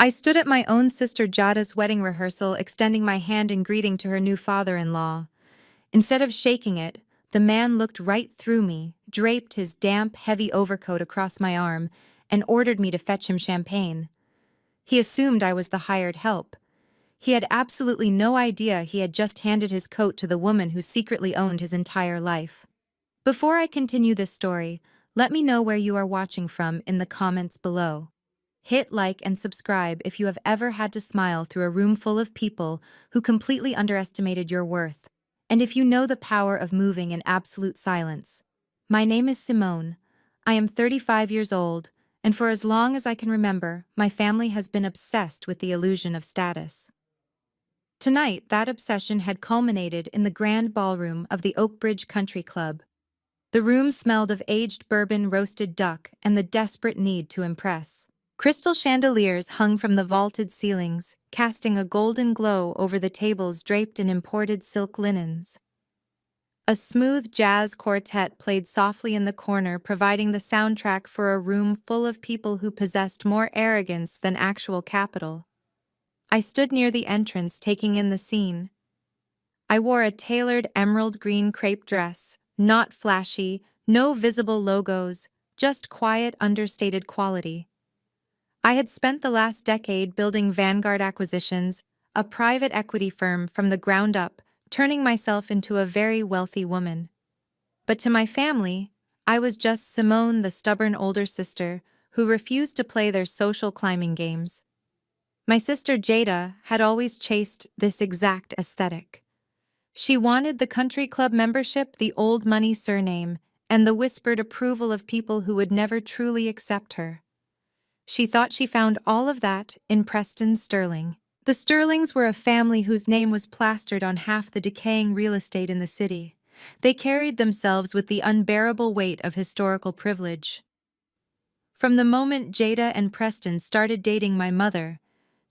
I stood at my own sister Jada's wedding rehearsal, extending my hand in greeting to her new father-in-law. Instead of shaking it, the man looked right through me, draped his damp, heavy overcoat across my arm, and ordered me to fetch him champagne. He assumed I was the hired help. He had absolutely no idea he had just handed his coat to the woman who secretly owned his entire life. Before I continue this story, let me know where you are watching from in the comments below. Hit like and subscribe if you have ever had to smile through a room full of people who completely underestimated your worth, and if you know the power of moving in absolute silence. My name is Simone. I am 35 years old, and for as long as I can remember, my family has been obsessed with the illusion of status. Tonight, that obsession had culminated in the grand ballroom of the Oakbridge Country Club. The room smelled of aged bourbon, roasted duck, and the desperate need to impress. Crystal chandeliers hung from the vaulted ceilings, casting a golden glow over the tables draped in imported silk linens. A smooth jazz quartet played softly in the corner, providing the soundtrack for a room full of people who possessed more arrogance than actual capital. I stood near the entrance, taking in the scene. I wore a tailored emerald green crepe dress, not flashy, no visible logos, just quiet, understated quality. I had spent the last decade building Vanguard Acquisitions, a private equity firm, from the ground up, turning myself into a very wealthy woman. But to my family, I was just Simone, the stubborn older sister, who refused to play their social climbing games. My sister Jada had always chased this exact aesthetic. She wanted the country club membership, the old money surname, and the whispered approval of people who would never truly accept her. She thought she found all of that in Preston Sterling. The Sterlings were a family whose name was plastered on half the decaying real estate in the city. They carried themselves with the unbearable weight of historical privilege. From the moment Jada and Preston started dating, my mother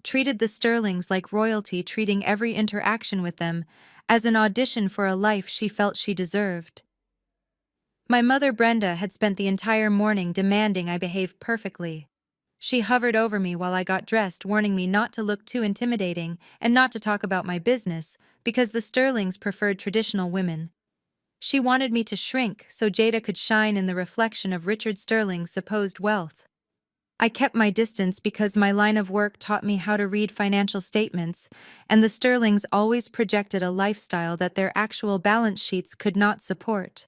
treated the Sterlings like royalty, treating every interaction with them as an audition for a life she felt she deserved. My mother Brenda had spent the entire morning demanding I behave perfectly. She hovered over me while I got dressed, warning me not to look too intimidating and not to talk about my business, because the Sterlings preferred traditional women. She wanted me to shrink so Jada could shine in the reflection of Richard Sterling's supposed wealth. I kept my distance because my line of work taught me how to read financial statements, and the Sterlings always projected a lifestyle that their actual balance sheets could not support.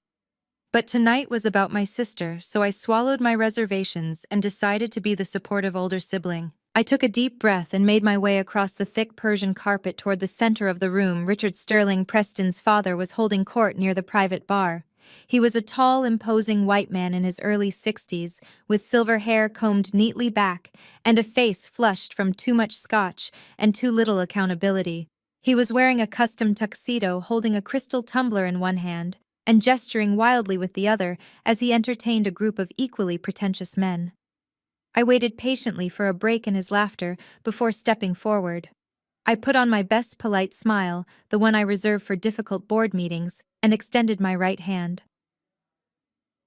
But tonight was about my sister, so I swallowed my reservations and decided to be the supportive older sibling. I took a deep breath and made my way across the thick Persian carpet toward the center of the room. Richard Sterling, Preston's father, was holding court near the private bar. He was a tall, imposing white man in his early 60s, with silver hair combed neatly back and a face flushed from too much scotch and too little accountability. He was wearing a custom tuxedo, holding a crystal tumbler in one hand and gesturing wildly with the other as he entertained a group of equally pretentious men. I waited patiently for a break in his laughter before stepping forward. I put on my best polite smile, the one I reserve for difficult board meetings, and extended my right hand.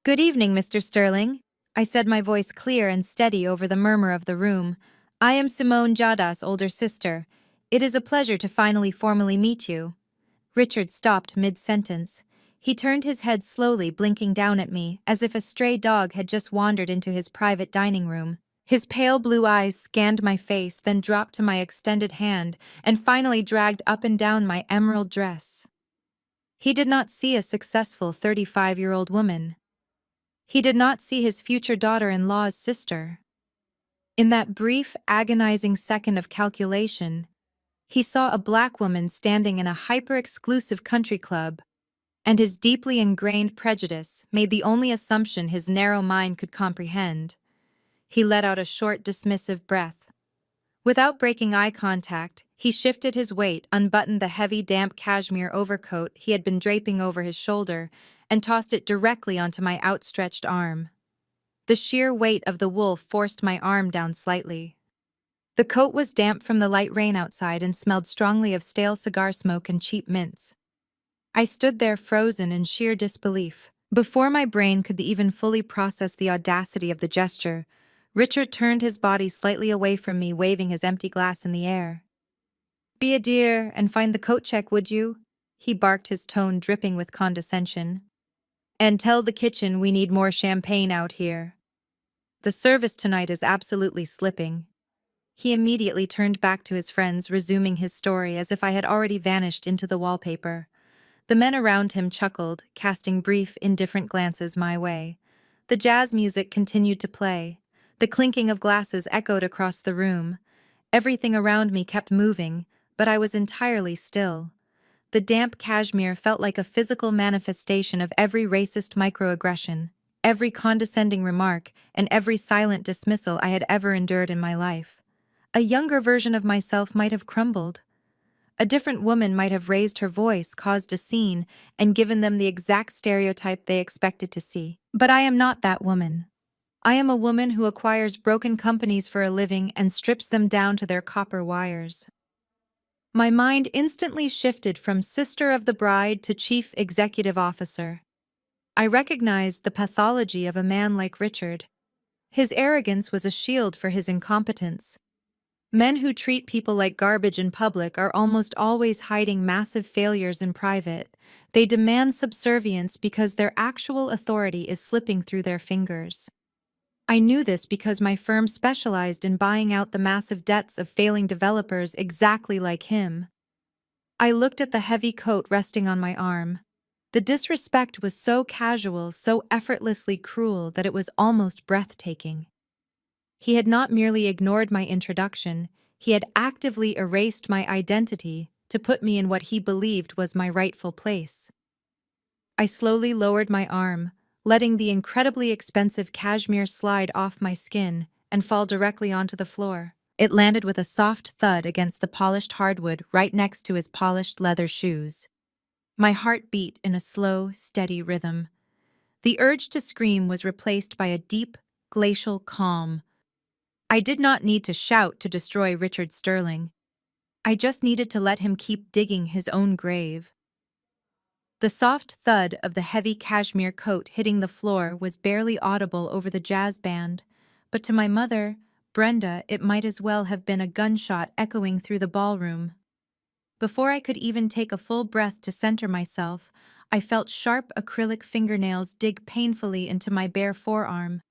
"Good evening, Mr. Sterling," I said, my voice clear and steady over the murmur of the room. "I am Simone Jada's older sister. It is a pleasure to finally formally meet you." Richard stopped mid-sentence. He turned his head slowly, blinking down at me, as if a stray dog had just wandered into his private dining room. His pale blue eyes scanned my face, then dropped to my extended hand, and finally dragged up and down my emerald dress. He did not see a successful 35-year-old woman. He did not see his future daughter-in-law's sister. In that brief, agonizing second of calculation, he saw a black woman standing in a hyper-exclusive country club, and his deeply ingrained prejudice made the only assumption his narrow mind could comprehend. He let out a short, dismissive breath. Without breaking eye contact, he shifted his weight, unbuttoned the heavy, damp cashmere overcoat he had been draping over his shoulder, and tossed it directly onto my outstretched arm. The sheer weight of the wool forced my arm down slightly. The coat was damp from the light rain outside and smelled strongly of stale cigar smoke and cheap mints. I stood there frozen in sheer disbelief. Before my brain could even fully process the audacity of the gesture, Richard turned his body slightly away from me, waving his empty glass in the air. Be a dear and find the coat check, would you? He barked, his tone dripping with condescension. And tell the kitchen we need more champagne out here. The service tonight is absolutely slipping. He immediately turned back to his friends, resuming his story as if I had already vanished into the wallpaper. The men around him chuckled, casting brief, indifferent glances my way. The jazz music continued to play. The clinking of glasses echoed across the room. Everything around me kept moving, but I was entirely still. The damp cashmere felt like a physical manifestation of every racist microaggression, every condescending remark, and every silent dismissal I had ever endured in my life. A younger version of myself might have crumbled. A different woman might have raised her voice, caused a scene, and given them the exact stereotype they expected to see. But I am not that woman. I am a woman who acquires broken companies for a living and strips them down to their copper wires. My mind instantly shifted from sister of the bride to chief executive officer. I recognized the pathology of a man like Richard. His arrogance was a shield for his incompetence. Men who treat people like garbage in public are almost always hiding massive failures in private. They demand subservience because their actual authority is slipping through their fingers. I knew this because my firm specialized in buying out the massive debts of failing developers exactly like him. I looked at the heavy coat resting on my arm. The disrespect was so casual, so effortlessly cruel that it was almost breathtaking. He had not merely ignored my introduction, he had actively erased my identity to put me in what he believed was my rightful place. I slowly lowered my arm, letting the incredibly expensive cashmere slide off my skin and fall directly onto the floor. It landed with a soft thud against the polished hardwood right next to his polished leather shoes. My heart beat in a slow, steady rhythm. The urge to scream was replaced by a deep, glacial calm. I did not need to shout to destroy Richard Sterling. I just needed to let him keep digging his own grave. The soft thud of the heavy cashmere coat hitting the floor was barely audible over the jazz band, but to my mother, Brenda, it might as well have been a gunshot echoing through the ballroom. Before I could even take a full breath to center myself, I felt sharp acrylic fingernails dig painfully into my bare forearm.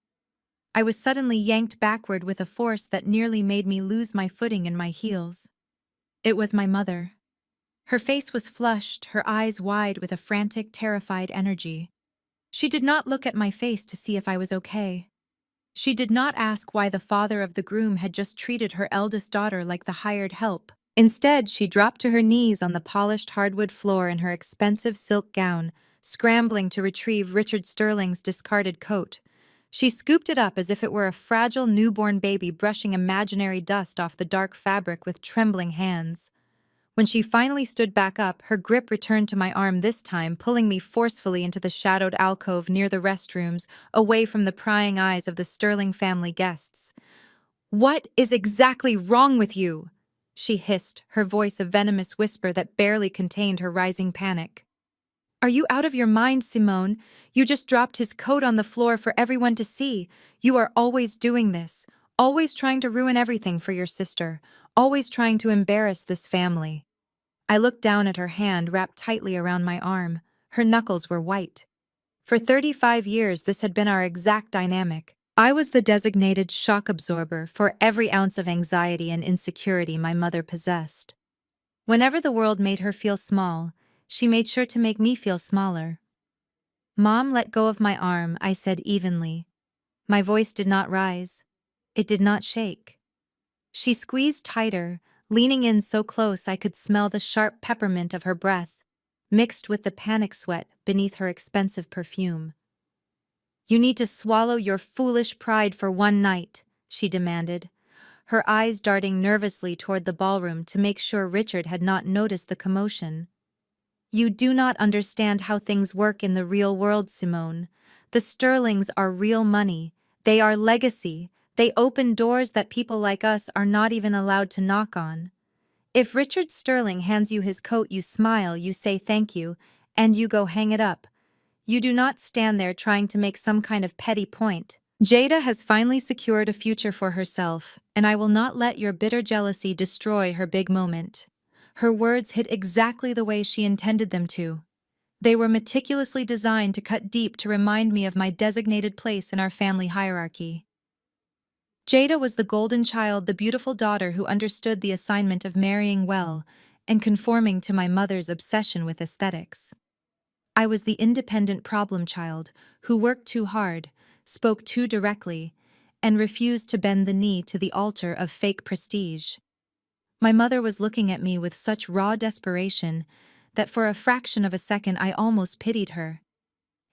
I was suddenly yanked backward with a force that nearly made me lose my footing in my heels. It was my mother. Her face was flushed, her eyes wide with a frantic, terrified energy. She did not look at my face to see if I was okay. She did not ask why the father of the groom had just treated her eldest daughter like the hired help. Instead, she dropped to her knees on the polished hardwood floor in her expensive silk gown, scrambling to retrieve Richard Sterling's discarded coat. She scooped it up as if it were a fragile newborn baby brushing imaginary dust off the dark fabric with trembling hands. When she finally stood back up, her grip returned to my arm, this time pulling me forcefully into the shadowed alcove near the restrooms, away from the prying eyes of the Sterling family guests. "What is exactly wrong with you?" she hissed, her voice a venomous whisper that barely contained her rising panic. "Are you out of your mind, Simone? You just dropped his coat on the floor for everyone to see. You are always doing this, always trying to ruin everything for your sister, always trying to embarrass this family." I looked down at her hand wrapped tightly around my arm. Her knuckles were white. For 35 years, this had been our exact dynamic. I was the designated shock absorber for every ounce of anxiety and insecurity my mother possessed. Whenever the world made her feel small, she made sure to make me feel smaller. "Mom, let go of my arm," I said evenly. My voice did not rise. It did not shake. She squeezed tighter, leaning in so close I could smell the sharp peppermint of her breath, mixed with the panic sweat beneath her expensive perfume. "You need to swallow your foolish pride for one night," she demanded, her eyes darting nervously toward the ballroom to make sure Richard had not noticed the commotion. "You do not understand how things work in the real world, Simone. The Sterlings are real money. They are legacy. They open doors that people like us are not even allowed to knock on. If Richard Sterling hands you his coat, you smile, you say thank you, and you go hang it up. You do not stand there trying to make some kind of petty point." Jada has finally secured a future for herself, and I will not let your bitter jealousy destroy her big moment. Her words hit exactly the way she intended them to. They were meticulously designed to cut deep to remind me of my designated place in our family hierarchy. Jada was the golden child, the beautiful daughter who understood the assignment of marrying well and conforming to my mother's obsession with aesthetics. I was the independent problem child who worked too hard, spoke too directly, and refused to bend the knee to the altar of fake prestige. My mother was looking at me with such raw desperation that for a fraction of a second I almost pitied her.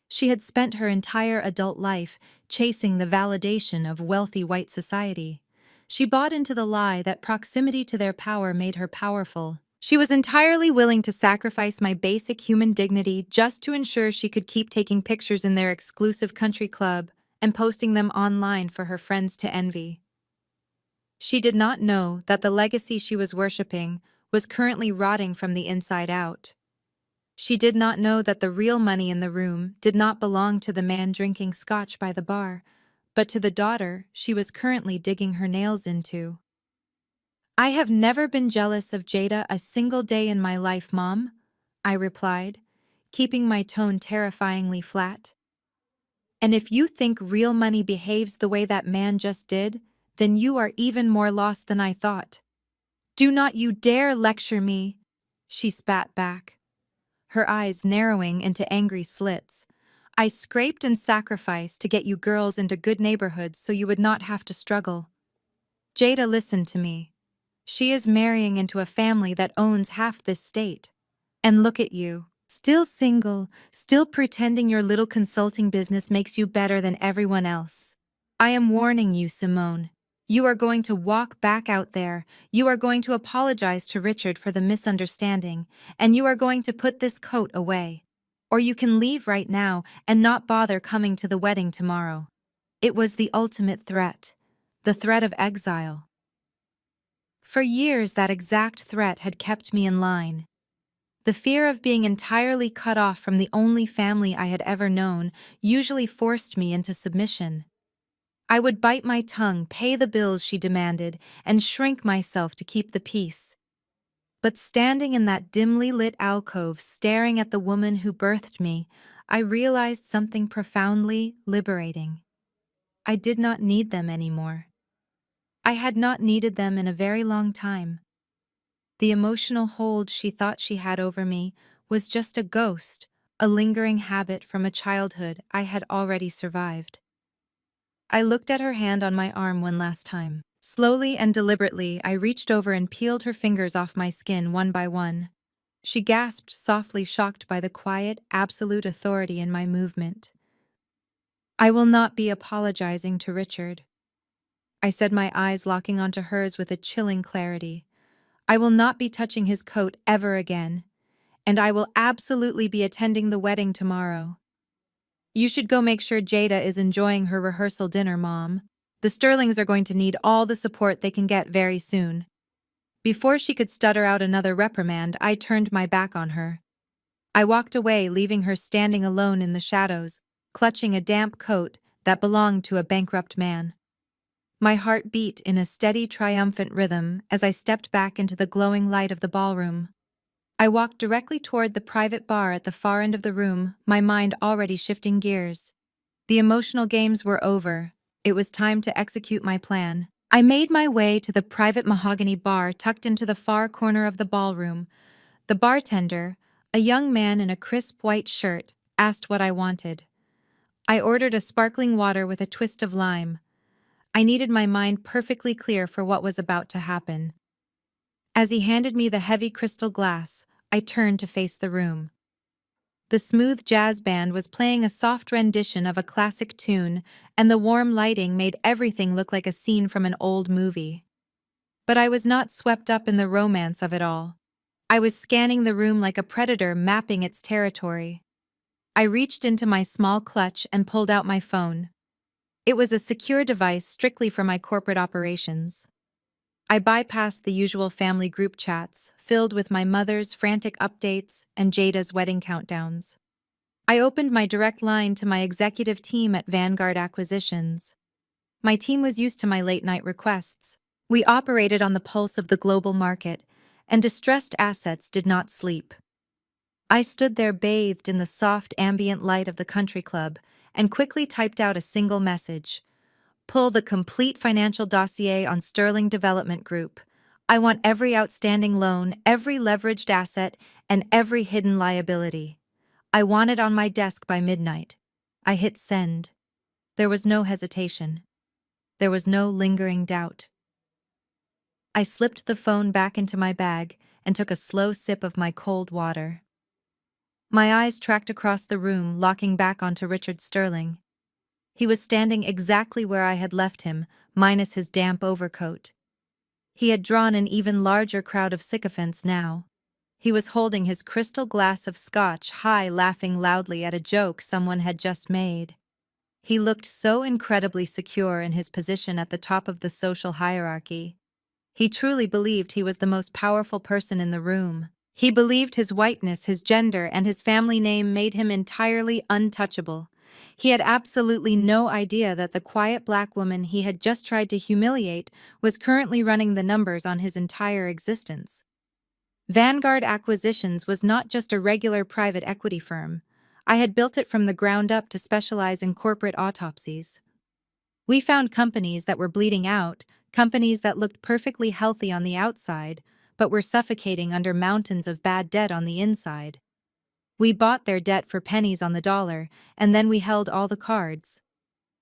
She had spent her entire adult life chasing the validation of wealthy white society. She bought into the lie that proximity to their power made her powerful. She was entirely willing to sacrifice my basic human dignity just to ensure she could keep taking pictures in their exclusive country club and posting them online for her friends to envy. She did not know that the legacy she was worshipping was currently rotting from the inside out. She did not know that the real money in the room did not belong to the man drinking scotch by the bar, but to the daughter she was currently digging her nails into. I have never been jealous of Jada a single day in my life, Mom, I replied, keeping my tone terrifyingly flat. And if you think real money behaves the way that man just did, then you are even more lost than I thought. Do not you dare lecture me, she spat back, her eyes narrowing into angry slits. I scraped and sacrificed to get you girls into good neighborhoods so you would not have to struggle. Jada listened to me. She is marrying into a family that owns half this state. And look at you, still single, still pretending your little consulting business makes you better than everyone else. I am warning you, Simone. You are going to walk back out there, you are going to apologize to Richard for the misunderstanding, and you are going to put this coat away. Or you can leave right now and not bother coming to the wedding tomorrow. It was the ultimate threat, the threat of exile. For years, that exact threat had kept me in line. The fear of being entirely cut off from the only family I had ever known usually forced me into submission. I would bite my tongue, pay the bills she demanded, and shrink myself to keep the peace. But standing in that dimly lit alcove, staring at the woman who birthed me, I realized something profoundly liberating. I did not need them anymore. I had not needed them in a very long time. The emotional hold she thought she had over me was just a ghost, a lingering habit from a childhood I had already survived. I looked at her hand on my arm one last time. Slowly and deliberately, I reached over and peeled her fingers off my skin one by one. She gasped softly, shocked by the quiet, absolute authority in my movement. I will not be apologizing to Richard, I said, my eyes locking onto hers with a chilling clarity. I will not be touching his coat ever again, and I will absolutely be attending the wedding tomorrow. You should go make sure Jada is enjoying her rehearsal dinner, Mom. The Sterlings are going to need all the support they can get very soon. Before she could stutter out another reprimand, I turned my back on her. I walked away, leaving her standing alone in the shadows, clutching a damp coat that belonged to a bankrupt man. My heart beat in a steady, triumphant rhythm as I stepped back into the glowing light of the ballroom. I walked directly toward the private bar at the far end of the room, my mind already shifting gears. The emotional games were over. It was time to execute my plan. I made my way to the private mahogany bar tucked into the far corner of the ballroom. The bartender, a young man in a crisp white shirt, asked what I wanted. I ordered a sparkling water with a twist of lime. I needed my mind perfectly clear for what was about to happen. As he handed me the heavy crystal glass, I turned to face the room. The smooth jazz band was playing a soft rendition of a classic tune, and the warm lighting made everything look like a scene from an old movie. But I was not swept up in the romance of it all. I was scanning the room like a predator mapping its territory. I reached into my small clutch and pulled out my phone. It was a secure device strictly for my corporate operations. I bypassed the usual family group chats, filled with my mother's frantic updates and Jada's wedding countdowns. I opened my direct line to my executive team at Vanguard Acquisitions. My team was used to my late-night requests. We operated on the pulse of the global market, and distressed assets did not sleep. I stood there bathed in the soft ambient light of the country club and quickly typed out a single message. Pull the complete financial dossier on Sterling Development Group. I want every outstanding loan, every leveraged asset, and every hidden liability. I want it on my desk by midnight. I hit send. There was no hesitation. There was no lingering doubt. I slipped the phone back into my bag and took a slow sip of my cold water. My eyes tracked across the room, locking back onto Richard Sterling. He was standing exactly where I had left him, minus his damp overcoat. He had drawn an even larger crowd of sycophants now. He was holding his crystal glass of scotch high, laughing loudly at a joke someone had just made. He looked so incredibly secure in his position at the top of the social hierarchy. He truly believed he was the most powerful person in the room. He believed his whiteness, his gender, and his family name made him entirely untouchable. He had absolutely no idea that the quiet black woman he had just tried to humiliate was currently running the numbers on his entire existence. Vanguard Acquisitions was not just a regular private equity firm. I had built it from the ground up to specialize in corporate autopsies. We found companies that were bleeding out, companies that looked perfectly healthy on the outside, but were suffocating under mountains of bad debt on the inside. We bought their debt for pennies on the dollar, and then we held all the cards.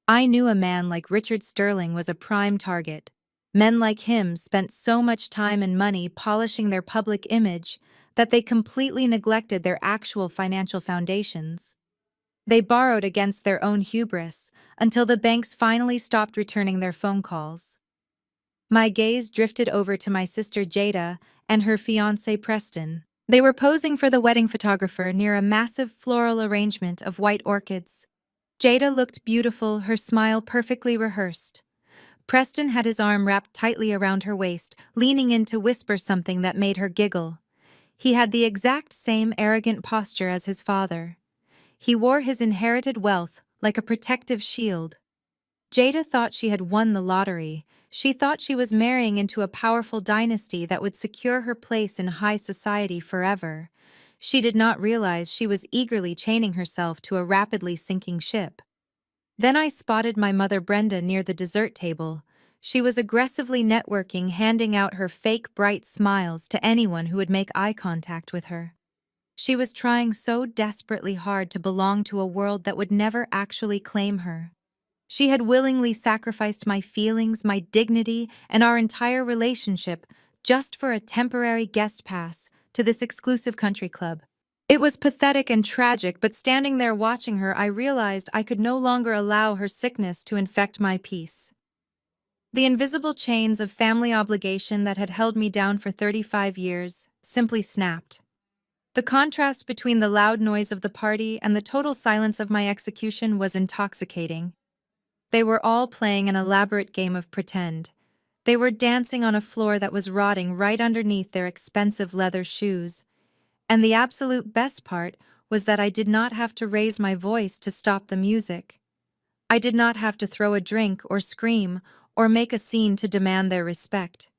I knew a man like Richard Sterling was a prime target. Men like him spent so much time and money polishing their public image that they completely neglected their actual financial foundations. They borrowed against their own hubris until the banks finally stopped returning their phone calls. My gaze drifted over to my sister Jada and her fiancé Preston. They were posing for the wedding photographer near a massive floral arrangement of white orchids. Jada looked beautiful, her smile perfectly rehearsed. Preston had his arm wrapped tightly around her waist, leaning in to whisper something that made her giggle. He had the exact same arrogant posture as his father. He wore his inherited wealth like a protective shield. Jada thought she had won the lottery. She thought she was marrying into a powerful dynasty that would secure her place in high society forever. She did not realize she was eagerly chaining herself to a rapidly sinking ship. Then I spotted my mother Brenda near the dessert table. She was aggressively networking, handing out her fake bright smiles to anyone who would make eye contact with her. She was trying so desperately hard to belong to a world that would never actually claim her. She had willingly sacrificed my feelings, my dignity, and our entire relationship just for a temporary guest pass to this exclusive country club. It was pathetic and tragic, but standing there watching her, I realized I could no longer allow her sickness to infect my peace. The invisible chains of family obligation that had held me down for 35 years simply snapped. The contrast between the loud noise of the party and the total silence of my execution was intoxicating. They were all playing an elaborate game of pretend. They were dancing on a floor that was rotting right underneath their expensive leather shoes. And the absolute best part was that I did not have to raise my voice to stop the music. I did not have to throw a drink or scream or make a scene to demand their respect.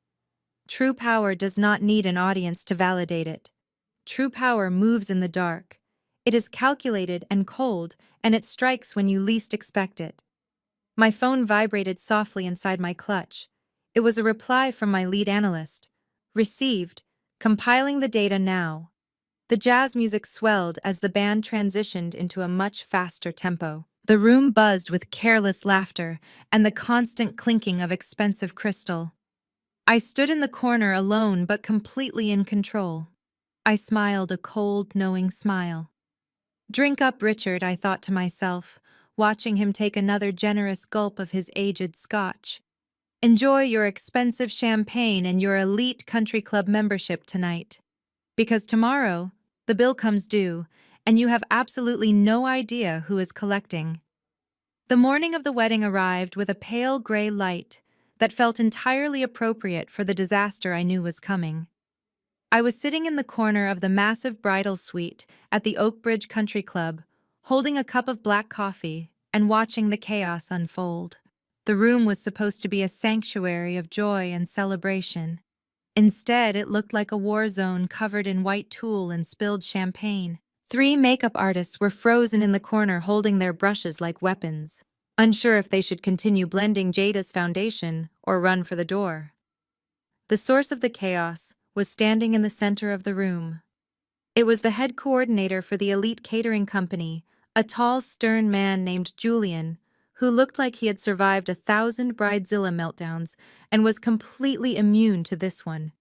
True power does not need an audience to validate it. True power moves in the dark. It is calculated and cold, and it strikes when you least expect it. My phone vibrated softly inside my clutch. It was a reply from my lead analyst. Received. Compiling the data now. The jazz music swelled as the band transitioned into a much faster tempo. The room buzzed with careless laughter and the constant clinking of expensive crystal. I stood in the corner alone but completely in control. I smiled a cold, knowing smile. Drink up, Richard, I thought to myself, watching him take another generous gulp of his aged scotch. Enjoy your expensive champagne and your elite country club membership tonight. Because tomorrow, the bill comes due, and you have absolutely no idea who is collecting. The morning of the wedding arrived with a pale gray light that felt entirely appropriate for the disaster I knew was coming. I was sitting in the corner of the massive bridal suite at the Oakbridge Country Club, holding a cup of black coffee and watching the chaos unfold. The room was supposed to be a sanctuary of joy and celebration. Instead, it looked like a war zone covered in white tulle and spilled champagne. 3 makeup artists were frozen in the corner holding their brushes like weapons, unsure if they should continue blending Jada's foundation or run for the door. The source of the chaos was standing in the center of the room. It was the head coordinator for the elite catering company, a tall, stern man named Julian, who looked like he had survived 1,000 bridezilla meltdowns and was completely immune to this one.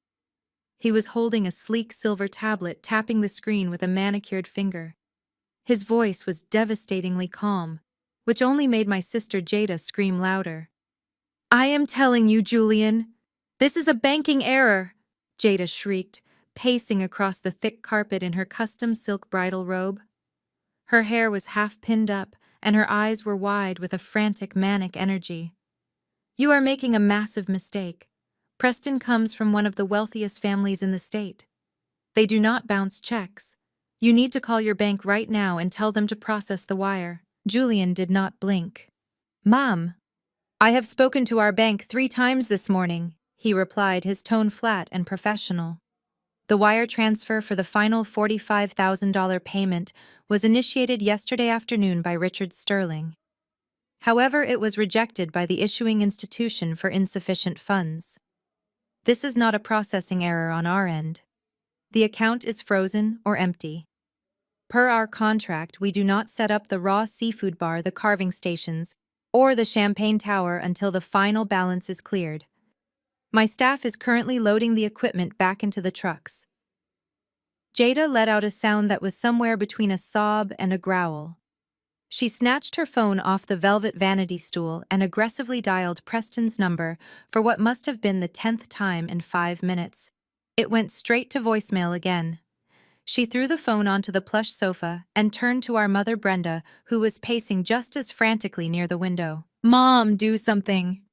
He was holding a sleek silver tablet, tapping the screen with a manicured finger. His voice was devastatingly calm, which only made my sister Jada scream louder. "I am telling you, Julian, this is a banking error," Jada shrieked, pacing across the thick carpet in her custom silk bridal robe. Her hair was half pinned up, and her eyes were wide with a frantic, manic energy. "You are making a massive mistake. Preston comes from one of the wealthiest families in the state. They do not bounce checks. You need to call your bank right now and tell them to process the wire." Julian did not blink. "Mom, I have spoken to our bank 3 times this morning," he replied, his tone flat and professional. The wire transfer for the final $45,000 payment was initiated yesterday afternoon by Richard Sterling. However, it was rejected by the issuing institution for insufficient funds. This is not a processing error on our end. The account is frozen or empty. Per our contract, we do not set up the raw seafood bar, the carving stations, or the champagne tower until the final balance is cleared. My staff is currently loading the equipment back into the trucks. Jada let out a sound that was somewhere between a sob and a growl. She snatched her phone off the velvet vanity stool and aggressively dialed Preston's number for what must have been the 10th time in 5 minutes. It went straight to voicemail again. She threw the phone onto the plush sofa and turned to our mother Brenda, who was pacing just as frantically near the window. "Mom, do something!"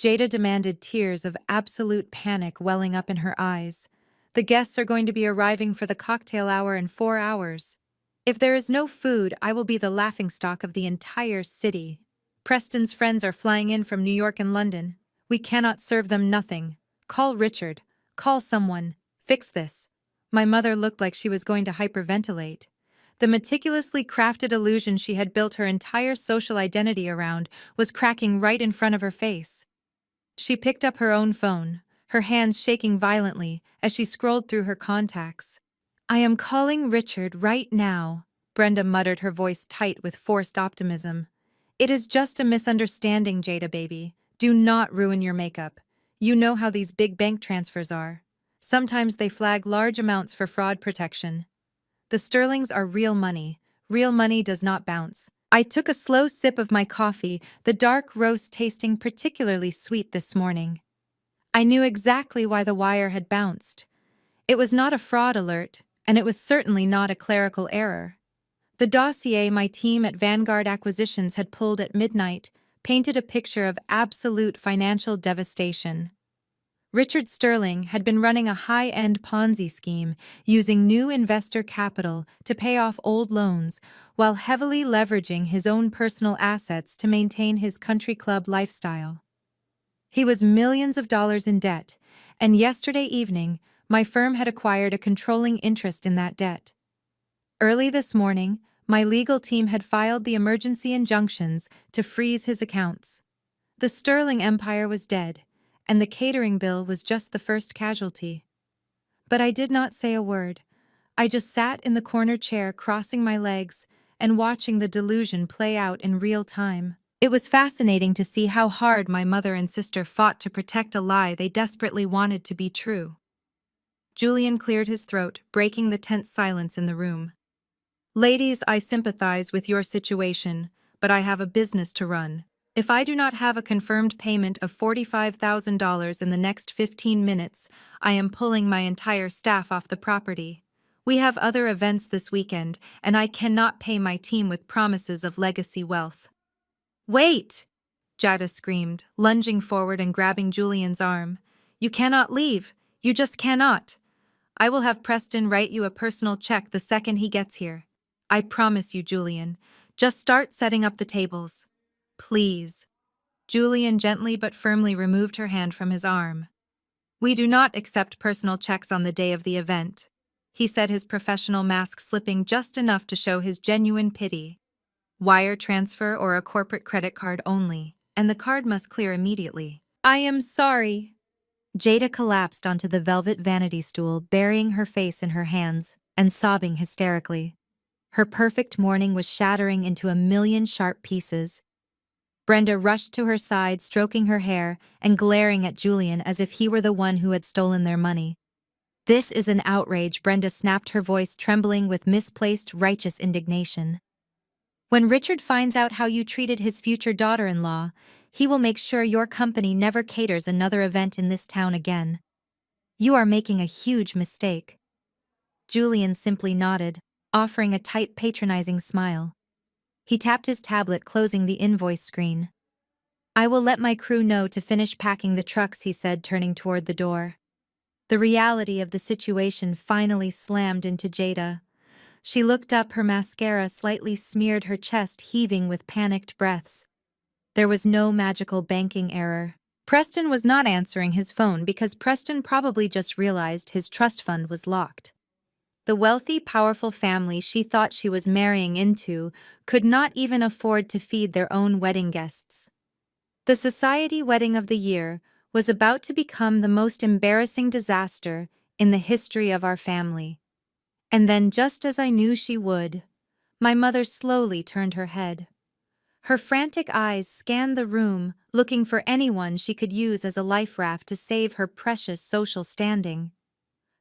Jada demanded, tears of absolute panic welling up in her eyes. "The guests are going to be arriving for the cocktail hour in 4 hours. If there is no food, I will be the laughingstock of the entire city. Preston's friends are flying in from New York and London. We cannot serve them nothing. Call Richard. Call someone. Fix this." My mother looked like she was going to hyperventilate. The meticulously crafted illusion she had built her entire social identity around was cracking right in front of her face. She picked up her own phone, her hands shaking violently as she scrolled through her contacts. "I am calling Richard right now," Brenda muttered, her voice tight with forced optimism. "It is just a misunderstanding, Jada baby. Do not ruin your makeup. You know how these big bank transfers are. Sometimes they flag large amounts for fraud protection. The sterlings are real money. Real money does not bounce." I took a slow sip of my coffee, the dark roast tasting particularly sweet this morning. I knew exactly why the wire had bounced. It was not a fraud alert, and it was certainly not a clerical error. The dossier my team at Vanguard Acquisitions had pulled at midnight painted a picture of absolute financial devastation. Richard Sterling had been running a high-end Ponzi scheme using new investor capital to pay off old loans while heavily leveraging his own personal assets to maintain his country club lifestyle. He was millions of dollars in debt, and yesterday evening, my firm had acquired a controlling interest in that debt. Early this morning, my legal team had filed the emergency injunctions to freeze his accounts. The Sterling empire was dead, and the catering bill was just the first casualty. But I did not say a word. I just sat in the corner chair, crossing my legs and watching the delusion play out in real time. It was fascinating to see how hard my mother and sister fought to protect a lie they desperately wanted to be true. Julian cleared his throat, breaking the tense silence in the room. "Ladies, I sympathize with your situation, but I have a business to run. If I do not have a confirmed payment of $45,000 in the next 15 minutes, I am pulling my entire staff off the property. We have other events this weekend, and I cannot pay my team with promises of legacy wealth." "Wait!" Jada screamed, lunging forward and grabbing Julian's arm. "You cannot leave. You just cannot. I will have Preston write you a personal check the second he gets here. I promise you, Julian. Just start setting up the tables. Please." Julian gently but firmly removed her hand from his arm. "We do not accept personal checks on the day of the event," he said, his professional mask slipping just enough to show his genuine pity. "Wire transfer or a corporate credit card only, and the card must clear immediately." "I am sorry." Jada collapsed onto the velvet vanity stool, burying her face in her hands and sobbing hysterically. Her perfect morning was shattering into a million sharp pieces. Brenda rushed to her side, stroking her hair and glaring at Julian as if he were the one who had stolen their money. "This is an outrage," Brenda snapped, her voice trembling with misplaced, righteous indignation. "When Richard finds out how you treated his future daughter-in-law, he will make sure your company never caters another event in this town again. You are making a huge mistake." Julian simply nodded, offering a tight, patronizing smile. He tapped his tablet, closing the invoice screen. "I will let my crew know to finish packing the trucks," he said, turning toward the door. The reality of the situation finally slammed into Jada. She looked up, her mascara slightly smeared, her chest heaving with panicked breaths. There was no magical banking error. Preston was not answering his phone because Preston probably just realized his trust fund was locked. The wealthy, powerful family she thought she was marrying into could not even afford to feed their own wedding guests. The society wedding of the year was about to become the most embarrassing disaster in the history of our family. And then, just as I knew she would, my mother slowly turned her head. Her frantic eyes scanned the room, looking for anyone she could use as a life raft to save her precious social standing.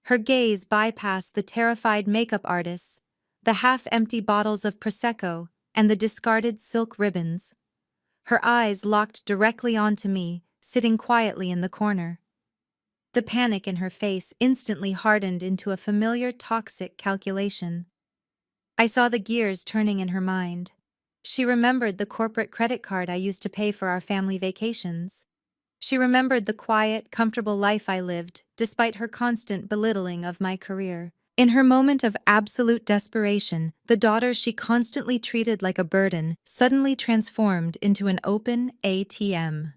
Her gaze bypassed the terrified makeup artists, the half-empty bottles of Prosecco, and the discarded silk ribbons. Her eyes locked directly onto me, sitting quietly in the corner. The panic in her face instantly hardened into a familiar toxic calculation. I saw the gears turning in her mind. She remembered the corporate credit card I used to pay for our family vacations. She remembered the quiet, comfortable life I lived, despite her constant belittling of my career. In her moment of absolute desperation, the daughter she constantly treated like a burden suddenly transformed into an open ATM.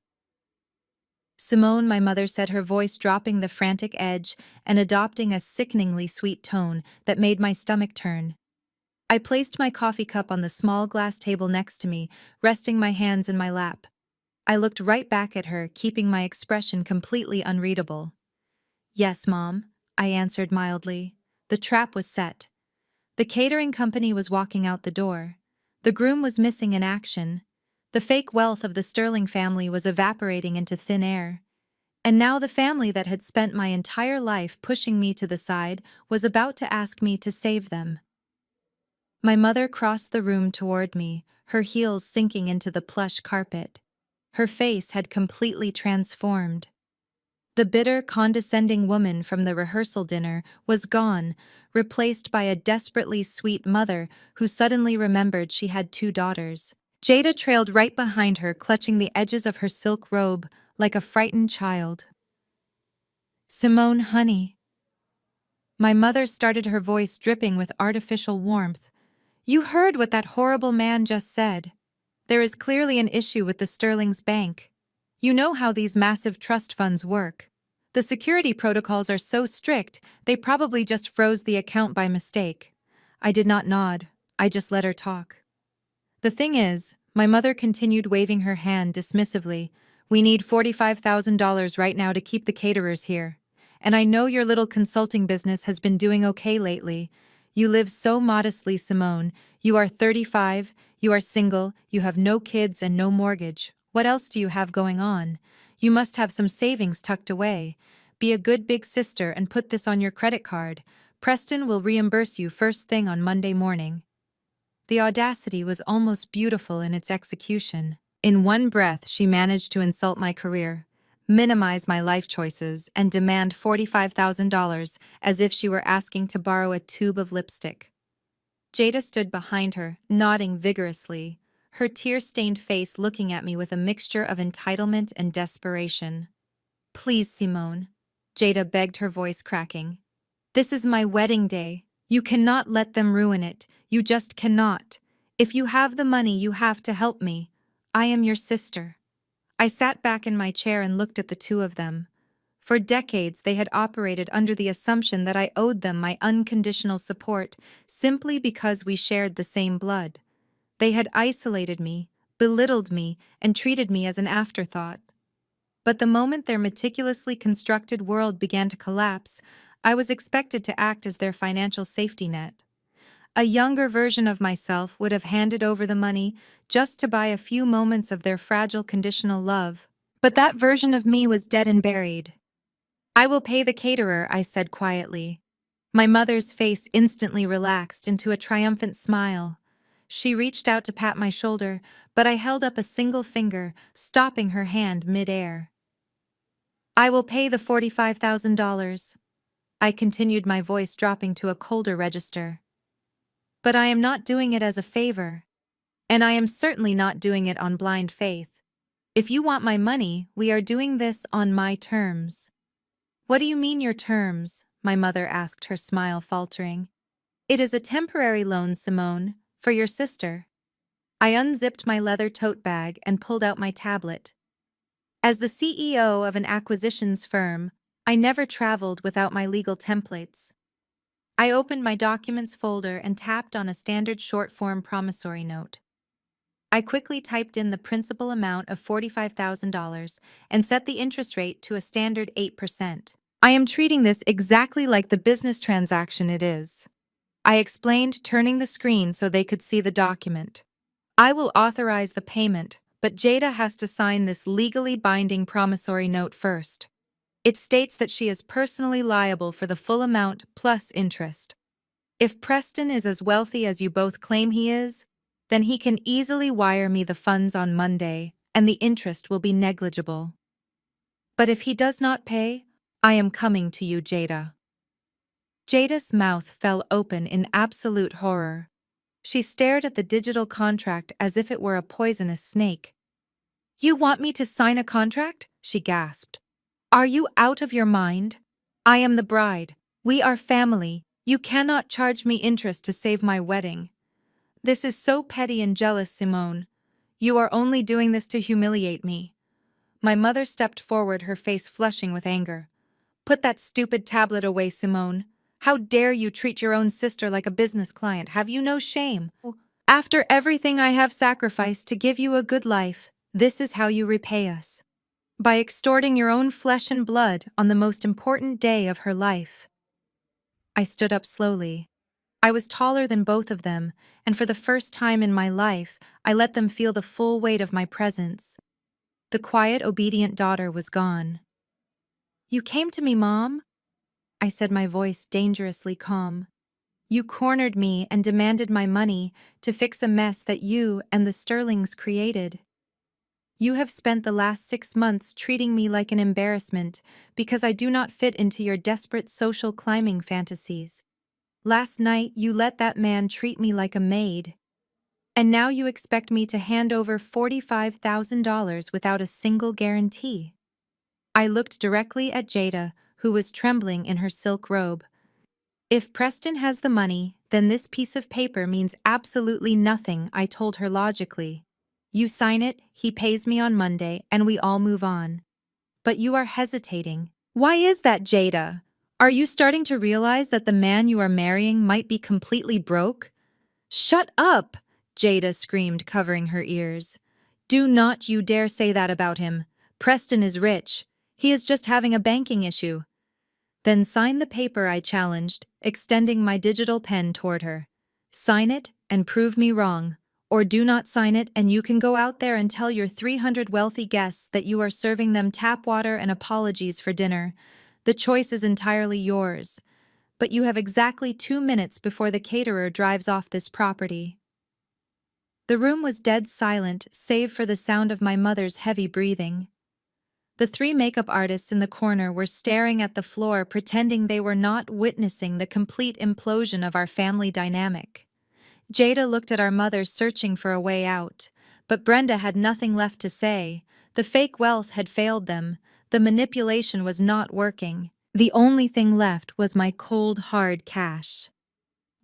"Simone," my mother said, her voice dropping the frantic edge and adopting a sickeningly sweet tone that made my stomach turn. I placed my coffee cup on the small glass table next to me, resting my hands in my lap. I looked right back at her, keeping my expression completely unreadable. "Yes, Mom," I answered mildly. The trap was set. The catering company was walking out the door. The groom was missing in action. The fake wealth of the Sterling family was evaporating into thin air. And now the family that had spent my entire life pushing me to the side was about to ask me to save them. My mother crossed the room toward me, her heels sinking into the plush carpet. Her face had completely transformed. The bitter, condescending woman from the rehearsal dinner was gone, replaced by a desperately sweet mother who suddenly remembered she had 2 daughters. Jada trailed right behind her, clutching the edges of her silk robe like a frightened child. "Simone, honey." My mother started, her voice dripping with artificial warmth. "You heard what that horrible man just said. There is clearly an issue with the Sterling's bank. You know how these massive trust funds work. The security protocols are so strict, they probably just froze the account by mistake." I did not nod. I just let her talk. "The thing is," my mother continued, waving her hand dismissively, "we need $45,000 right now to keep the caterers here. And I know your little consulting business has been doing okay lately. You live so modestly, Simone. You are 35, you are single, you have no kids and no mortgage. What else do you have going on? You must have some savings tucked away. Be a good big sister and put this on your credit card. Preston will reimburse you first thing on Monday morning." The audacity was almost beautiful in its execution. In one breath, she managed to insult my career, minimize my life choices, and demand $45,000 as if she were asking to borrow a tube of lipstick. Jada stood behind her, nodding vigorously, her tear-stained face looking at me with a mixture of entitlement and desperation. "Please, Simone," Jada begged, her voice cracking. "This is my wedding day. You cannot let them ruin it. You just cannot. If you have the money, you have to help me. I am your sister. I sat back in my chair and looked at the two of them. For decades, they had operated under the assumption that I owed them my unconditional support simply because we shared the same blood. They had isolated me, belittled me, and treated me as an afterthought. But the moment their meticulously constructed world began to collapse, I was expected to act as their financial safety net. A younger version of myself would have handed over the money just to buy a few moments of their fragile conditional love. But that version of me was dead and buried. "I will pay the caterer," I said quietly. My mother's face instantly relaxed into a triumphant smile. She reached out to pat my shoulder, but I held up a single finger, stopping her hand mid-air. "I will pay the $45,000. I continued, my voice dropping to a colder register. "But I am not doing it as a favor. And I am certainly not doing it on blind faith. If you want my money, we are doing this on my terms." "What do you mean, your terms?" my mother asked, her smile faltering. "It is a temporary loan, Simone, for your sister." I unzipped my leather tote bag and pulled out my tablet. As the CEO of an acquisitions firm, I never traveled without my legal templates. I opened my documents folder and tapped on a standard short-form promissory note. I quickly typed in the principal amount of $45,000 and set the interest rate to a standard 8%. "I am treating this exactly like the business transaction it is," I explained, turning the screen so they could see the document. "I will authorize the payment, but Jada has to sign this legally binding promissory note first. It states that she is personally liable for the full amount plus interest. If Preston is as wealthy as you both claim he is, then he can easily wire me the funds on Monday, and the interest will be negligible. But if he does not pay, I am coming to you, Jada." Jada's mouth fell open in absolute horror. She stared at the digital contract as if it were a poisonous snake. "You want me to sign a contract?" she gasped. "Are you out of your mind? I am the bride. We are family. You cannot charge me interest to save my wedding." "This is so petty and jealous, Simone. You are only doing this to humiliate me." My mother stepped forward, her face flushing with anger. "Put that stupid tablet away, Simone. How dare you treat your own sister like a business client? Have you no shame? After everything I have sacrificed to give you a good life, this is how you repay us. By extorting your own flesh and blood on the most important day of her life." I stood up slowly. I was taller than both of them, and for the first time in my life, I let them feel the full weight of my presence. The quiet, obedient daughter was gone. "You came to me, Mom," I said, my voice dangerously calm. "You cornered me and demanded my money to fix a mess that you and the Sterlings created. You have spent the last 6 months treating me like an embarrassment because I do not fit into your desperate social climbing fantasies. Last night, you let that man treat me like a maid. And now you expect me to hand over $45,000 without a single guarantee." I looked directly at Jada, who was trembling in her silk robe. "If Preston has the money, then this piece of paper means absolutely nothing," I told her logically. "You sign it, he pays me on Monday, and we all move on." "But you are hesitating. Why is that, Jada? Are you starting to realize that the man you are marrying might be completely broke?" "Shut up!" Jada screamed, covering her ears. "Do not you dare say that about him. Preston is rich. He is just having a banking issue." "Then sign the paper," I challenged, extending my digital pen toward her. "Sign it and prove me wrong. Or do not sign it and you can go out there and tell your 300 wealthy guests that you are serving them tap water and apologies for dinner. The choice is entirely yours. But you have exactly 2 minutes before the caterer drives off this property." The room was dead silent, save for the sound of my mother's heavy breathing. The 3 makeup artists in the corner were staring at the floor, pretending they were not witnessing the complete implosion of our family dynamic. Jada looked at our mother, searching for a way out, but Brenda had nothing left to say. The fake wealth had failed them. The manipulation was not working. The only thing left was my cold, hard cash.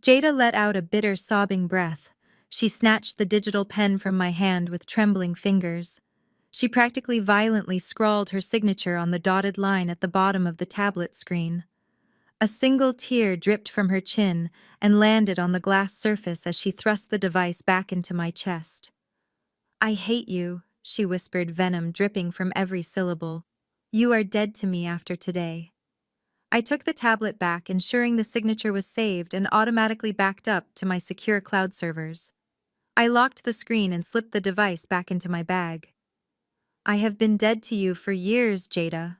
Jada let out a bitter, sobbing breath. She snatched the digital pen from my hand with trembling fingers. She practically violently scrawled her signature on the dotted line at the bottom of the tablet screen. A single tear dripped from her chin and landed on the glass surface as she thrust the device back into my chest. "I hate you," she whispered, venom dripping from every syllable. "You are dead to me after today." I took the tablet back, ensuring the signature was saved and automatically backed up to my secure cloud servers. I locked the screen and slipped the device back into my bag. "I have been dead to you for years, Jada,"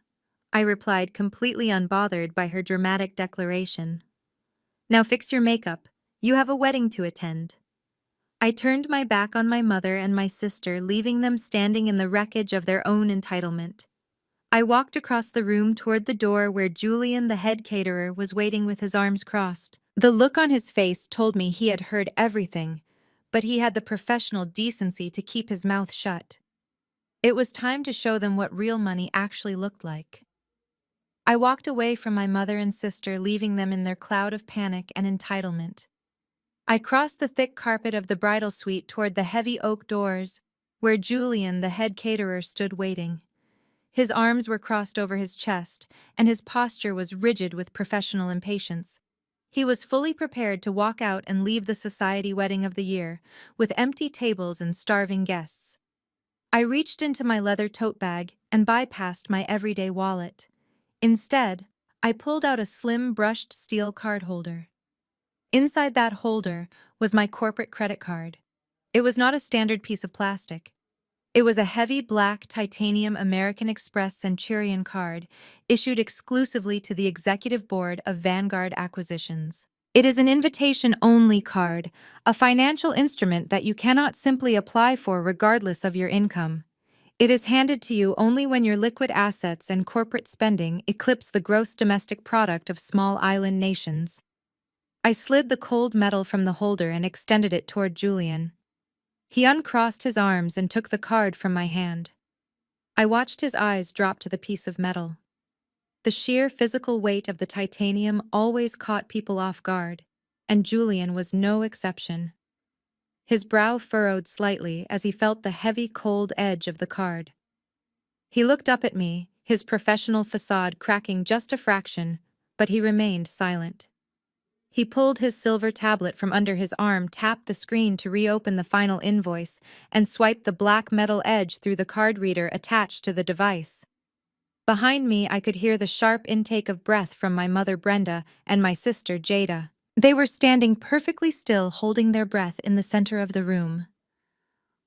I replied, completely unbothered by her dramatic declaration. "Now fix your makeup. You have a wedding to attend." I turned my back on my mother and my sister, leaving them standing in the wreckage of their own entitlement. I walked across the room toward the door where Julian, the head caterer, was waiting with his arms crossed. The look on his face told me he had heard everything, but he had the professional decency to keep his mouth shut. It was time to show them what real money actually looked like. I walked away from my mother and sister, leaving them in their cloud of panic and entitlement. I crossed the thick carpet of the bridal suite toward the heavy oak doors, where Julian, the head caterer, stood waiting. His arms were crossed over his chest, and his posture was rigid with professional impatience. He was fully prepared to walk out and leave the society wedding of the year, with empty tables and starving guests. I reached into my leather tote bag and bypassed my everyday wallet. Instead, I pulled out a slim brushed steel card holder. Inside that holder was my corporate credit card. It was not a standard piece of plastic. It was a heavy black titanium American Express Centurion card issued exclusively to the executive board of Vanguard Acquisitions. It is an invitation-only card, a financial instrument that you cannot simply apply for regardless of your income. It is handed to you only when your liquid assets and corporate spending eclipse the gross domestic product of small island nations. I slid the cold metal from the holder and extended it toward Julian. He uncrossed his arms and took the card from my hand. I watched his eyes drop to the piece of metal. The sheer physical weight of the titanium always caught people off guard, and Julian was no exception. His brow furrowed slightly as he felt the heavy, cold edge of the card. He looked up at me, his professional facade cracking just a fraction, but he remained silent. He pulled his silver tablet from under his arm, tapped the screen to reopen the final invoice, and swiped the black metal edge through the card reader attached to the device. Behind me, I could hear the sharp intake of breath from my mother Brenda and my sister Jada. They were standing perfectly still, holding their breath in the center of the room.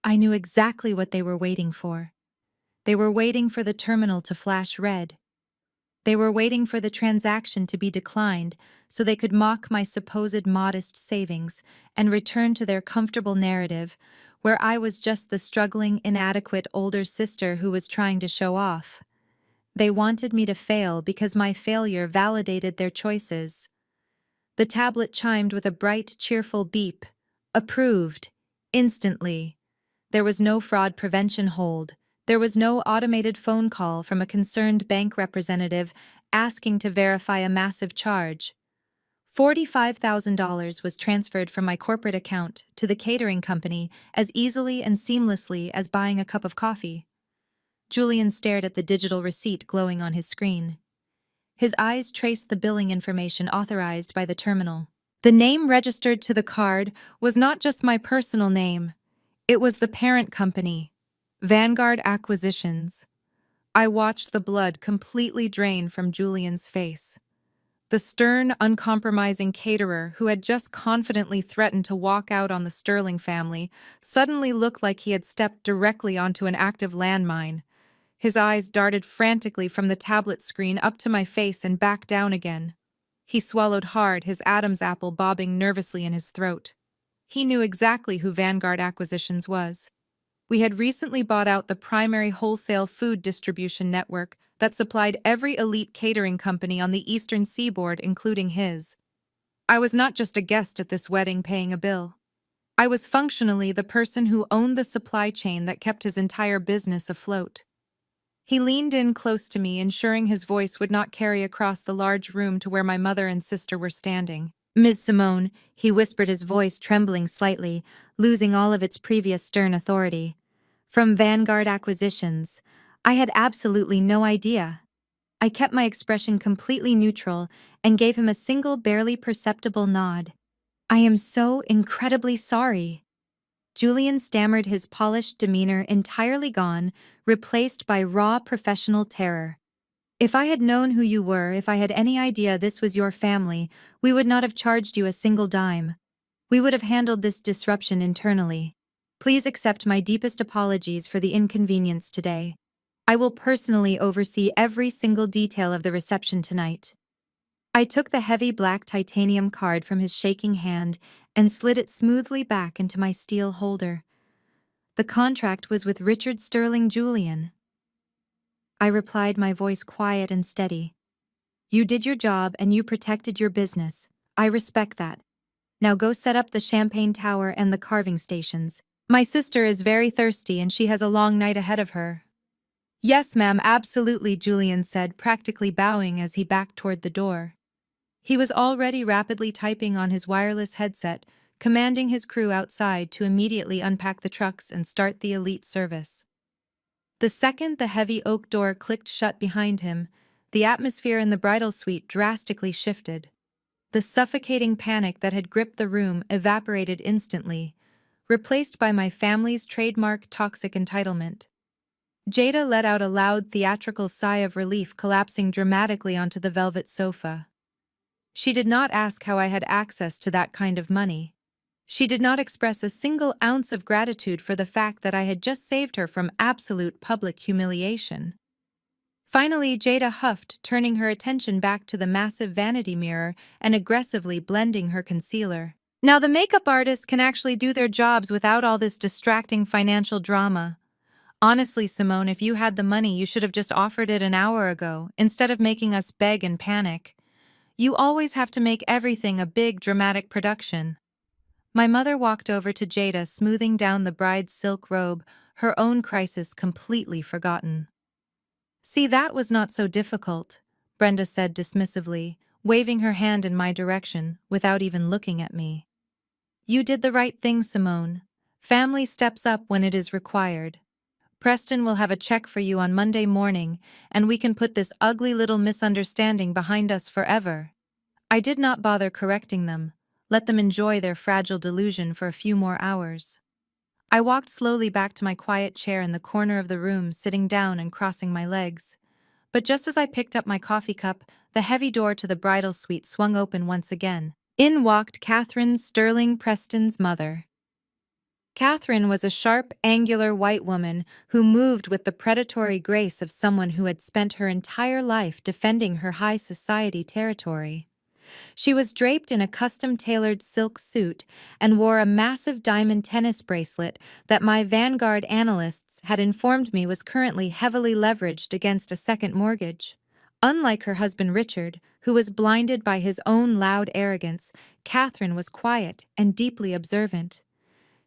I knew exactly what they were waiting for. They were waiting for the terminal to flash red. They were waiting for the transaction to be declined so they could mock my supposed modest savings and return to their comfortable narrative, where I was just the struggling, inadequate older sister who was trying to show off. They wanted me to fail because my failure validated their choices. The tablet chimed with a bright, cheerful beep. Approved. Instantly. There was no fraud prevention hold. There was no automated phone call from a concerned bank representative asking to verify a massive charge. $45,000 was transferred from my corporate account to the catering company as easily and seamlessly as buying a cup of coffee. Julian stared at the digital receipt glowing on his screen. His eyes traced the billing information authorized by the terminal. The name registered to the card was not just my personal name. It was the parent company, Vanguard Acquisitions. I watched the blood completely drain from Julian's face. The stern, uncompromising caterer who had just confidently threatened to walk out on the Sterling family suddenly looked like he had stepped directly onto an active landmine. His eyes darted frantically from the tablet screen up to my face and back down again. He swallowed hard, his Adam's apple bobbing nervously in his throat. He knew exactly who Vanguard Acquisitions was. We had recently bought out the primary wholesale food distribution network that supplied every elite catering company on the eastern seaboard, including his. I was not just a guest at this wedding paying a bill. I was functionally the person who owned the supply chain that kept his entire business afloat. He leaned in close to me, ensuring his voice would not carry across the large room to where my mother and sister were standing. "Ms. Simone," he whispered, his voice trembling slightly, losing all of its previous stern authority. From Vanguard Acquisitions. I had absolutely no idea. I kept my expression completely neutral and gave him a single barely perceptible nod. I am so incredibly sorry. Julian stammered, his polished demeanor entirely gone, replaced by raw professional terror. If I had known who you were, if I had any idea this was your family, we would not have charged you a single dime. We would have handled this disruption internally. Please accept my deepest apologies for the inconvenience today. I will personally oversee every single detail of the reception tonight. I took the heavy black titanium card from his shaking hand and slid it smoothly back into my steel holder. The contract was with Richard Sterling Julian. I replied, my voice quiet and steady. You did your job and you protected your business. I respect that. Now go set up the champagne tower and the carving stations. My sister is very thirsty and she has a long night ahead of her. Yes, ma'am, absolutely, Julian said, practically bowing as he backed toward the door. He was already rapidly typing on his wireless headset, commanding his crew outside to immediately unpack the trucks and start the elite service. The second the heavy oak door clicked shut behind him, the atmosphere in the bridal suite drastically shifted. The suffocating panic that had gripped the room evaporated instantly, replaced by my family's trademark toxic entitlement. Jada let out a loud theatrical sigh of relief, collapsing dramatically onto the velvet sofa. She did not ask how I had access to that kind of money. She did not express a single ounce of gratitude for the fact that I had just saved her from absolute public humiliation. Finally, Jada huffed, turning her attention back to the massive vanity mirror and aggressively blending her concealer. Now the makeup artists can actually do their jobs without all this distracting financial drama. Honestly, Simone, if you had the money, you should have just offered it an hour ago, instead of making us beg and panic. You always have to make everything a big, dramatic production. My mother walked over to Jada, smoothing down the bride's silk robe, her own crisis completely forgotten. See, that was not so difficult, Brenda said dismissively, waving her hand in my direction without even looking at me. You did the right thing, Simone. Family steps up when it is required. Preston will have a check for you on Monday morning, and we can put this ugly little misunderstanding behind us forever. I did not bother correcting them. Let them enjoy their fragile delusion for a few more hours. I walked slowly back to my quiet chair in the corner of the room, sitting down and crossing my legs. But just as I picked up my coffee cup, the heavy door to the bridal suite swung open once again. In walked Catherine Sterling Preston's mother. Catherine was a sharp, angular white woman who moved with the predatory grace of someone who had spent her entire life defending her high society territory. She was draped in a custom-tailored silk suit and wore a massive diamond tennis bracelet that my Vanguard analysts had informed me was currently heavily leveraged against a second mortgage. Unlike her husband Richard, who was blinded by his own loud arrogance, Catherine was quiet and deeply observant.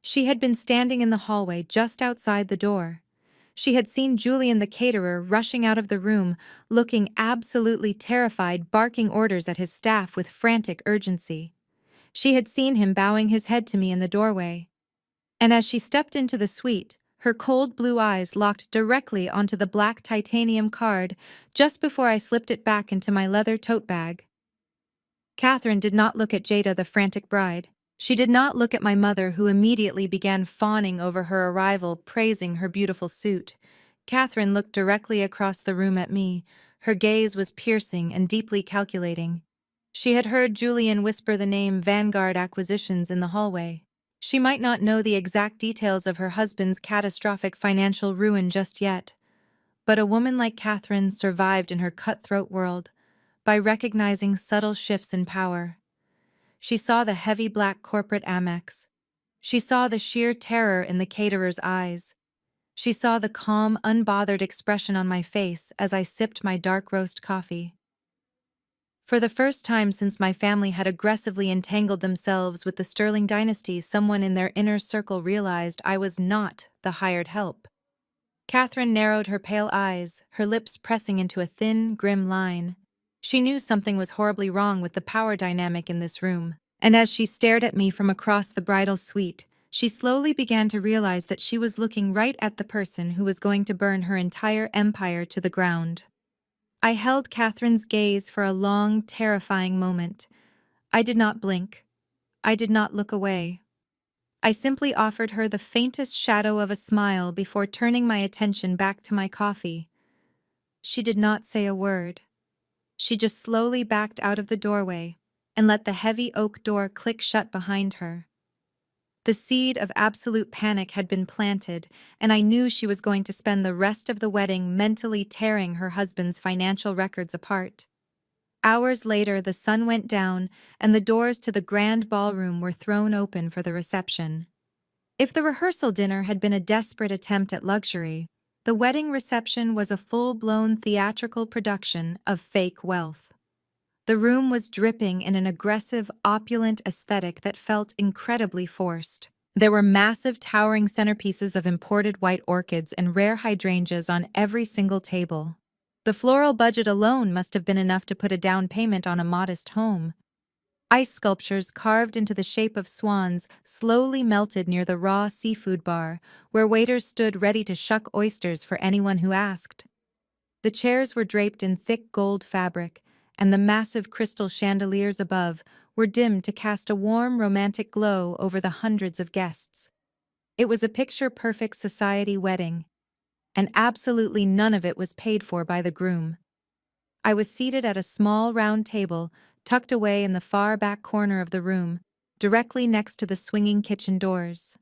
She had been standing in the hallway just outside the door. She had seen Julian the caterer rushing out of the room, looking absolutely terrified, barking orders at his staff with frantic urgency. She had seen him bowing his head to me in the doorway. And as she stepped into the suite, her cold blue eyes locked directly onto the black titanium card just before I slipped it back into my leather tote bag. Catherine did not look at Jada, the frantic bride. She did not look at my mother, who immediately began fawning over her arrival, praising her beautiful suit. Catherine looked directly across the room at me. Her gaze was piercing and deeply calculating. She had heard Julian whisper the name Vanguard Acquisitions in the hallway. She might not know the exact details of her husband's catastrophic financial ruin just yet, but a woman like Catherine survived in her cutthroat world by recognizing subtle shifts in power. She saw the heavy black corporate Amex. She saw the sheer terror in the caterer's eyes. She saw the calm, unbothered expression on my face as I sipped my dark roast coffee. For the first time since my family had aggressively entangled themselves with the Sterling dynasty, someone in their inner circle realized I was not the hired help. Catherine narrowed her pale eyes, her lips pressing into a thin, grim line. She knew something was horribly wrong with the power dynamic in this room, and as she stared at me from across the bridal suite, she slowly began to realize that she was looking right at the person who was going to burn her entire empire to the ground. I held Catherine's gaze for a long, terrifying moment. I did not blink. I did not look away. I simply offered her the faintest shadow of a smile before turning my attention back to my coffee. She did not say a word. She just slowly backed out of the doorway and let the heavy oak door click shut behind her. The seed of absolute panic had been planted, and I knew she was going to spend the rest of the wedding mentally tearing her husband's financial records apart. Hours later, the sun went down, and the doors to the grand ballroom were thrown open for the reception. If the rehearsal dinner had been a desperate attempt at luxury, the wedding reception was a full-blown theatrical production of fake wealth. The room was dripping in an aggressive, opulent aesthetic that felt incredibly forced. There were massive, towering centerpieces of imported white orchids and rare hydrangeas on every single table. The floral budget alone must have been enough to put a down payment on a modest home. Ice sculptures carved into the shape of swans slowly melted near the raw seafood bar, where waiters stood ready to shuck oysters for anyone who asked. The chairs were draped in thick gold fabric, and the massive crystal chandeliers above were dimmed to cast a warm, romantic glow over the hundreds of guests. It was a picture-perfect society wedding, and absolutely none of it was paid for by the groom. I was seated at a small round table, tucked away in the far back corner of the room, directly next to the swinging kitchen doors.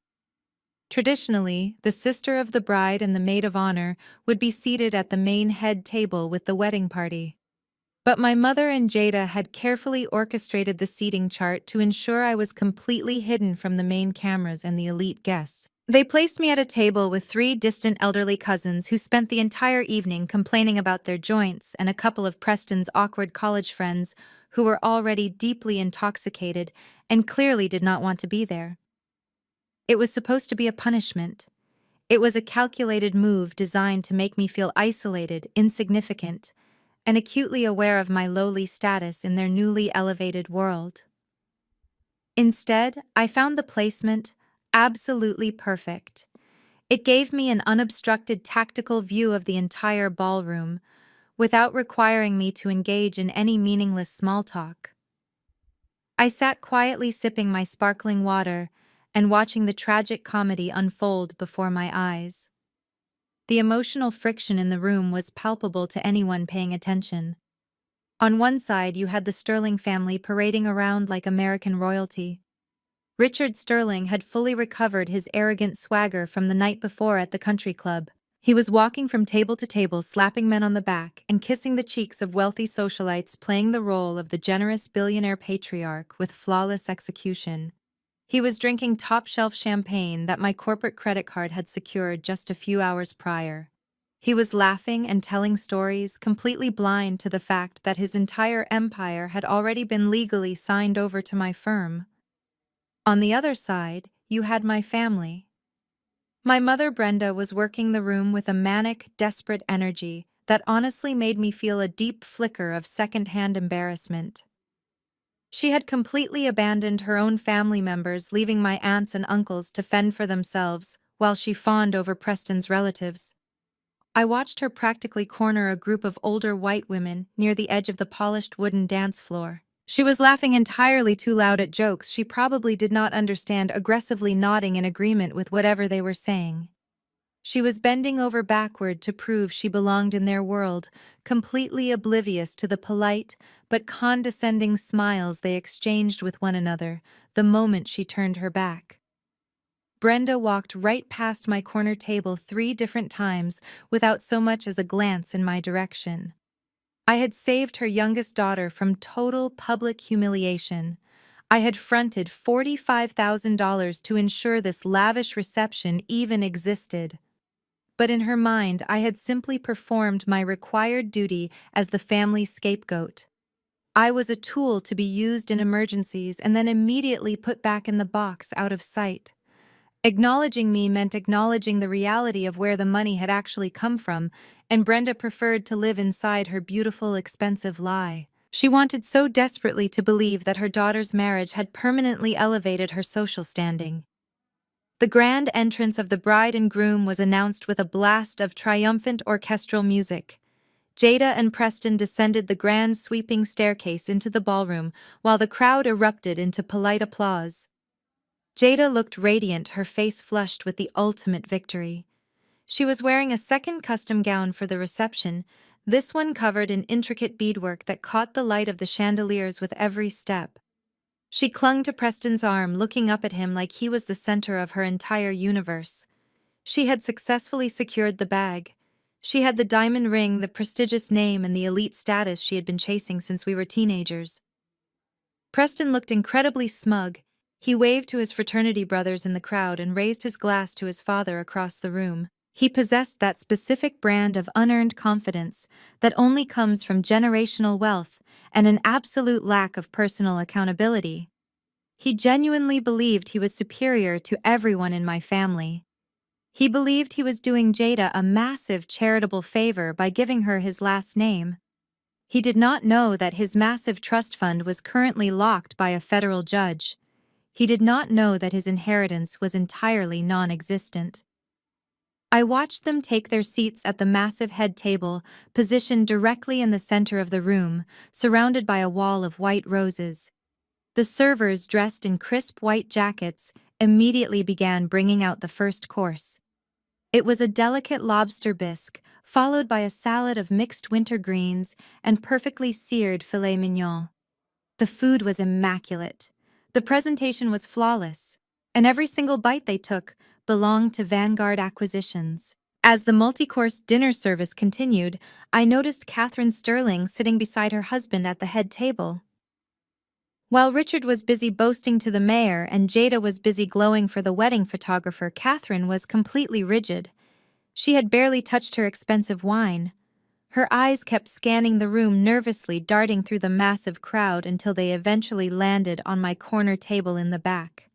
Traditionally, the sister of the bride and the maid of honor would be seated at the main head table with the wedding party. But my mother and Jada had carefully orchestrated the seating chart to ensure I was completely hidden from the main cameras and the elite guests. They placed me at a table with three distant elderly cousins who spent the entire evening complaining about their joints, and a couple of Preston's awkward college friends who were already deeply intoxicated and clearly did not want to be there. It was supposed to be a punishment. It was a calculated move designed to make me feel isolated, insignificant, and acutely aware of my lowly status in their newly elevated world. Instead, I found the placement absolutely perfect. It gave me an unobstructed tactical view of the entire ballroom, without requiring me to engage in any meaningless small talk. I sat quietly sipping my sparkling water and watching the tragic comedy unfold before my eyes. The emotional friction in the room was palpable to anyone paying attention. On one side, you had the Sterling family parading around like American royalty. Richard Sterling had fully recovered his arrogant swagger from the night before at the country club. He was walking from table to table, slapping men on the back and kissing the cheeks of wealthy socialites, playing the role of the generous billionaire patriarch with flawless execution. He was drinking top-shelf champagne that my corporate credit card had secured just a few hours prior. He was laughing and telling stories, completely blind to the fact that his entire empire had already been legally signed over to my firm. On the other side, you had my family. My mother Brenda was working the room with a manic, desperate energy that honestly made me feel a deep flicker of second-hand embarrassment. She had completely abandoned her own family members, leaving my aunts and uncles to fend for themselves while she fawned over Preston's relatives. I watched her practically corner a group of older white women near the edge of the polished wooden dance floor. She was laughing entirely too loud at jokes she probably did not understand, aggressively nodding in agreement with whatever they were saying. She was bending over backward to prove she belonged in their world, completely oblivious to the polite but condescending smiles they exchanged with one another the moment she turned her back. Brenda walked right past my corner table 3 different times without so much as a glance in my direction. I had saved her youngest daughter from total public humiliation. I had fronted $45,000 to ensure this lavish reception even existed. But in her mind, I had simply performed my required duty as the family scapegoat. I was a tool to be used in emergencies and then immediately put back in the box out of sight. Acknowledging me meant acknowledging the reality of where the money had actually come from, and Brenda preferred to live inside her beautiful, expensive lie. She wanted so desperately to believe that her daughter's marriage had permanently elevated her social standing. The grand entrance of the bride and groom was announced with a blast of triumphant orchestral music. Jada and Preston descended the grand sweeping staircase into the ballroom, while the crowd erupted into polite applause. Jada looked radiant, her face flushed with the ultimate victory. She was wearing a second custom gown for the reception, this one covered in intricate beadwork that caught the light of the chandeliers with every step. She clung to Preston's arm, looking up at him like he was the center of her entire universe. She had successfully secured the bag. She had the diamond ring, the prestigious name, and the elite status she had been chasing since we were teenagers. Preston looked incredibly smug. He waved to his fraternity brothers in the crowd and raised his glass to his father across the room. He possessed that specific brand of unearned confidence that only comes from generational wealth and an absolute lack of personal accountability. He genuinely believed he was superior to everyone in my family. He believed he was doing Jada a massive charitable favor by giving her his last name. He did not know that his massive trust fund was currently locked by a federal judge. He did not know that his inheritance was entirely non-existent. I watched them take their seats at the massive head table, positioned directly in the center of the room, surrounded by a wall of white roses. The servers, dressed in crisp white jackets, immediately began bringing out the first course. It was a delicate lobster bisque, followed by a salad of mixed winter greens and perfectly seared filet mignon. The food was immaculate. The presentation was flawless, and every single bite they took belonged to Vanguard Acquisitions. As the multi-course dinner service continued, I noticed Catherine Sterling sitting beside her husband at the head table. While Richard was busy boasting to the mayor and Jada was busy glowing for the wedding photographer, Catherine was completely rigid. She had barely touched her expensive wine. Her eyes kept scanning the room, nervously darting through the massive crowd until they eventually landed on my corner table in the back.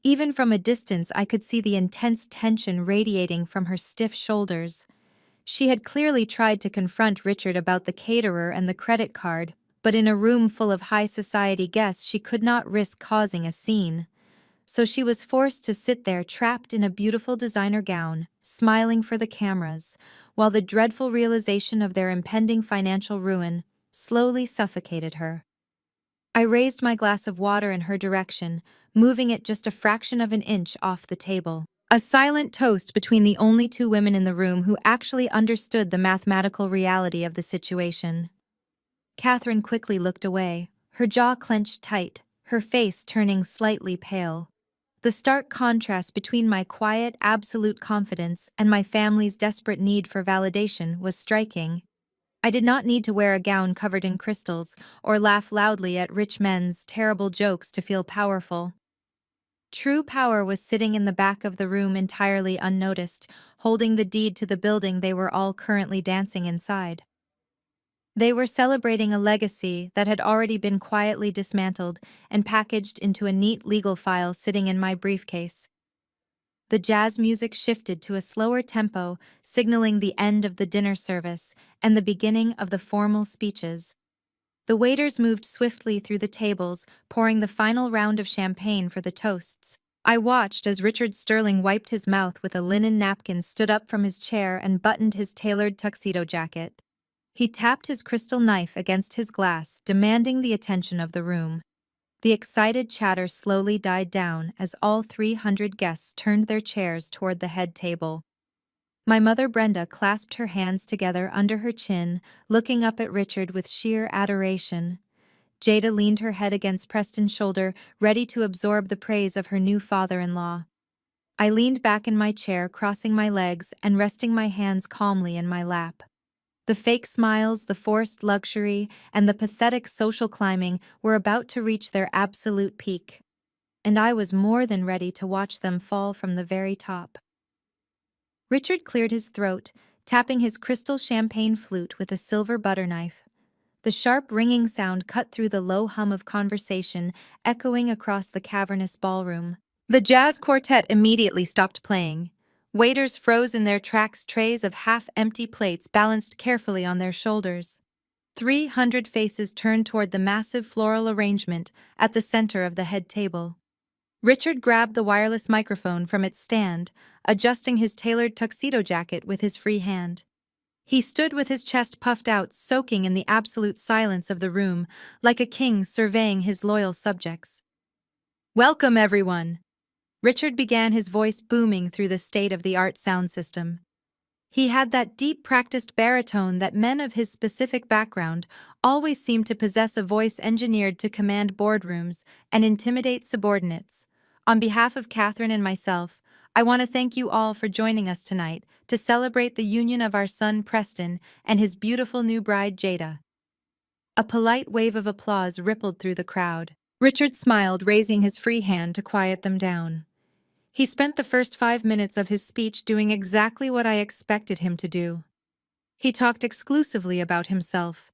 Even from a distance, I could see the intense tension radiating from her stiff shoulders. She had clearly tried to confront Richard about the caterer and the credit card, but in a room full of high society guests, she could not risk causing a scene. So she was forced to sit there trapped in a beautiful designer gown, smiling for the cameras, while the dreadful realization of their impending financial ruin slowly suffocated her. I raised my glass of water in her direction, moving it just a fraction of an inch off the table. A silent toast between the only two women in the room who actually understood the mathematical reality of the situation. Catherine quickly looked away, her jaw clenched tight, her face turning slightly pale. The stark contrast between my quiet, absolute confidence and my family's desperate need for validation was striking. I did not need to wear a gown covered in crystals or laugh loudly at rich men's terrible jokes to feel powerful. True power was sitting in the back of the room entirely unnoticed, holding the deed to the building they were all currently dancing inside. They were celebrating a legacy that had already been quietly dismantled and packaged into a neat legal file sitting in my briefcase. The jazz music shifted to a slower tempo, signaling the end of the dinner service and the beginning of the formal speeches. The waiters moved swiftly through the tables, pouring the final round of champagne for the toasts. I watched as Richard Sterling wiped his mouth with a linen napkin, stood up from his chair, and buttoned his tailored tuxedo jacket. He tapped his crystal knife against his glass, demanding the attention of the room. The excited chatter slowly died down as all 300 guests turned their chairs toward the head table. My mother Brenda clasped her hands together under her chin, looking up at Richard with sheer adoration. Jada leaned her head against Preston's shoulder, ready to absorb the praise of her new father-in-law. I leaned back in my chair, crossing my legs and resting my hands calmly in my lap. The fake smiles, the forced luxury, and the pathetic social climbing were about to reach their absolute peak, and I was more than ready to watch them fall from the very top. Richard cleared his throat, tapping his crystal champagne flute with a silver butter knife. The sharp ringing sound cut through the low hum of conversation, echoing across the cavernous ballroom. The jazz quartet immediately stopped playing. Waiters froze in their tracks, trays of half-empty plates balanced carefully on their shoulders. 300 faces turned toward the massive floral arrangement at the center of the head table. Richard grabbed the wireless microphone from its stand, adjusting his tailored tuxedo jacket with his free hand. He stood with his chest puffed out, soaking in the absolute silence of the room, like a king surveying his loyal subjects. "Welcome, everyone!" Richard began, his voice booming through the state-of-the-art sound system. He had that deep, practiced baritone that men of his specific background always seem to possess, a voice engineered to command boardrooms and intimidate subordinates. On behalf of Catherine and myself, I want to thank you all for joining us tonight to celebrate the union of our son Preston and his beautiful new bride Jada. A polite wave of applause rippled through the crowd. Richard smiled, raising his free hand to quiet them down. He spent the first 5 minutes of his speech doing exactly what I expected him to do. He talked exclusively about himself.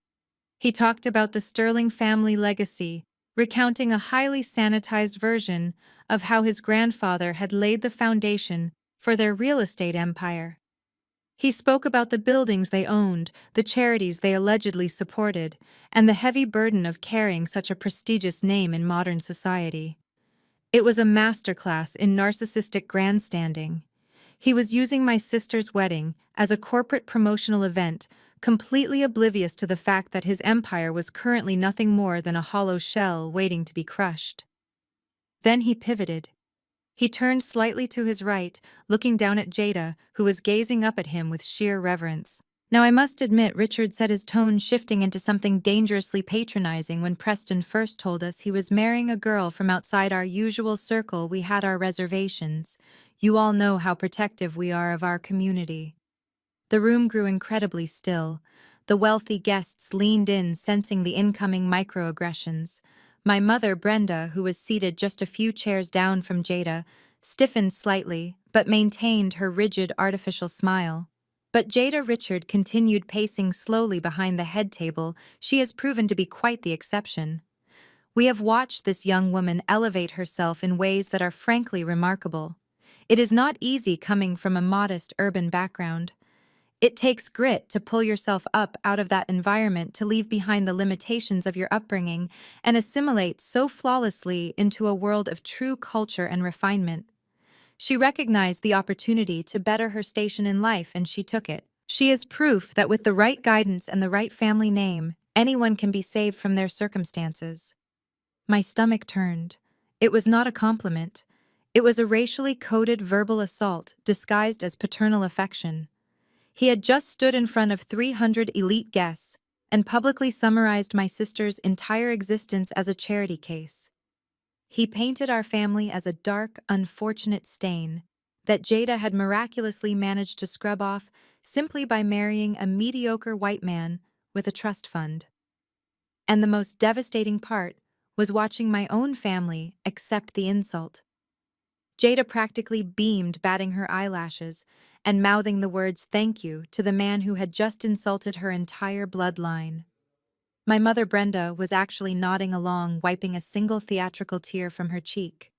He talked about the Sterling family legacy, recounting a highly sanitized version of how his grandfather had laid the foundation for their real estate empire. He spoke about the buildings they owned, the charities they allegedly supported, and the heavy burden of carrying such a prestigious name in modern society. It was a masterclass in narcissistic grandstanding. He was using my sister's wedding as a corporate promotional event, completely oblivious to the fact that his empire was currently nothing more than a hollow shell waiting to be crushed. Then he pivoted. He turned slightly to his right, looking down at Jada, who was gazing up at him with sheer reverence. Now, I must admit, Richard said, his tone shifting into something dangerously patronizing when Preston first told us he was marrying a girl from outside our usual circle. We had our reservations. You all know how protective we are of our community. The room grew incredibly still. The wealthy guests leaned in, sensing the incoming microaggressions. My mother, Brenda, who was seated just a few chairs down from Jada, stiffened slightly, but maintained her rigid, artificial smile. But Jada Richard continued pacing slowly behind the head table. She has proven to be quite the exception. We have watched this young woman elevate herself in ways that are frankly remarkable. It is not easy coming from a modest urban background. It takes grit to pull yourself up out of that environment, to leave behind the limitations of your upbringing and assimilate so flawlessly into a world of true culture and refinement. She recognized the opportunity to better her station in life, and she took it. She is proof that with the right guidance and the right family name, anyone can be saved from their circumstances. My stomach turned. It was not a compliment. It was a racially coded verbal assault disguised as paternal affection. He had just stood in front of 300 elite guests and publicly summarized my sister's entire existence as a charity case. He painted our family as a dark, unfortunate stain that Jada had miraculously managed to scrub off simply by marrying a mediocre white man with a trust fund. And the most devastating part was watching my own family accept the insult. Jada practically beamed, batting her eyelashes and mouthing the words "thank you" to the man who had just insulted her entire bloodline. My mother Brenda was actually nodding along, wiping a single theatrical tear from her cheek.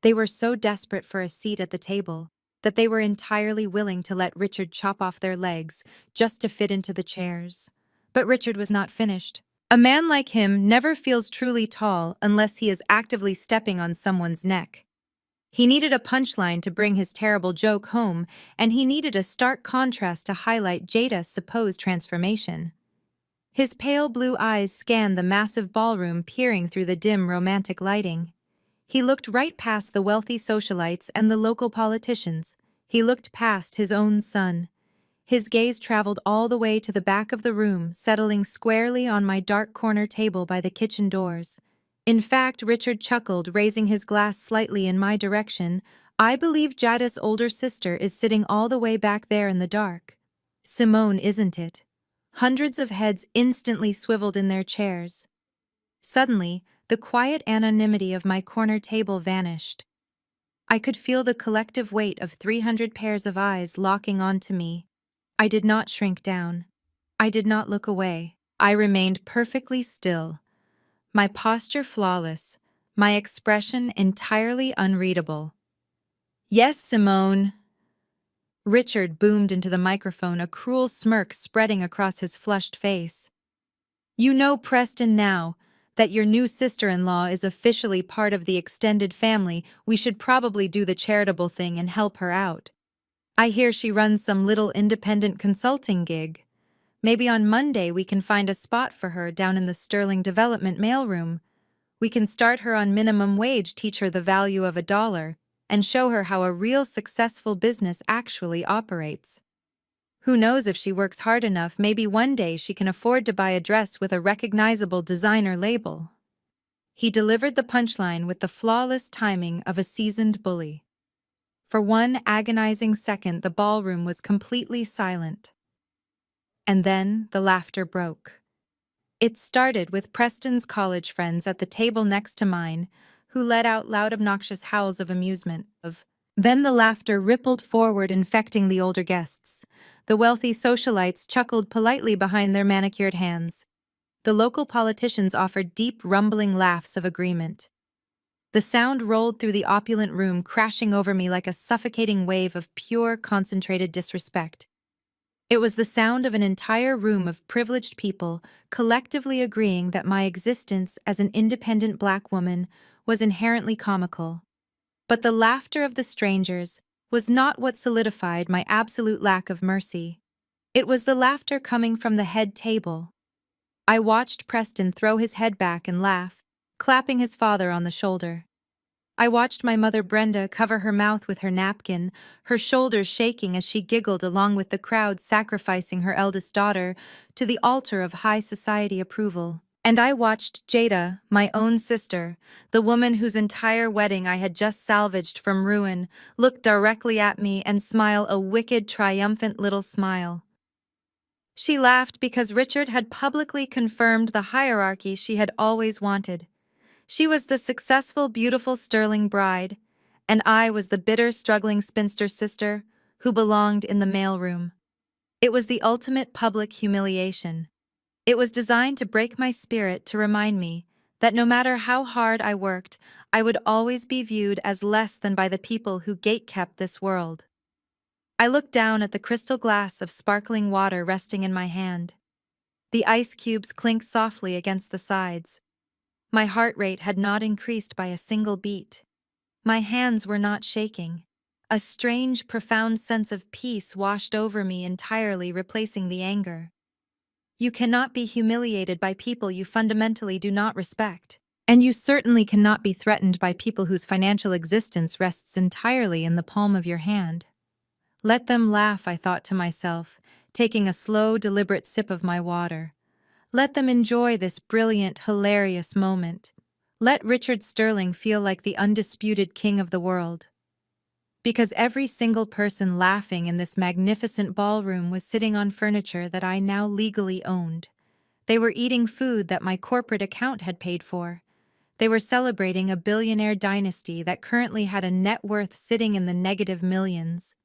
They were so desperate for a seat at the table that they were entirely willing to let Richard chop off their legs just to fit into the chairs. But Richard was not finished. A man like him never feels truly tall unless he is actively stepping on someone's neck. He needed a punchline to bring his terrible joke home, and he needed a stark contrast to highlight Jada's supposed transformation. His pale blue eyes scanned the massive ballroom, peering through the dim, romantic lighting. He looked right past the wealthy socialites and the local politicians. He looked past his own son. His gaze traveled all the way to the back of the room, settling squarely on my dark corner table by the kitchen doors. In fact, Richard chuckled, raising his glass slightly in my direction. I believe Jada's older sister is sitting all the way back there in the dark. Simone, isn't it? Hundreds of heads instantly swiveled in their chairs. Suddenly, the quiet anonymity of my corner table vanished. I could feel the collective weight of 300 pairs of eyes locking onto me. I did not shrink down. I did not look away. I remained perfectly still, my posture flawless, my expression entirely unreadable. "Yes, Simone." Richard boomed into the microphone, a cruel smirk spreading across his flushed face. "You know, Preston, now that your new sister-in-law is officially part of the extended family, we should probably do the charitable thing and help her out. I hear she runs some little independent consulting gig. Maybe on Monday we can find a spot for her down in the Sterling Development mailroom. We can start her on minimum wage, teach her the value of $1, and show her how a real successful business actually operates. Who knows, if she works hard enough, maybe one day she can afford to buy a dress with a recognizable designer label. He delivered the punchline with the flawless timing of a seasoned bully. For one agonizing second, the ballroom was completely silent. And then the laughter broke. It started with Preston's college friends at the table next to mine, who let out loud, obnoxious howls of amusement. Then the laughter rippled forward, infecting the older guests. The wealthy socialites chuckled politely behind their manicured hands. The local politicians offered deep, rumbling laughs of agreement. The sound rolled through the opulent room, crashing over me like a suffocating wave of pure, concentrated disrespect. It was the sound of an entire room of privileged people collectively agreeing that my existence as an independent Black woman was inherently comical. But the laughter of the strangers was not what solidified my absolute lack of mercy. It was the laughter coming from the head table. I watched Preston throw his head back and laugh, clapping his father on the shoulder. I watched my mother Brenda cover her mouth with her napkin, her shoulders shaking as she giggled along with the crowd, sacrificing her eldest daughter to the altar of high society approval. And I watched Jada, my own sister, the woman whose entire wedding I had just salvaged from ruin, look directly at me and smile a wicked, triumphant little smile. She laughed because Richard had publicly confirmed the hierarchy she had always wanted. She was the successful, beautiful Sterling bride, and I was the bitter, struggling spinster sister who belonged in the mailroom. It was the ultimate public humiliation. It was designed to break my spirit, to remind me that no matter how hard I worked, I would always be viewed as less than by the people who gatekept this world. I looked down at the crystal glass of sparkling water resting in my hand. The ice cubes clinked softly against the sides. My heart rate had not increased by a single beat. My hands were not shaking. A strange, profound sense of peace washed over me entirely, replacing the anger. You cannot be humiliated by people you fundamentally do not respect. And you certainly cannot be threatened by people whose financial existence rests entirely in the palm of your hand. Let them laugh, I thought to myself, taking a slow, deliberate sip of my water. Let them enjoy this brilliant, hilarious moment. Let Richard Sterling feel like the undisputed king of the world. Because every single person laughing in this magnificent ballroom was sitting on furniture that I now legally owned. They were eating food that my corporate account had paid for. They were celebrating a billionaire dynasty that currently had a net worth sitting in the negative millions.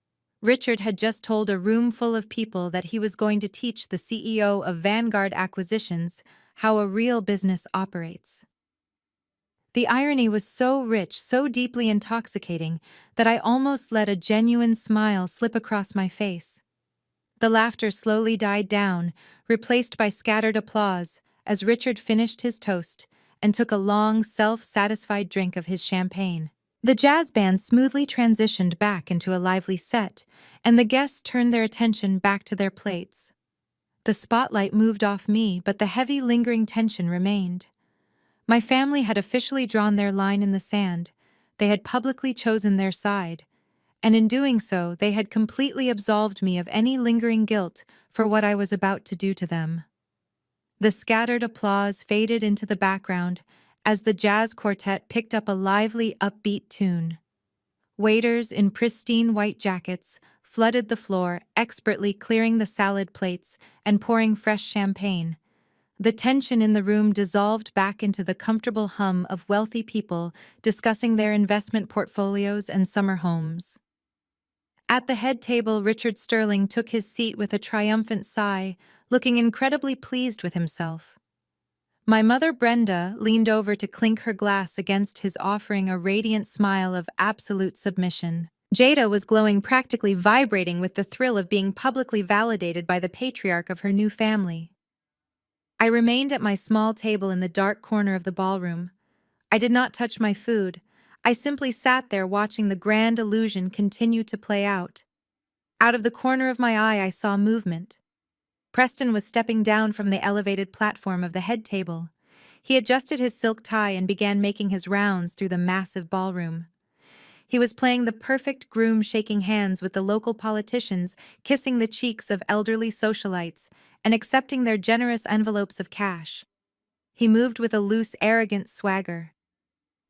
Richard had just told a room full of people that he was going to teach the CEO of Vanguard Acquisitions how a real business operates. The irony was so rich, so deeply intoxicating, that I almost let a genuine smile slip across my face. The laughter slowly died down, replaced by scattered applause, as Richard finished his toast and took a long, self-satisfied drink of his champagne. The jazz band smoothly transitioned back into a lively set, and the guests turned their attention back to their plates. The spotlight moved off me, but the heavy, lingering tension remained. My family had officially drawn their line in the sand. They had publicly chosen their side, and in doing so, they had completely absolved me of any lingering guilt for what I was about to do to them. The scattered applause faded into the background as the jazz quartet picked up a lively, upbeat tune. Waiters in pristine white jackets flooded the floor, expertly clearing the salad plates and pouring fresh champagne. The tension in the room dissolved back into the comfortable hum of wealthy people discussing their investment portfolios and summer homes. At the head table, Richard Sterling took his seat with a triumphant sigh, looking incredibly pleased with himself. My mother Brenda leaned over to clink her glass against his, offering a radiant smile of absolute submission. Jada was glowing, practically vibrating with the thrill of being publicly validated by the patriarch of her new family. I I remained at my small table in the dark corner of the ballroom. I did not touch my food. I simply sat there watching the grand illusion continue to play out. Out of the corner of my eye, I saw movement. Preston was stepping down from the elevated platform of the head table. He adjusted his silk tie and began making his rounds through the massive ballroom. He was playing the perfect groom, shaking hands with the local politicians, kissing the cheeks of elderly socialites, and accepting their generous envelopes of cash. He moved with a loose, arrogant swagger.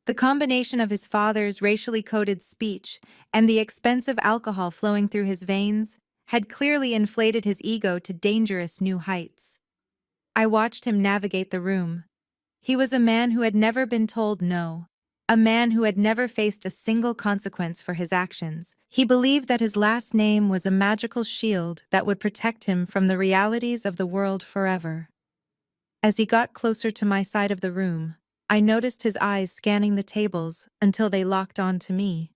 The combination of his father's racially coded speech and the expensive alcohol flowing through his veins had clearly inflated his ego to dangerous new heights. I watched him navigate the room. He was a man who had never been told no, a man who had never faced a single consequence for his actions. He believed that his last name was a magical shield that would protect him from the realities of the world forever. As he got closer to my side of the room, I noticed his eyes scanning the tables until they locked onto me.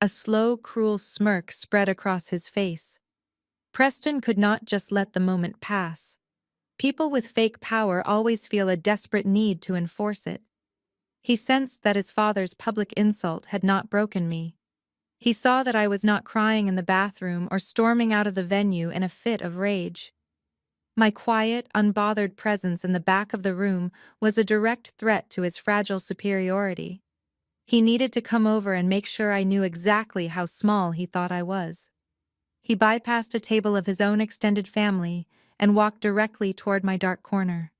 A slow, cruel smirk spread across his face. Preston could not just let the moment pass. People with fake power always feel a desperate need to enforce it. He sensed that his father's public insult had not broken me. He saw that I was not crying in the bathroom or storming out of the venue in a fit of rage. My quiet, unbothered presence in the back of the room was a direct threat to his fragile superiority. He needed to come over and make sure I knew exactly how small he thought I was. He bypassed a table of his own extended family and walked directly toward my dark corner.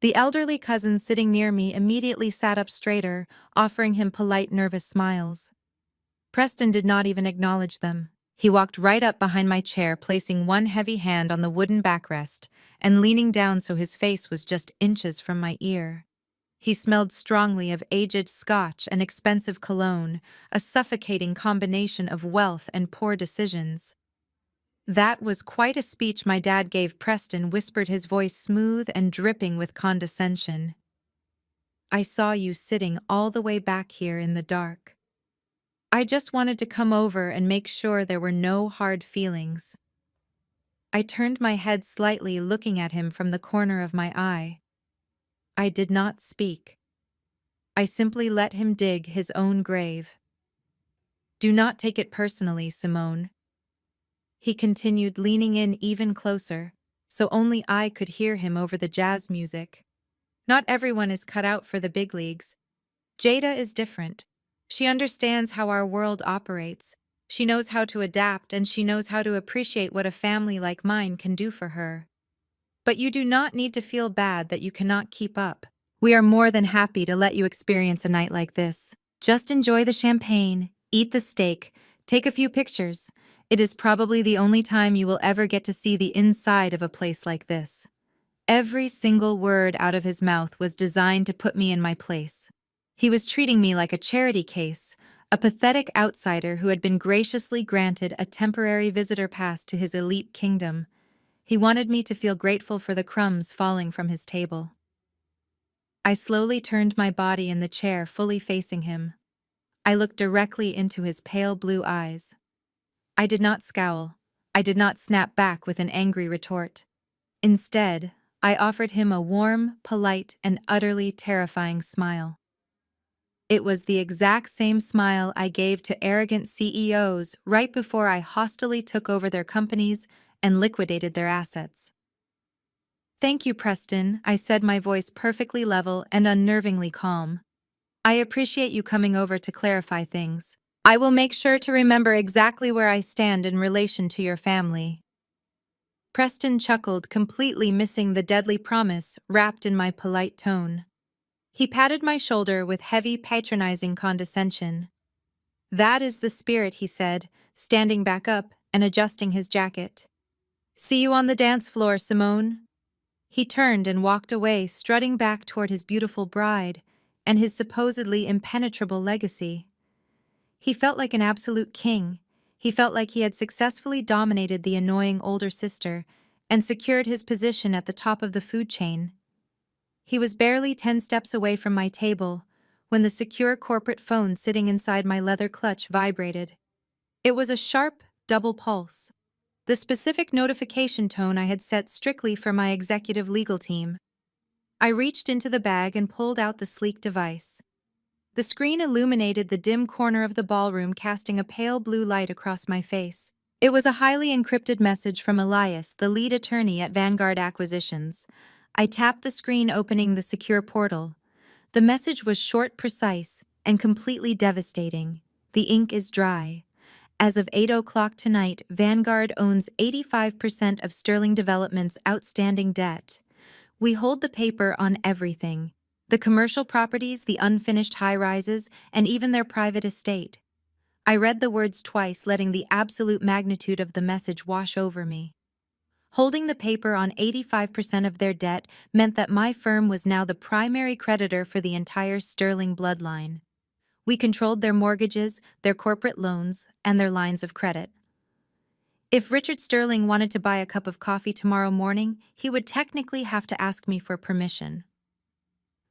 The elderly cousin sitting near me immediately sat up straighter, offering him polite, nervous smiles. Preston did not even acknowledge them. He walked right up behind my chair, placing one heavy hand on the wooden backrest and leaning down so his face was just inches from my ear. He smelled strongly of aged scotch and expensive cologne, a suffocating combination of wealth and poor decisions. "That was quite a speech my dad gave," Preston whispered, his voice smooth and dripping with condescension. "I saw you sitting all the way back here in the dark. I just wanted to come over and make sure there were no hard feelings." I turned my head slightly, looking at him from the corner of my eye. I did not speak. I simply let him dig his own grave. "Do not take it personally, Simone," he continued, leaning in even closer, so only I could hear him over the jazz music. "Not everyone is cut out for the big leagues. Jada is different. She understands how our world operates. She knows how to adapt, and she knows how to appreciate what a family like mine can do for her. But you do not need to feel bad that you cannot keep up. We are more than happy to let you experience a night like this. Just enjoy the champagne, eat the steak, take a few pictures. It is probably the only time you will ever get to see the inside of a place like this." Every single word out of his mouth was designed to put me in my place. He was treating me like a charity case, a pathetic outsider who had been graciously granted a temporary visitor pass to his elite kingdom. He wanted me to feel grateful for the crumbs falling from his table. I slowly turned my body in the chair, fully facing him. I looked directly into his pale blue eyes. I did not scowl. I did not snap back with an angry retort. Instead, I offered him a warm, polite, and utterly terrifying smile. It was the exact same smile I gave to arrogant CEOs right before I hostilely took over their companies and liquidated their assets. "Thank you, Preston," I said, my voice perfectly level and unnervingly calm. "I appreciate you coming over to clarify things. I will make sure to remember exactly where I stand in relation to your family." Preston chuckled, completely missing the deadly promise wrapped in my polite tone. He patted my shoulder with heavy, patronizing condescension. "That is the spirit," he said, standing back up and adjusting his jacket. "See you on the dance floor, Simone." He turned and walked away, strutting back toward his beautiful bride and his supposedly impenetrable legacy. He felt like an absolute king. He felt like he had successfully dominated the annoying older sister and secured his position at the top of the food chain. He was barely 10 steps away from my table when the secure corporate phone sitting inside my leather clutch vibrated. It was a sharp, double pulse, the specific notification tone I had set strictly for my executive legal team. I reached into the bag and pulled out the sleek device. The screen illuminated the dim corner of the ballroom, casting a pale blue light across my face. It was a highly encrypted message from Elias, the lead attorney at Vanguard Acquisitions. I tapped the screen, opening the secure portal. The message was short, precise, and completely devastating. The ink is dry. As of 8 o'clock tonight, Vanguard owns 85% of Sterling Development's outstanding debt. We hold the paper on everything: the commercial properties, the unfinished high-rises, and even their private estate. I read the words twice, letting the absolute magnitude of the message wash over me. Holding the paper on 85% of their debt meant that my firm was now the primary creditor for the entire Sterling bloodline. We controlled their mortgages, their corporate loans, and their lines of credit. If Richard Sterling wanted to buy a cup of coffee tomorrow morning, he would technically have to ask me for permission.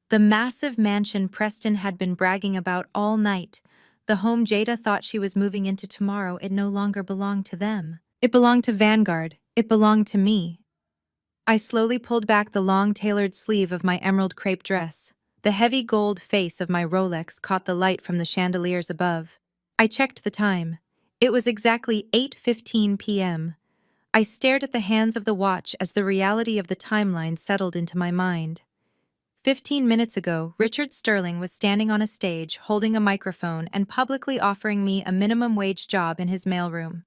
The massive mansion Preston had been bragging about all night, the home Jada thought she was moving into tomorrow, it no longer belonged to them. It belonged to Vanguard. It belonged to me. I slowly pulled back the long tailored sleeve of my emerald crepe dress. The heavy gold face of my Rolex caught the light from the chandeliers above. I checked the time. It was exactly 8:15 p.m. I stared at the hands of the watch as the reality of the timeline settled into my mind. 15 minutes ago, Richard Sterling was standing on a stage, holding a microphone and publicly offering me a minimum wage job in his mailroom.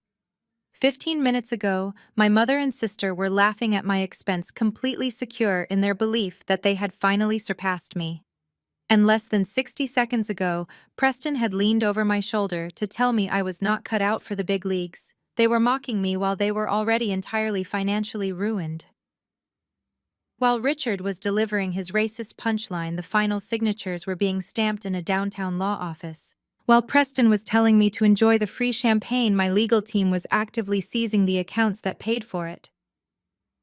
15 minutes ago, my mother and sister were laughing at my expense, completely secure in their belief that they had finally surpassed me. And less than 60 seconds ago, Preston had leaned over my shoulder to tell me I was not cut out for the big leagues. They were mocking me while they were already entirely financially ruined. While Richard was delivering his racist punchline, the final signatures were being stamped in a downtown law office. While Preston was telling me to enjoy the free champagne, my legal team was actively seizing the accounts that paid for it.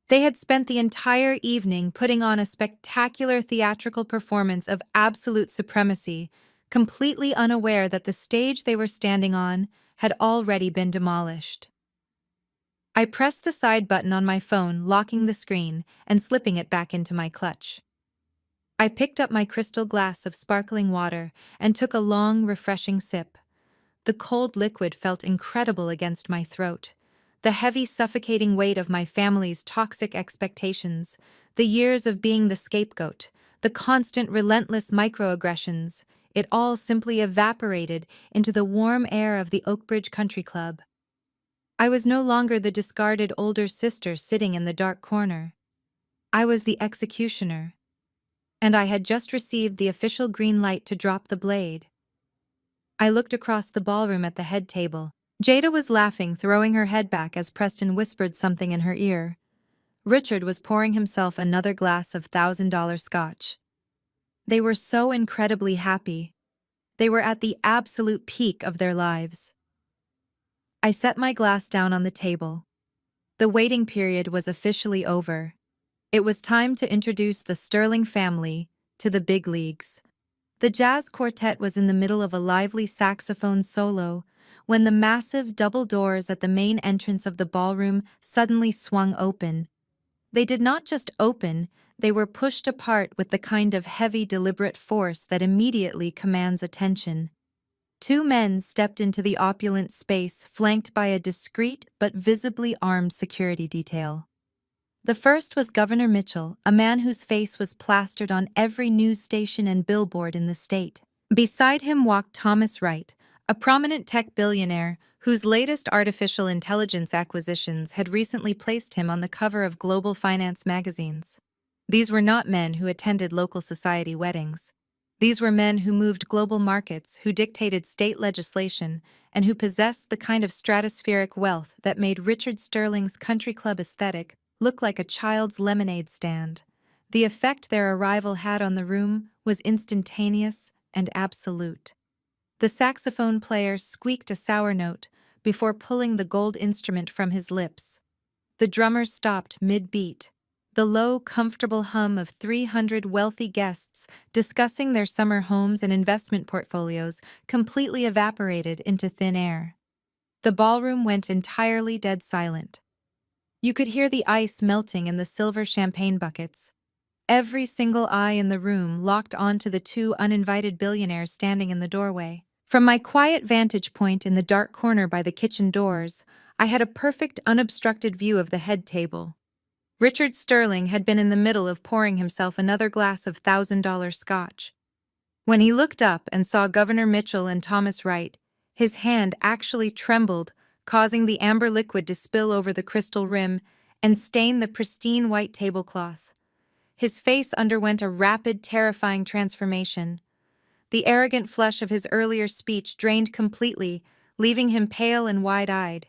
They had spent the entire evening putting on a spectacular theatrical performance of absolute supremacy, completely unaware that the stage they were standing on had already been demolished. I pressed the side button on my phone, locking the screen and slipping it back into my clutch. I picked up my crystal glass of sparkling water and took a long, refreshing sip. The cold liquid felt incredible against my throat. The heavy, suffocating weight of my family's toxic expectations, the years of being the scapegoat, the constant, relentless microaggressions, it all simply evaporated into the warm air of the Oakbridge Country Club. I was no longer the discarded older sister sitting in the dark corner. I was the executioner. And I had just received the official green light to drop the blade. I looked across the ballroom at the head table. Jada was laughing, throwing her head back as Preston whispered something in her ear. Richard was pouring himself another glass of $1,000 scotch. They were so incredibly happy. They were at the absolute peak of their lives. I set my glass down on the table. The waiting period was officially over. It was time to introduce the Sterling family to the big leagues. The jazz quartet was in the middle of a lively saxophone solo when the massive double doors at the main entrance of the ballroom suddenly swung open. They did not just open, they were pushed apart with the kind of heavy, deliberate force that immediately commands attention. Two men stepped into the opulent space, flanked by a discreet but visibly armed security detail. The first was Governor Mitchell, a man whose face was plastered on every news station and billboard in the state. Beside him walked Thomas Wright, a prominent tech billionaire whose latest artificial intelligence acquisitions had recently placed him on the cover of global finance magazines. These were not men who attended local society weddings. These were men who moved global markets, who dictated state legislation, and who possessed the kind of stratospheric wealth that made Richard Sterling's country club aesthetic look like a child's lemonade stand. The effect their arrival had on the room was instantaneous and absolute. The saxophone player squeaked a sour note before pulling the gold instrument from his lips. The drummer stopped mid-beat. The low, comfortable hum of 300 wealthy guests discussing their summer homes and investment portfolios completely evaporated into thin air. The ballroom went entirely dead silent. You could hear the ice melting in the silver champagne buckets. every single eye in the room locked onto the two uninvited billionaires standing in the doorway. From my quiet vantage point in the dark corner by the kitchen doors, I had a perfect unobstructed view of the head table. Richard Sterling had been in the middle of pouring himself another glass of $1,000 scotch. When he looked up and saw Governor Mitchell and Thomas Wright, his hand actually trembled, causing the amber liquid to spill over the crystal rim and stain the pristine white tablecloth. His face underwent a rapid, terrifying transformation. The arrogant flush of his earlier speech drained completely, leaving him pale and wide-eyed.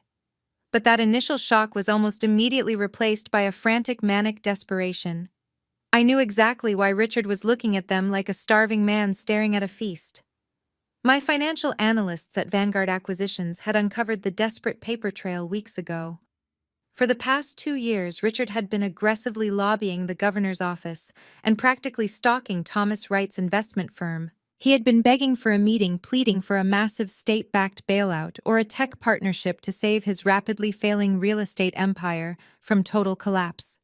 But that initial shock was almost immediately replaced by a frantic, manic desperation. I knew exactly why Richard was looking at them like a starving man staring at a feast. My financial analysts at Vanguard Acquisitions had uncovered the desperate paper trail weeks ago. For the past 2 years, Richard had been aggressively lobbying the governor's office and practically stalking Thomas Wright's investment firm. He had been begging for a meeting, pleading for a massive state-backed bailout or a tech partnership to save his rapidly failing real estate empire from total collapse.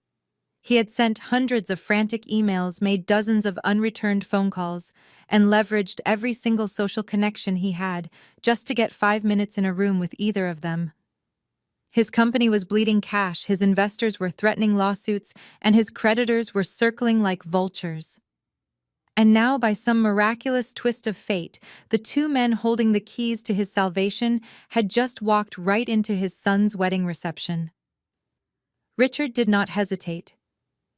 He had sent hundreds of frantic emails, made dozens of unreturned phone calls, and leveraged every single social connection he had just to get 5 minutes in a room with either of them. His company was bleeding cash, his investors were threatening lawsuits, and his creditors were circling like vultures. And now, by some miraculous twist of fate, the two men holding the keys to his salvation had just walked right into his son's wedding reception. Richard did not hesitate.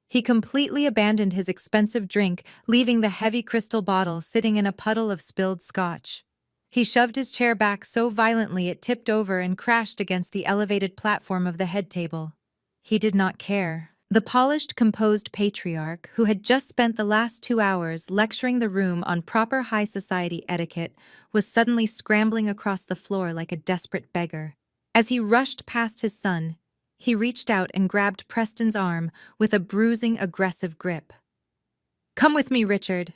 He completely abandoned his expensive drink, leaving the heavy crystal bottle sitting in a puddle of spilled scotch. He shoved his chair back so violently it tipped over and crashed against the elevated platform of the head table. He did not care. The polished, composed patriarch, who had just spent the last 2 hours lecturing the room on proper high society etiquette, was suddenly scrambling across the floor like a desperate beggar. As he rushed past his son, he reached out and grabbed Preston's arm with a bruising, aggressive grip. "Come with me, Richard,"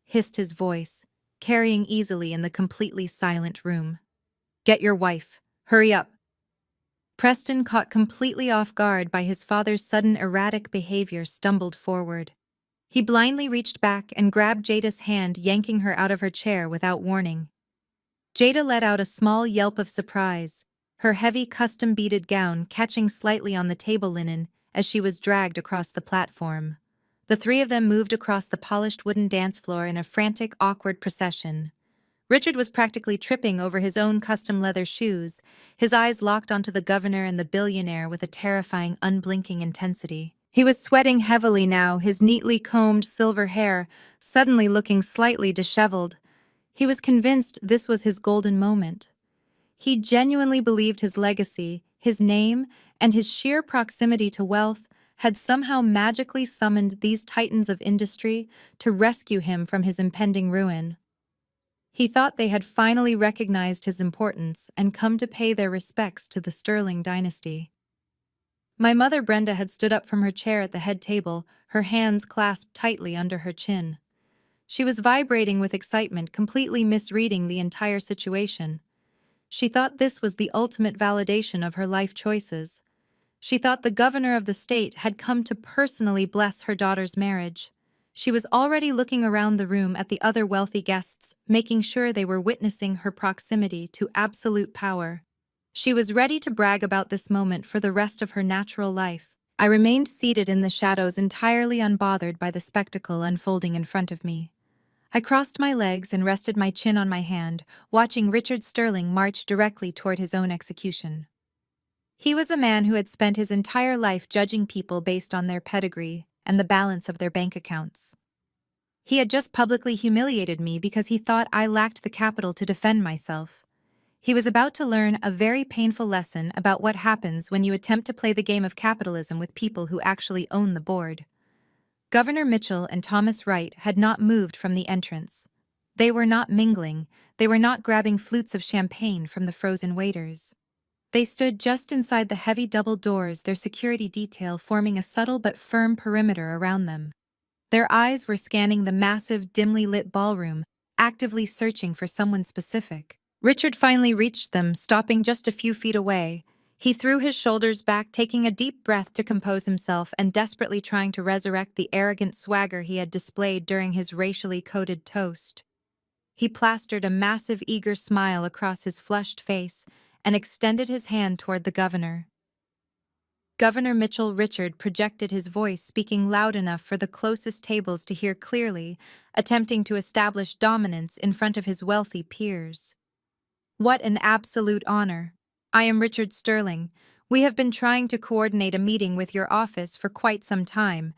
hissed his voice, carrying easily in the completely silent room. "Get your wife. Hurry up." Preston, caught completely off guard by his father's sudden erratic behavior, stumbled forward. He blindly reached back and grabbed Jada's hand, yanking her out of her chair without warning. Jada let out a small yelp of surprise, her heavy custom-beaded gown catching slightly on the table linen as she was dragged across the platform. The three of them moved across the polished wooden dance floor in a frantic, awkward procession. Richard was practically tripping over his own custom leather shoes, his eyes locked onto the governor and the billionaire with a terrifying, unblinking intensity. He was sweating heavily now, his neatly combed silver hair suddenly looking slightly disheveled. He was convinced this was his golden moment. He genuinely believed his legacy, his name, and his sheer proximity to wealth had somehow magically summoned these titans of industry to rescue him from his impending ruin. He thought they had finally recognized his importance and come to pay their respects to the Sterling dynasty. My mother Brenda had stood up from her chair at the head table, her hands clasped tightly under her chin. She was vibrating with excitement, completely misreading the entire situation. She thought this was the ultimate validation of her life choices. She thought the governor of the state had come to personally bless her daughter's marriage. She was already looking around the room at the other wealthy guests, making sure they were witnessing her proximity to absolute power. She was ready to brag about this moment for the rest of her natural life. I remained seated in the shadows, entirely unbothered by the spectacle unfolding in front of me. I crossed my legs and rested my chin on my hand, watching Richard Sterling march directly toward his own execution. He was a man who had spent his entire life judging people based on their pedigree and the balance of their bank accounts. He had just publicly humiliated me because he thought I lacked the capital to defend myself. He was about to learn a very painful lesson about what happens when you attempt to play the game of capitalism with people who actually own the board. Governor Mitchell and Thomas Wright had not moved from the entrance. They were not mingling, they were not grabbing flutes of champagne from the frozen waiters. They stood just inside the heavy double doors, their security detail forming a subtle but firm perimeter around them. Their eyes were scanning the massive, dimly lit ballroom, actively searching for someone specific. Richard finally reached them, stopping just a few feet away. He threw his shoulders back, taking a deep breath to compose himself and desperately trying to resurrect the arrogant swagger he had displayed during his racially coded toast. He plastered a massive, eager smile across his flushed face and extended his hand toward the governor. Governor Mitchell Richard projected his voice, speaking loud enough for the closest tables to hear clearly, attempting to establish dominance in front of his wealthy peers. What an absolute honor! I am Richard Sterling. We have been trying to coordinate a meeting with your office for quite some time.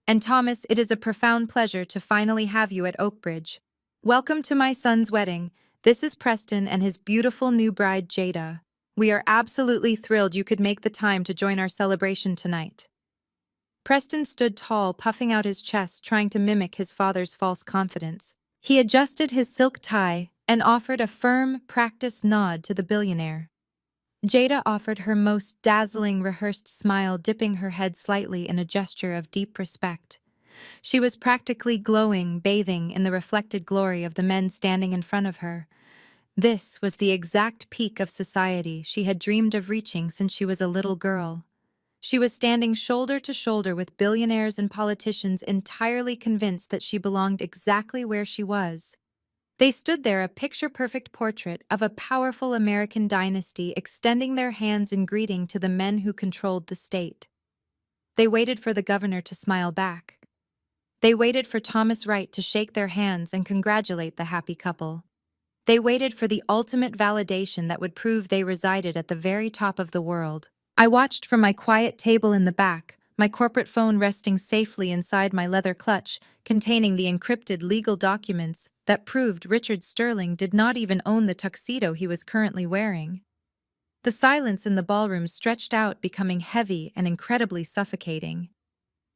And Thomas, it is a profound pleasure to finally have you at Oakbridge. Welcome to my son's wedding. This is Preston and his beautiful new bride, Jada. We are absolutely thrilled you could make the time to join our celebration tonight. Preston stood tall, puffing out his chest, trying to mimic his father's false confidence. He adjusted his silk tie and offered a firm, practiced nod to the billionaire. Jada offered her most dazzling, rehearsed smile, dipping her head slightly in a gesture of deep respect. She was practically glowing, bathing in the reflected glory of the men standing in front of her. This was the exact peak of society she had dreamed of reaching since she was a little girl. She was standing shoulder to shoulder with billionaires and politicians, entirely convinced that she belonged exactly where she was. They stood there, a picture-perfect portrait of a powerful American dynasty, extending their hands in greeting to the men who controlled the state. They waited for the governor to smile back. They waited for Thomas Wright to shake their hands and congratulate the happy couple. They waited for the ultimate validation that would prove they resided at the very top of the world. I watched from my quiet table in the back, my corporate phone resting safely inside my leather clutch, containing the encrypted legal documents that proved Richard Sterling did not even own the tuxedo he was currently wearing. The silence in the ballroom stretched out, becoming heavy and incredibly suffocating.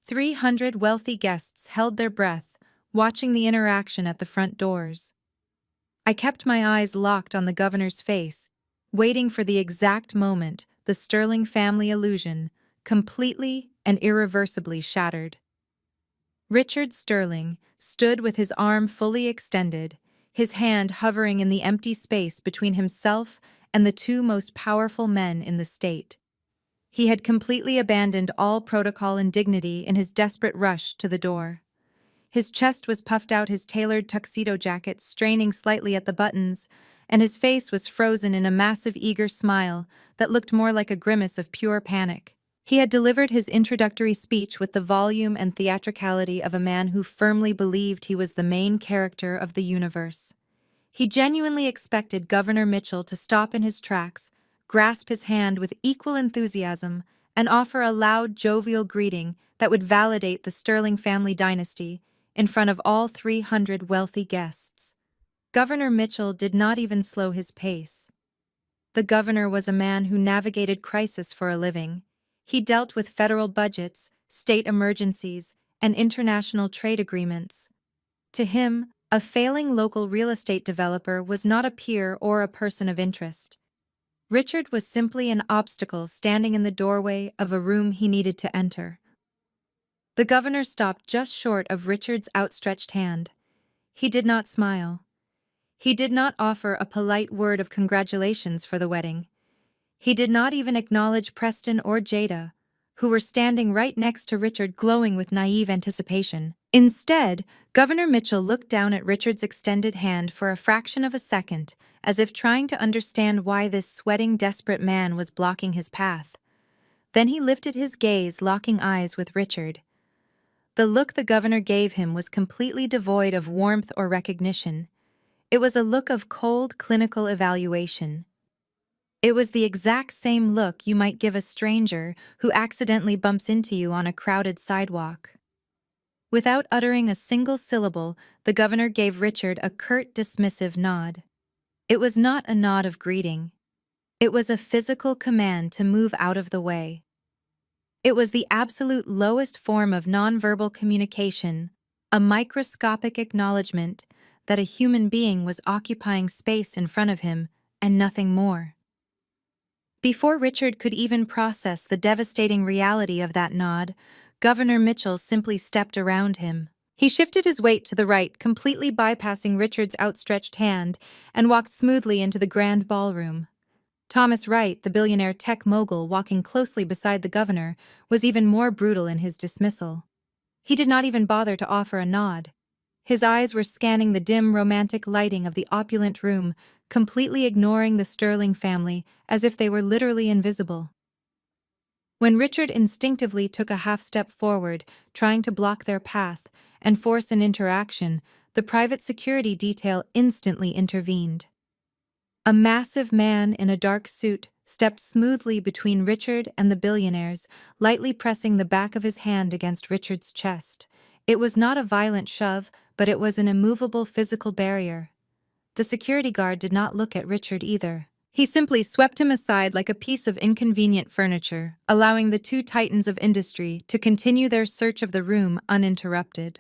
300 wealthy guests held their breath, watching the interaction at the front doors. I kept my eyes locked on the governor's face, waiting for the exact moment the Sterling family illusion completely and irreversibly shattered. Richard Sterling stood with his arm fully extended, his hand hovering in the empty space between himself and the two most powerful men in the state. He had completely abandoned all protocol and dignity in his desperate rush to the door. His chest was puffed out, his tailored tuxedo jacket straining slightly at the buttons, and his face was frozen in a massive, eager smile that looked more like a grimace of pure panic. He had delivered his introductory speech with the volume and theatricality of a man who firmly believed he was the main character of the universe. He genuinely expected Governor Mitchell to stop in his tracks, grasp his hand with equal enthusiasm, and offer a loud, jovial greeting that would validate the Sterling family dynasty in front of all 300 wealthy guests. Governor Mitchell did not even slow his pace. The governor was a man who navigated crisis for a living. He dealt with federal budgets, state emergencies, and international trade agreements. To him, a failing local real estate developer was not a peer or a person of interest. Richard was simply an obstacle standing in the doorway of a room he needed to enter. The governor stopped just short of Richard's outstretched hand. He did not smile. He did not offer a polite word of congratulations for the wedding. He did not even acknowledge Preston or Jada, who were standing right next to Richard, glowing with naive anticipation. Instead, Governor Mitchell looked down at Richard's extended hand for a fraction of a second, as if trying to understand why this sweating, desperate man was blocking his path. Then he lifted his gaze, locking eyes with Richard. The look the governor gave him was completely devoid of warmth or recognition. It was a look of cold, clinical evaluation. It was the exact same look you might give a stranger who accidentally bumps into you on a crowded sidewalk. Without uttering a single syllable, the governor gave Richard a curt, dismissive nod. It was not a nod of greeting. It was a physical command to move out of the way. It was the absolute lowest form of nonverbal communication, a microscopic acknowledgement that a human being was occupying space in front of him, and nothing more. Before Richard could even process the devastating reality of that nod, Governor Mitchell simply stepped around him. He shifted his weight to the right, completely bypassing Richard's outstretched hand, and walked smoothly into the grand ballroom. Thomas Wright, the billionaire tech mogul walking closely beside the governor, was even more brutal in his dismissal. He did not even bother to offer a nod. His eyes were scanning the dim, romantic lighting of the opulent room, completely ignoring the Sterling family as if they were literally invisible. When Richard instinctively took a half step forward, trying to block their path and force an interaction, the private security detail instantly intervened. A massive man in a dark suit stepped smoothly between Richard and the billionaires, lightly pressing the back of his hand against Richard's chest. It was not a violent shove, but it was an immovable physical barrier. The security guard did not look at Richard either. He simply swept him aside like a piece of inconvenient furniture, allowing the two titans of industry to continue their search of the room uninterrupted.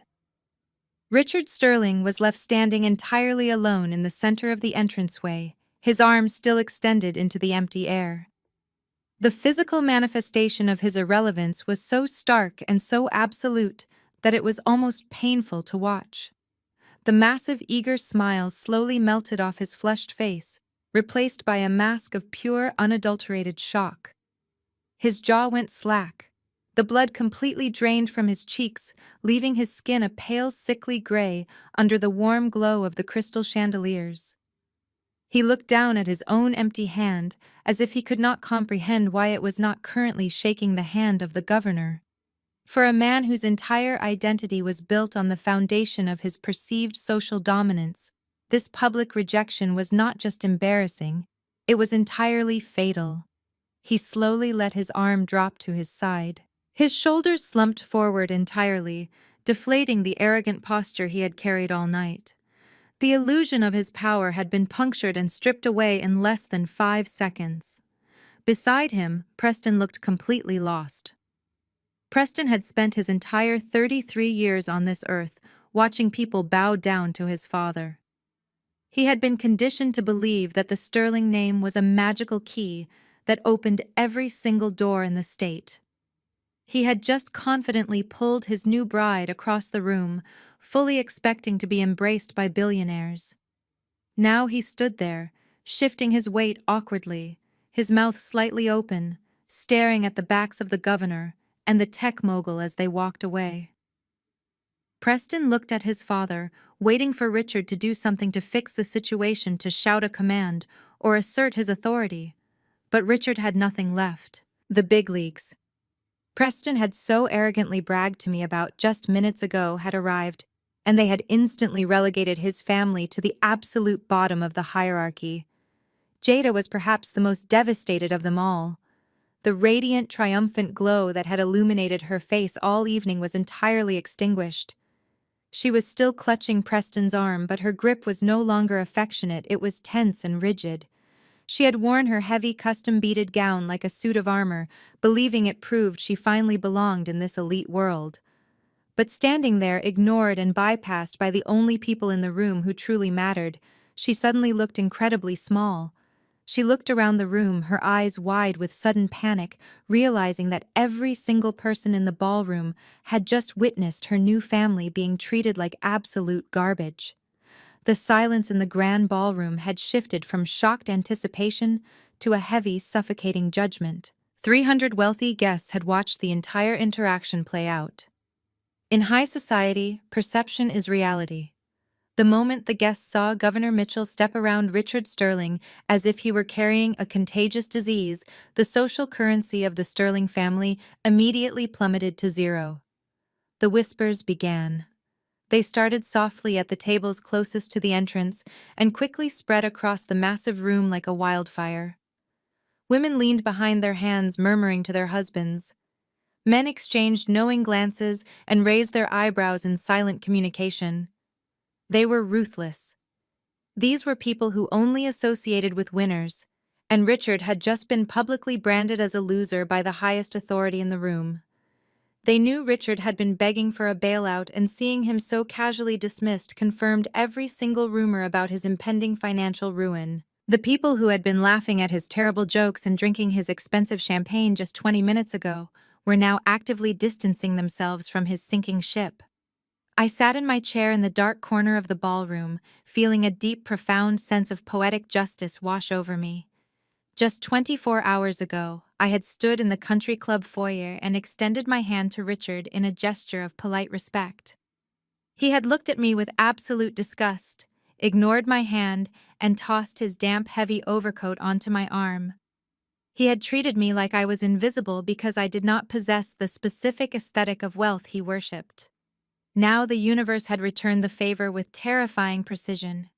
Richard Sterling was left standing entirely alone in the center of the entranceway, his arms still extended into the empty air. The physical manifestation of his irrelevance was so stark and so absolute that it was almost painful to watch. The massive, eager smile slowly melted off his flushed face, replaced by a mask of pure, unadulterated shock. His jaw went slack. The blood completely drained from his cheeks, leaving his skin a pale, sickly gray under the warm glow of the crystal chandeliers. He looked down at his own empty hand, as if he could not comprehend why it was not currently shaking the hand of the governor. For a man whose entire identity was built on the foundation of his perceived social dominance, this public rejection was not just embarrassing, it was entirely fatal. He slowly let his arm drop to his side. His shoulders slumped forward entirely, deflating the arrogant posture he had carried all night. The illusion of his power had been punctured and stripped away in less than 5 seconds. Beside him, Preston looked completely lost. Preston had spent his entire 33 years on this earth watching people bow down to his father. He had been conditioned to believe that the Sterling name was a magical key that opened every single door in the state. He had just confidently pulled his new bride across the room, fully expecting to be embraced by billionaires. Now he stood there, shifting his weight awkwardly, his mouth slightly open, staring at the backs of the governor and the tech mogul as they walked away. Preston looked at his father, waiting for Richard to do something to fix the situation, to shout a command or assert his authority. But Richard had nothing left. The big leagues Preston had so arrogantly bragged to me about just minutes ago had arrived, and they had instantly relegated his family to the absolute bottom of the hierarchy. Jada was perhaps the most devastated of them all. The radiant, triumphant glow that had illuminated her face all evening was entirely extinguished. She was still clutching Preston's arm, but her grip was no longer affectionate, it was tense and rigid. She had worn her heavy, custom-beaded gown like a suit of armor, believing it proved she finally belonged in this elite world. But standing there, ignored and bypassed by the only people in the room who truly mattered, she suddenly looked incredibly small. She looked around the room, her eyes wide with sudden panic, realizing that every single person in the ballroom had just witnessed her new family being treated like absolute garbage. The silence in the grand ballroom had shifted from shocked anticipation to a heavy, suffocating judgment. 300 wealthy guests had watched the entire interaction play out. In high society, perception is reality. The moment the guests saw Governor Mitchell step around Richard Sterling as if he were carrying a contagious disease, the social currency of the Sterling family immediately plummeted to zero. The whispers began. They started softly at the tables closest to the entrance and quickly spread across the massive room like a wildfire. Women leaned behind their hands, murmuring to their husbands. Men exchanged knowing glances and raised their eyebrows in silent communication. They were ruthless. These were people who only associated with winners, and Richard had just been publicly branded as a loser by the highest authority in the room. They knew Richard had been begging for a bailout, and seeing him so casually dismissed confirmed every single rumor about his impending financial ruin. The people who had been laughing at his terrible jokes and drinking his expensive champagne just 20 minutes ago were now actively distancing themselves from his sinking ship. I sat in my chair in the dark corner of the ballroom, feeling a deep, profound sense of poetic justice wash over me. Just 24 hours ago, I had stood in the country club foyer and extended my hand to Richard in a gesture of polite respect. He had looked at me with absolute disgust, ignored my hand, and tossed his damp, heavy overcoat onto my arm. He had treated me like I was invisible because I did not possess the specific aesthetic of wealth he worshipped. Now the universe had returned the favor with terrifying precision.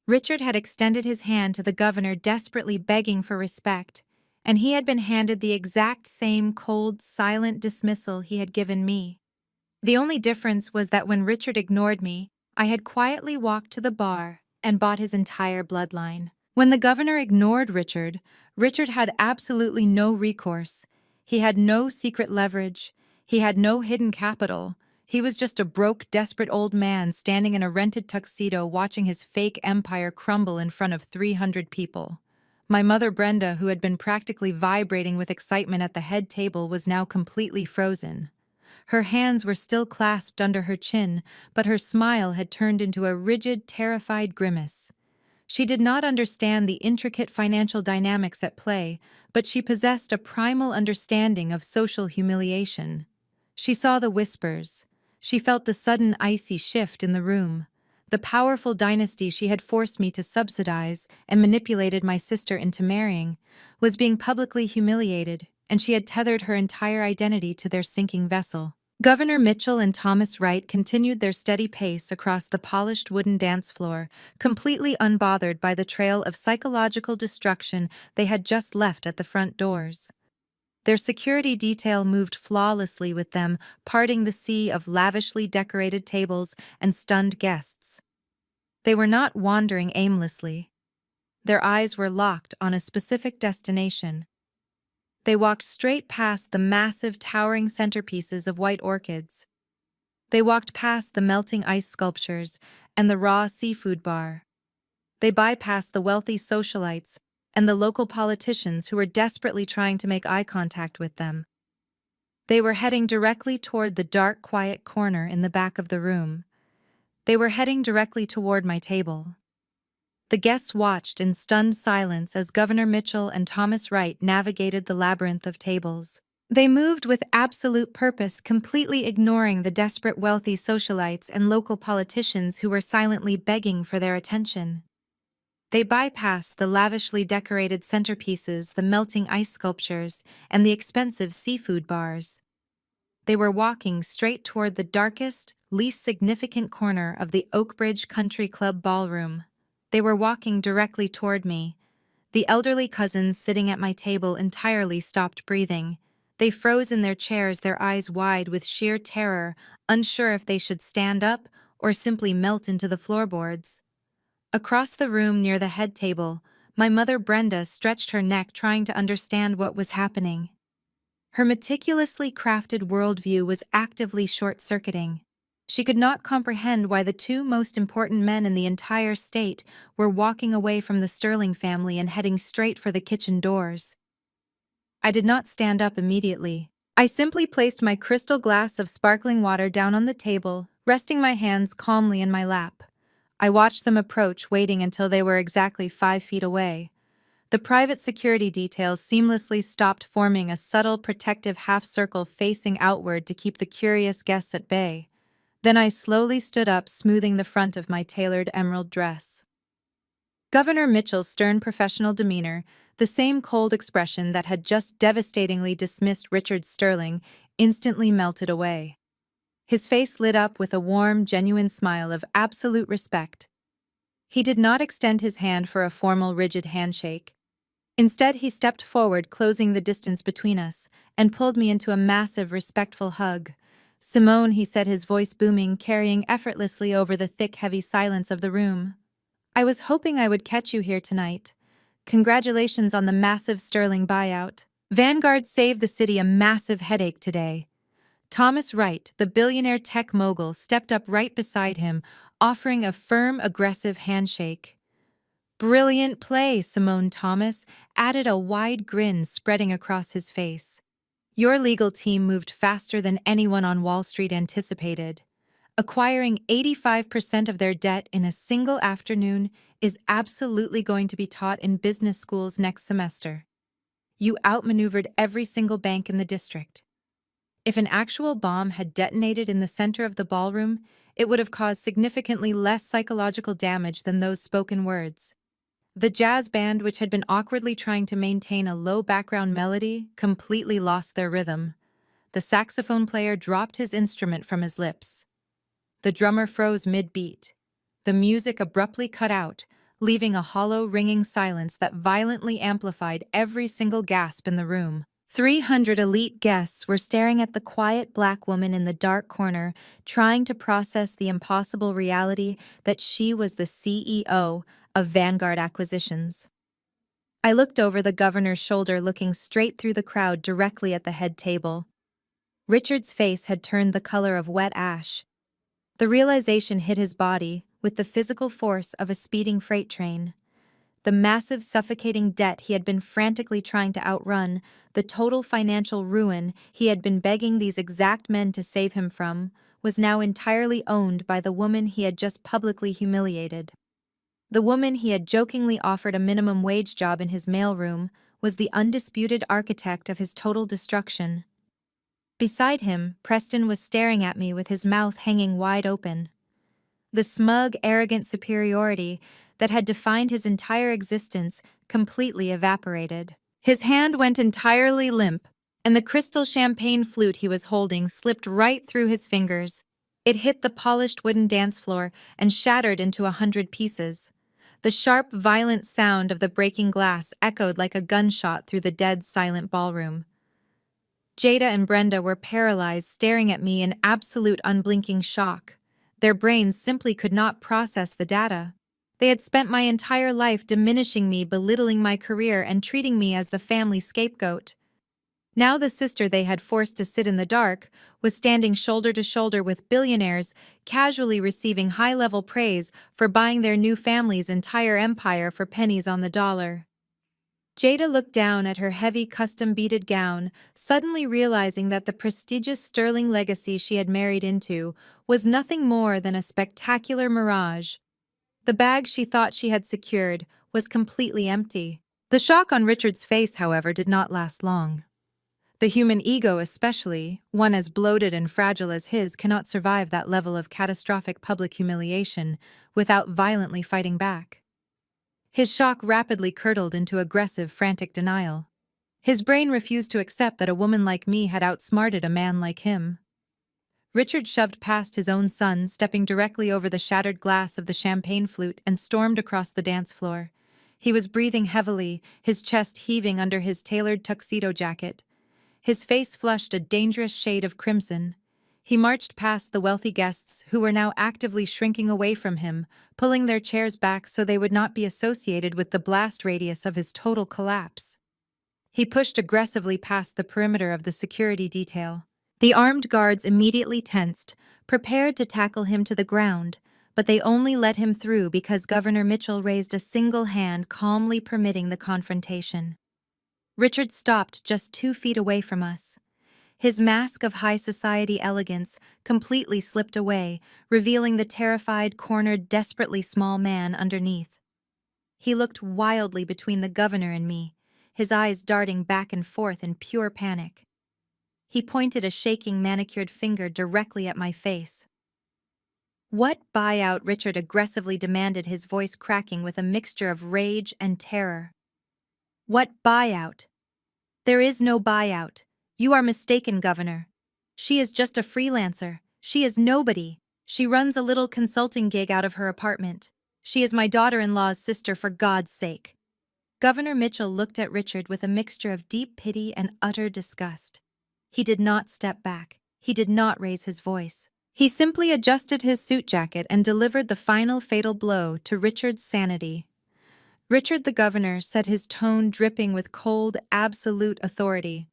Richard had extended his hand to the governor, desperately begging for respect, and he had been handed the exact same cold, silent dismissal he had given me. The only difference was that when Richard ignored me, I had quietly walked to the bar and bought his entire bloodline. When the governor ignored Richard, Richard had absolutely no recourse. He had no secret leverage. He had no hidden capital. He was just a broke, desperate old man standing in a rented tuxedo watching his fake empire crumble in front of 300 people. My mother Brenda, who had been practically vibrating with excitement at the head table, was now completely frozen. Her hands were still clasped under her chin, but her smile had turned into a rigid, terrified grimace. She did not understand the intricate financial dynamics at play, but she possessed a primal understanding of social humiliation. She saw the whispers. She felt the sudden icy shift in the room. The powerful dynasty she had forced me to subsidize and manipulated my sister into marrying was being publicly humiliated, and she had tethered her entire identity to their sinking vessel. Governor Mitchell and Thomas Wright continued their steady pace across the polished wooden dance floor, completely unbothered by the trail of psychological destruction they had just left at the front doors. Their security detail moved flawlessly with them, parting the sea of lavishly decorated tables and stunned guests. They were not wandering aimlessly. Their eyes were locked on a specific destination. They walked straight past the massive, towering centerpieces of white orchids. They walked past the melting ice sculptures and the raw seafood bar. They bypassed the wealthy socialites and the local politicians who were desperately trying to make eye contact with them. They were heading directly toward the dark, quiet corner in the back of the room. They were heading directly toward my table. The guests watched in stunned silence as Governor Mitchell and Thomas Wright navigated the labyrinth of tables. They moved with absolute purpose, completely ignoring the desperate wealthy socialites and local politicians who were silently begging for their attention. They bypassed the lavishly decorated centerpieces, the melting ice sculptures, and the expensive seafood bars. They were walking straight toward the darkest, least significant corner of the Oakbridge Country Club ballroom. They were walking directly toward me. The elderly cousins sitting at my table entirely stopped breathing. They froze in their chairs, their eyes wide with sheer terror, unsure if they should stand up or simply melt into the floorboards. Across the room near the head table, my mother Brenda stretched her neck trying to understand what was happening. Her meticulously crafted worldview was actively short-circuiting. She could not comprehend why the two most important men in the entire state were walking away from the Sterling family and heading straight for the kitchen doors. I did not stand up immediately. I simply placed my crystal glass of sparkling water down on the table, resting my hands calmly in my lap. I watched them approach, waiting until they were exactly 5 feet away. The private security details seamlessly stopped, forming a subtle protective half-circle facing outward to keep the curious guests at bay. Then I slowly stood up, smoothing the front of my tailored emerald dress. Governor Mitchell's stern professional demeanor, the same cold expression that had just devastatingly dismissed Richard Sterling, instantly melted away. His face lit up with a warm, genuine smile of absolute respect. He did not extend his hand for a formal, rigid handshake. Instead, he stepped forward, closing the distance between us, and pulled me into a massive, respectful hug. "Simone," he said, his voice booming, carrying effortlessly over the thick, heavy silence of the room. "I was hoping I would catch you here tonight. Congratulations on the massive Sterling buyout. Vanguard saved the city a massive headache today." Thomas Wright, the billionaire tech mogul, stepped up right beside him, offering a firm, aggressive handshake. "Brilliant play," Simone Thomas added, a wide grin spreading across his face. "Your legal team moved faster than anyone on Wall Street anticipated. Acquiring 85% of their debt in a single afternoon is absolutely going to be taught in business schools next semester. You outmaneuvered every single bank in the district. If an actual bomb had detonated in the center of the ballroom, it would have caused significantly less psychological damage than those spoken words. The jazz band, which had been awkwardly trying to maintain a low background melody, completely lost their rhythm. The saxophone player dropped his instrument from his lips. The drummer froze mid-beat. The music abruptly cut out, leaving a hollow, ringing silence that violently amplified every single gasp in the room. 300 elite guests were staring at the quiet black woman in the dark corner, trying to process the impossible reality that she was the CEO of Vanguard Acquisitions. I looked over the governor's shoulder, looking straight through the crowd directly at the head table. Richard's face had turned the color of wet ash. The realization hit his body with the physical force of a speeding freight train. The massive, suffocating debt he had been frantically trying to outrun, the total financial ruin he had been begging these exact men to save him from, was now entirely owned by the woman he had just publicly humiliated. The woman he had jokingly offered a minimum wage job in his mailroom was the undisputed architect of his total destruction. Beside him, Preston was staring at me with his mouth hanging wide open. The smug, arrogant superiority that had defined his entire existence completely evaporated. His hand went entirely limp, and the crystal champagne flute he was holding slipped right through his fingers. It hit the polished wooden dance floor and shattered into 100 pieces. The sharp, violent sound of the breaking glass echoed like a gunshot through the dead, silent ballroom. Jada and Brenda were paralyzed, staring at me in absolute unblinking shock. Their brains simply could not process the data. They had spent my entire life diminishing me, belittling my career, and treating me as the family scapegoat. Now the sister they had forced to sit in the dark was standing shoulder to shoulder with billionaires, casually receiving high-level praise for buying their new family's entire empire for pennies on the dollar. Jada looked down at her heavy custom-beaded gown, suddenly realizing that the prestigious sterling legacy she had married into was nothing more than a spectacular mirage. The bag she thought she had secured was completely empty. The shock on Richard's face, however, did not last long. The human ego, especially, one as bloated and fragile as his, cannot survive that level of catastrophic public humiliation without violently fighting back. His shock rapidly curdled into aggressive, frantic denial. His brain refused to accept that a woman like me had outsmarted a man like him. Richard shoved past his own son, stepping directly over the shattered glass of the champagne flute, and stormed across the dance floor. He was breathing heavily, his chest heaving under his tailored tuxedo jacket. His face flushed a dangerous shade of crimson. He marched past the wealthy guests, who were now actively shrinking away from him, pulling their chairs back so they would not be associated with the blast radius of his total collapse. He pushed aggressively past the perimeter of the security detail. The armed guards immediately tensed, prepared to tackle him to the ground, but they only let him through because Governor Mitchell raised a single hand, calmly permitting the confrontation. Richard stopped just 2 feet away from us. His mask of high society elegance completely slipped away, revealing the terrified, cornered, desperately small man underneath. He looked wildly between the governor and me, his eyes darting back and forth in pure panic. He pointed a shaking, manicured finger directly at my face. "What buyout?" Richard aggressively demanded, his voice cracking with a mixture of rage and terror. "What buyout? There is no buyout. You are mistaken, Governor. She is just a freelancer. She is nobody. She runs a little consulting gig out of her apartment. She is my daughter-in-law's sister, for God's sake." Governor Mitchell looked at Richard with a mixture of deep pity and utter disgust. He did not step back. He did not raise his voice. He simply adjusted his suit jacket and delivered the final fatal blow to Richard's sanity. "Richard," the governor said, his tone dripping with cold, absolute authority,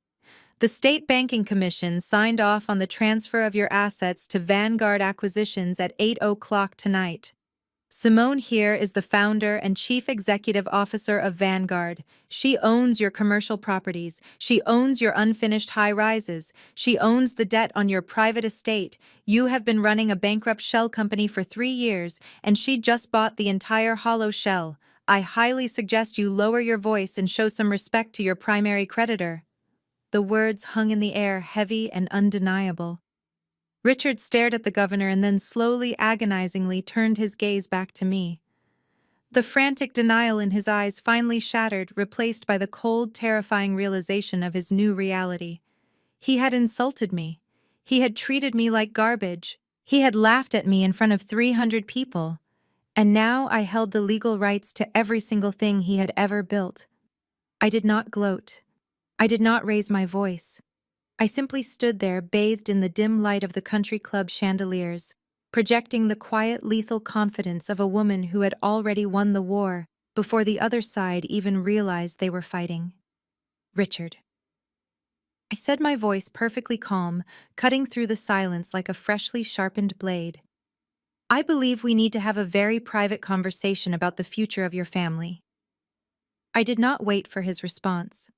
"the State Banking Commission signed off on the transfer of your assets to Vanguard Acquisitions at 8 o'clock tonight. Simone here is the founder and chief executive officer of Vanguard. She owns your commercial properties. She owns your unfinished high-rises. She owns the debt on your private estate. You have been running a bankrupt shell company for 3 years, and she just bought the entire hollow shell. I highly suggest you lower your voice and show some respect to your primary creditor." The words hung in the air, heavy and undeniable. Richard stared at the governor and then slowly, agonizingly turned his gaze back to me. The frantic denial in his eyes finally shattered, replaced by the cold, terrifying realization of his new reality. He had insulted me. He had treated me like garbage. He had laughed at me in front of 300 people. And now I held the legal rights to every single thing he had ever built. I did not gloat. I did not raise my voice. I simply stood there, bathed in the dim light of the country club chandeliers, projecting the quiet, lethal confidence of a woman who had already won the war before the other side even realized they were fighting. "Richard." I said, my voice perfectly calm, cutting through the silence like a freshly sharpened blade. "I believe we need to have a very private conversation about the future of your family." I did not wait for his response.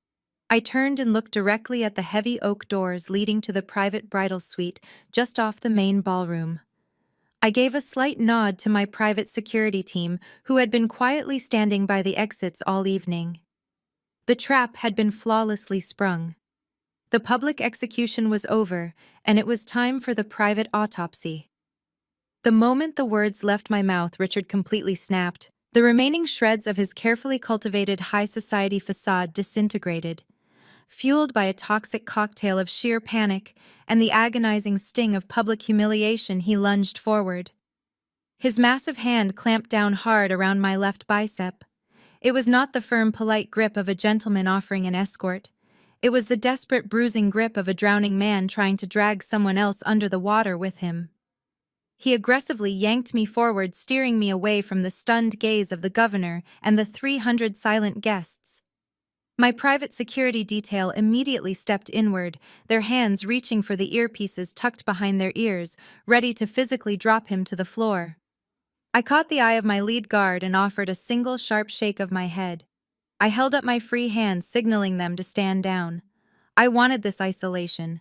I turned and looked directly at the heavy oak doors leading to the private bridal suite just off the main ballroom. I gave a slight nod to my private security team, who had been quietly standing by the exits all evening. The trap had been flawlessly sprung. The public execution was over, and it was time for the private autopsy. The moment the words left my mouth, Richard completely snapped. The remaining shreds of his carefully cultivated high society facade disintegrated. Fueled by a toxic cocktail of sheer panic and the agonizing sting of public humiliation, he lunged forward. His massive hand clamped down hard around my left bicep. It was not the firm, polite grip of a gentleman offering an escort. It was the desperate, bruising grip of a drowning man trying to drag someone else under the water with him. He aggressively yanked me forward, steering me away from the stunned gaze of the governor and the 300 silent guests. My private security detail immediately stepped inward, their hands reaching for the earpieces tucked behind their ears, ready to physically drop him to the floor. I caught the eye of my lead guard and offered a single sharp shake of my head. I held up my free hand, signaling them to stand down. I wanted this isolation.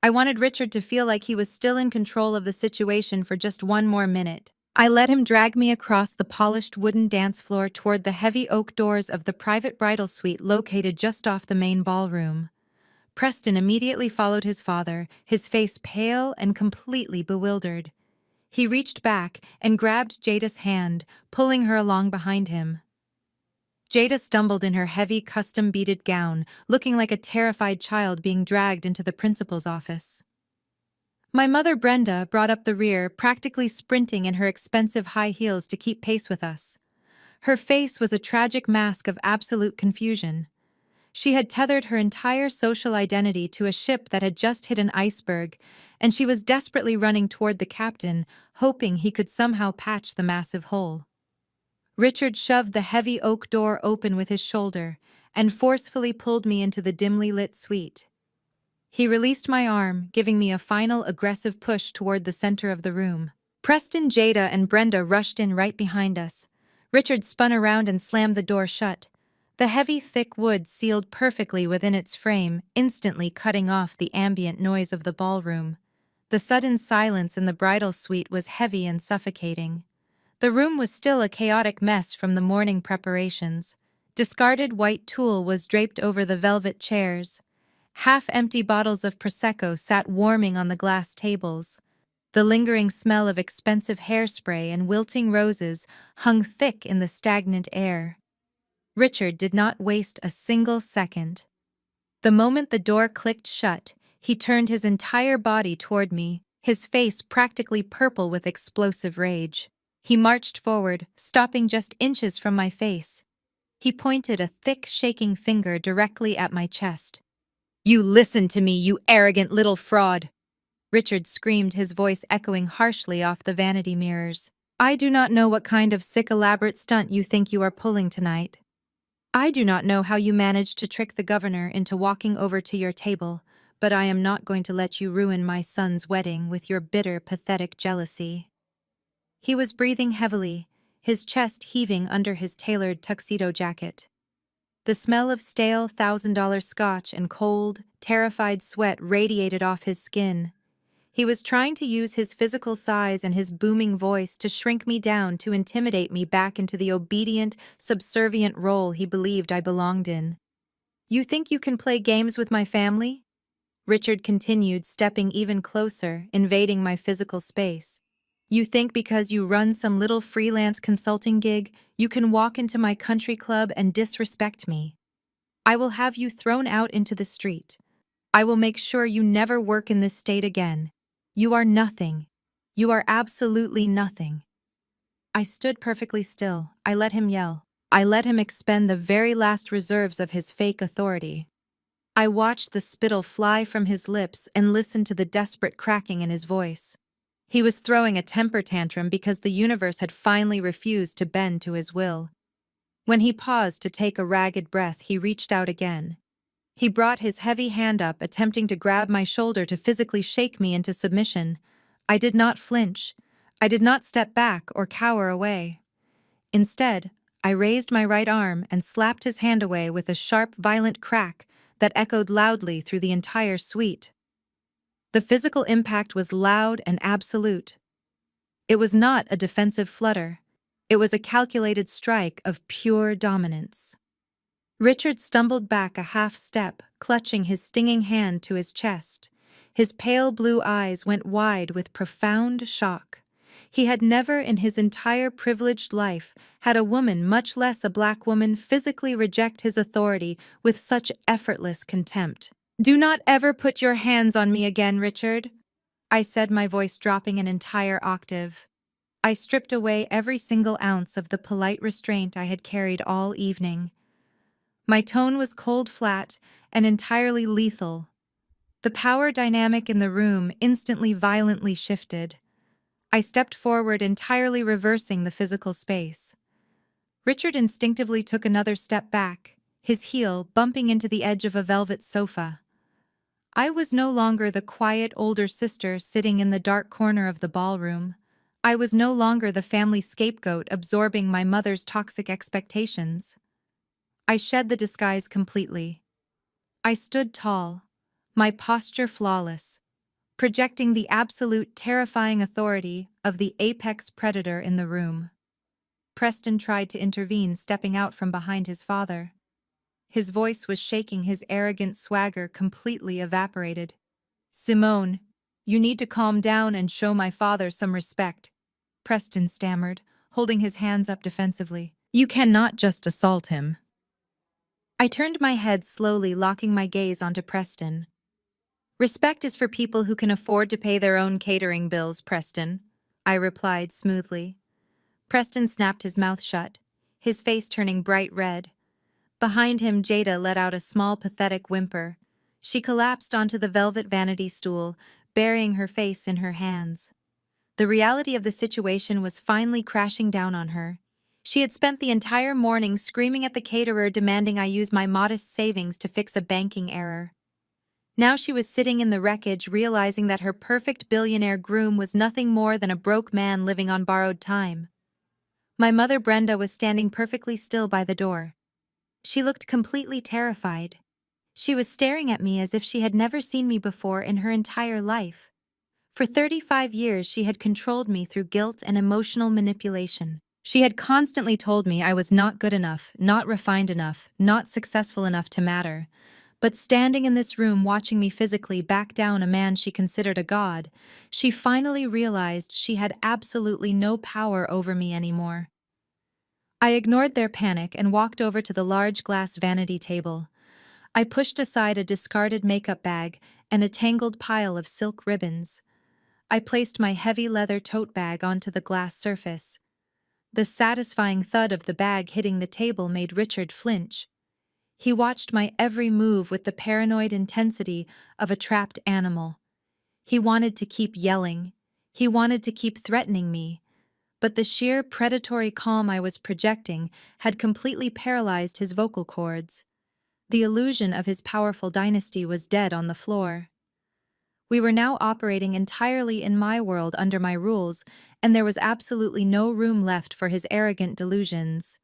I wanted Richard to feel like he was still in control of the situation for just one more minute. I let him drag me across the polished wooden dance floor toward the heavy oak doors of the private bridal suite located just off the main ballroom. Preston immediately followed his father, his face pale and completely bewildered. He reached back and grabbed Jada's hand, pulling her along behind him. Jada stumbled in her heavy, custom-beaded gown, looking like a terrified child being dragged into the principal's office. My mother, Brenda, brought up the rear, practically sprinting in her expensive high heels to keep pace with us. Her face was a tragic mask of absolute confusion. She had tethered her entire social identity to a ship that had just hit an iceberg, and she was desperately running toward the captain, hoping he could somehow patch the massive hole. Richard shoved the heavy oak door open with his shoulder and forcefully pulled me into the dimly lit suite. He released my arm, giving me a final aggressive push toward the center of the room. Preston, Jada, and Brenda rushed in right behind us. Richard spun around and slammed the door shut. The heavy, thick wood sealed perfectly within its frame, instantly cutting off the ambient noise of the ballroom. The sudden silence in the bridal suite was heavy and suffocating. The room was still a chaotic mess from the morning preparations. Discarded white tulle was draped over the velvet chairs. Half-empty bottles of Prosecco sat warming on the glass tables. The lingering smell of expensive hairspray and wilting roses hung thick in the stagnant air. Richard did not waste a single second. The moment the door clicked shut, he turned his entire body toward me, his face practically purple with explosive rage. He marched forward, stopping just inches from my face. He pointed a thick, shaking finger directly at my chest. "You listen to me, you arrogant little fraud!" Richard screamed, his voice echoing harshly off the vanity mirrors. "I do not know what kind of sick, elaborate stunt you think you are pulling tonight. I do not know how you managed to trick the governor into walking over to your table, but I am not going to let you ruin my son's wedding with your bitter, pathetic jealousy." He was breathing heavily, his chest heaving under his tailored tuxedo jacket. The smell of stale $1,000 scotch and cold, terrified sweat radiated off his skin. He was trying to use his physical size and his booming voice to shrink me down to intimidate me back into the obedient, subservient role he believed I belonged in. "You think you can play games with my family?" Richard continued, stepping even closer, invading my physical space. "You think because you run some little freelance consulting gig, you can walk into my country club and disrespect me? I will have you thrown out into the street. I will make sure you never work in this state again. You are nothing. You are absolutely nothing." I stood perfectly still. I let him yell. I let him expend the very last reserves of his fake authority. I watched the spittle fly from his lips and listened to the desperate cracking in his voice. He was throwing a temper tantrum because the universe had finally refused to bend to his will. When he paused to take a ragged breath, he reached out again. He brought his heavy hand up, attempting to grab my shoulder to physically shake me into submission. I did not flinch. I did not step back or cower away. Instead, I raised my right arm and slapped his hand away with a sharp, violent crack that echoed loudly through the entire suite. The physical impact was loud and absolute. It was not a defensive flutter. It was a calculated strike of pure dominance. Richard stumbled back a half step, clutching his stinging hand to his chest. His pale blue eyes went wide with profound shock. He had never in his entire privileged life had a woman, much less a black woman, physically reject his authority with such effortless contempt. "Do not ever put your hands on me again, Richard," I said, my voice dropping an entire octave. I stripped away every single ounce of the polite restraint I had carried all evening. My tone was cold flat and entirely lethal. The power dynamic in the room instantly violently shifted. I stepped forward, entirely reversing the physical space. Richard instinctively took another step back, his heel bumping into the edge of a velvet sofa. I was no longer the quiet older sister sitting in the dark corner of the ballroom. I was no longer the family scapegoat absorbing my mother's toxic expectations. I shed the disguise completely. I stood tall, my posture flawless, projecting the absolute terrifying authority of the apex predator in the room. Preston tried to intervene, stepping out from behind his father. His voice was shaking, his arrogant swagger completely evaporated. "Simone, you need to calm down and show my father some respect," Preston stammered, holding his hands up defensively. "You cannot just assault him." I turned my head slowly, locking my gaze onto Preston. "Respect is for people who can afford to pay their own catering bills, Preston," I replied smoothly. Preston snapped his mouth shut, his face turning bright red. Behind him, Jada let out a small, pathetic whimper. She collapsed onto the velvet vanity stool, burying her face in her hands. The reality of the situation was finally crashing down on her. She had spent the entire morning screaming at the caterer, demanding I use my modest savings to fix a banking error. Now she was sitting in the wreckage, realizing that her perfect billionaire groom was nothing more than a broke man living on borrowed time. My mother, Brenda, was standing perfectly still by the door. She looked completely terrified. She was staring at me as if she had never seen me before in her entire life. For 35 years, she had controlled me through guilt and emotional manipulation. She had constantly told me I was not good enough, not refined enough, not successful enough to matter. But standing in this room, watching me physically back down a man she considered a god, she finally realized she had absolutely no power over me anymore. I ignored their panic and walked over to the large glass vanity table. I pushed aside a discarded makeup bag and a tangled pile of silk ribbons. I placed my heavy leather tote bag onto the glass surface. The satisfying thud of the bag hitting the table made Richard flinch. He watched my every move with the paranoid intensity of a trapped animal. He wanted to keep yelling. He wanted to keep threatening me. But the sheer predatory calm I was projecting had completely paralyzed his vocal cords. The illusion of his powerful dynasty was dead on the floor. We were now operating entirely in my world under my rules, and there was absolutely no room left for his arrogant delusions.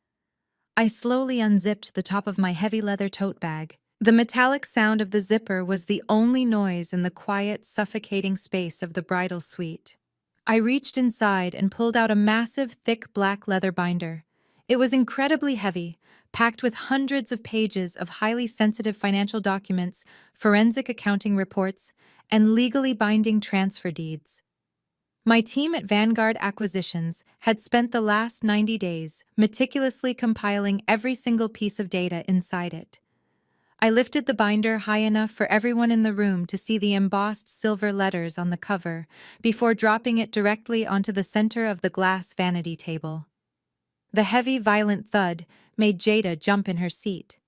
I slowly unzipped the top of my heavy leather tote bag. The metallic sound of the zipper was the only noise in the quiet, suffocating space of the bridal suite. I reached inside and pulled out a massive, thick black leather binder. It was incredibly heavy, packed with hundreds of pages of highly sensitive financial documents, forensic accounting reports, and legally binding transfer deeds. My team at Vanguard Acquisitions had spent the last 90 days meticulously compiling every single piece of data inside it. I lifted the binder high enough for everyone in the room to see the embossed silver letters on the cover before dropping it directly onto the center of the glass vanity table. The heavy, violent thud made Jada jump in her seat.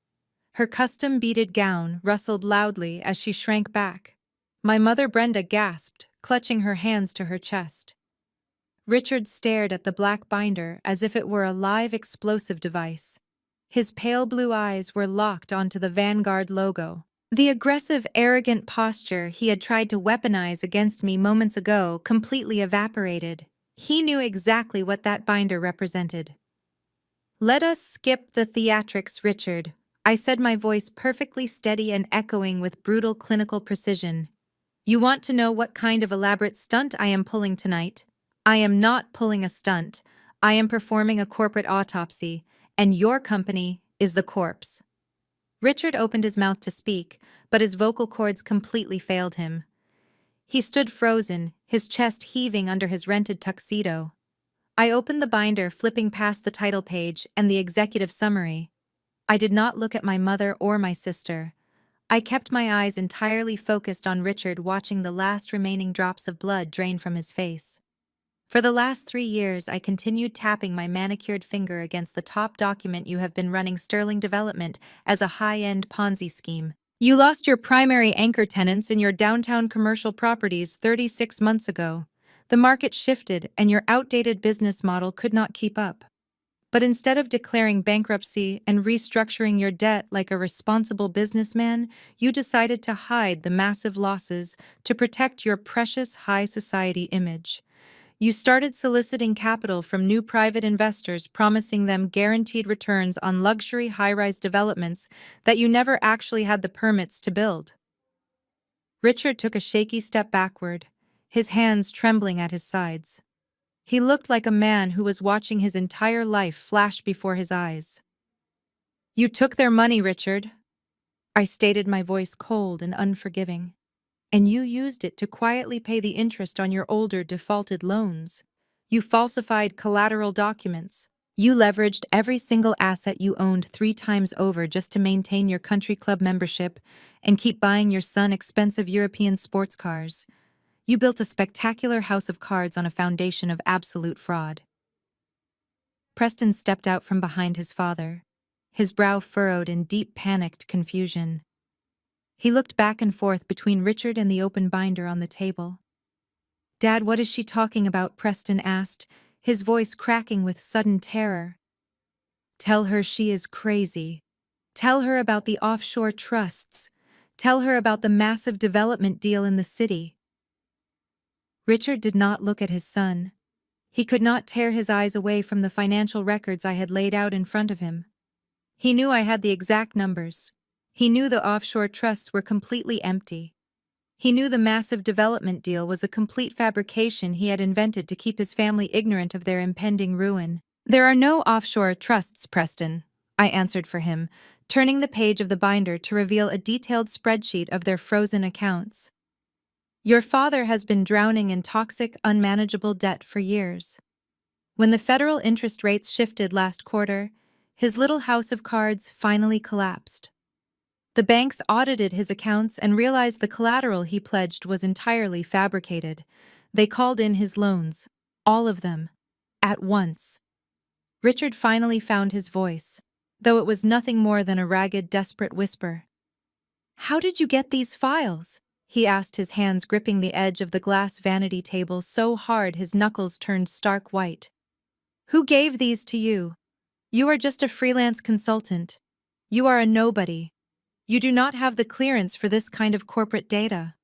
Her custom beaded gown rustled loudly as she shrank back. My mother Brenda gasped, clutching her hands to her chest. Richard stared at the black binder as if it were a live explosive device. His pale blue eyes were locked onto the Vanguard logo. The aggressive, arrogant posture he had tried to weaponize against me moments ago completely evaporated. He knew exactly what that binder represented. "Let us skip the theatrics, Richard," I said, my voice perfectly steady and echoing with brutal clinical precision. "You want to know what kind of elaborate stunt I am pulling tonight? I am not pulling a stunt. I am performing a corporate autopsy, and your company is the corpse." Richard opened his mouth to speak, but his vocal cords completely failed him. He stood frozen, his chest heaving under his rented tuxedo. I opened the binder, flipping past the title page and the executive summary. I did not look at my mother or my sister. I kept my eyes entirely focused on Richard, watching the last remaining drops of blood drain from his face. For the last 3 years, I continued tapping my manicured finger against the top document. "You have been running Sterling Development as a high-end Ponzi scheme. You lost your primary anchor tenants in your downtown commercial properties 36 months ago. The market shifted and your outdated business model could not keep up. But instead of declaring bankruptcy and restructuring your debt like a responsible businessman, you decided to hide the massive losses to protect your precious high society image. You started soliciting capital from new private investors, promising them guaranteed returns on luxury high-rise developments that you never actually had the permits to build." Richard took a shaky step backward, his hands trembling at his sides. He looked like a man who was watching his entire life flash before his eyes. "You took their money, Richard," I stated, my voice cold and unforgiving. "And you used it to quietly pay the interest on your older defaulted loans. You falsified collateral documents. You leveraged every single asset you owned 3 times over just to maintain your country club membership and keep buying your son expensive European sports cars. You built a spectacular house of cards on a foundation of absolute fraud." Preston stepped out from behind his father, his brow furrowed in deep, panicked confusion. He looked back and forth between Richard and the open binder on the table. "Dad, what is she talking about?" Preston asked, his voice cracking with sudden terror. "Tell her she is crazy. Tell her about the offshore trusts. Tell her about the massive development deal in the city." Richard did not look at his son. He could not tear his eyes away from the financial records I had laid out in front of him. He knew I had the exact numbers. He knew the offshore trusts were completely empty. He knew the massive development deal was a complete fabrication he had invented to keep his family ignorant of their impending ruin. "There are no offshore trusts, Preston," I answered for him, turning the page of the binder to reveal a detailed spreadsheet of their frozen accounts. "Your father has been drowning in toxic, unmanageable debt for years. When the federal interest rates shifted last quarter, his little house of cards finally collapsed. The banks audited his accounts and realized the collateral he pledged was entirely fabricated. They called in his loans, all of them, at once." Richard finally found his voice, though it was nothing more than a ragged, desperate whisper. "How did you get these files?" he asked, his hands gripping the edge of the glass vanity table so hard his knuckles turned stark white. "Who gave these to you? You are just a freelance consultant. You are a nobody. You do not have the clearance for this kind of corporate data."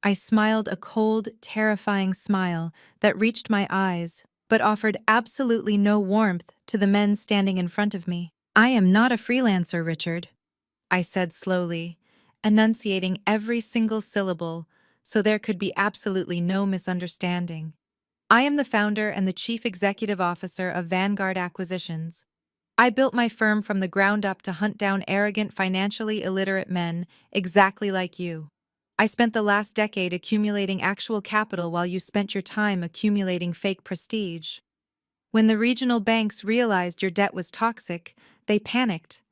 I smiled a cold, terrifying smile that reached my eyes, but offered absolutely no warmth to the men standing in front of me. I am not a freelancer, Richard, I said slowly, enunciating every single syllable so there could be absolutely no misunderstanding. I am the founder and the chief executive officer of Vanguard Acquisitions. I built my firm from the ground up to hunt down arrogant, financially illiterate men exactly like you. I spent the last decade accumulating actual capital while you spent your time accumulating fake prestige. When the regional banks realized your debt was toxic, they panicked.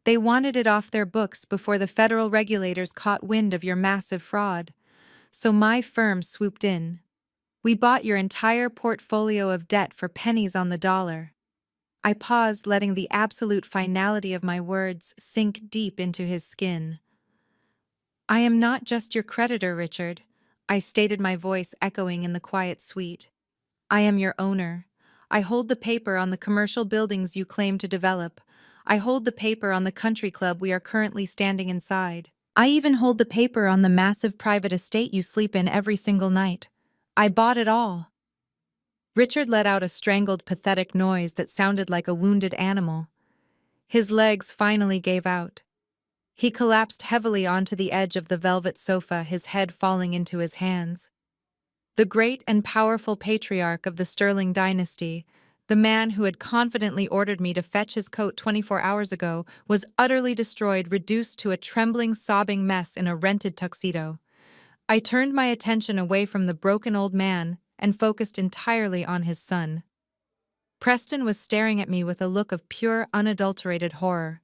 They wanted it off their books before the federal regulators caught wind of your massive fraud. So my firm swooped in. We bought your entire portfolio of debt for pennies on the dollar. I paused, letting the absolute finality of my words sink deep into his skin. I am not just your creditor, Richard, I stated, my voice echoing in the quiet suite. I am your owner. I hold the paper on the commercial buildings you claim to develop. I hold the paper on the country club we are currently standing inside. I even hold the paper on the massive private estate you sleep in every single night. I bought it all. Richard let out a strangled, pathetic noise that sounded like a wounded animal. His legs finally gave out. He collapsed heavily onto the edge of the velvet sofa, his head falling into his hands. The great and powerful patriarch of the Sterling dynasty, the man who had confidently ordered me to fetch his coat 24 hours ago, was utterly destroyed, reduced to a trembling, sobbing mess in a rented tuxedo. I turned my attention away from the broken old man and focused entirely on his son. Preston was staring at me with a look of pure, unadulterated horror.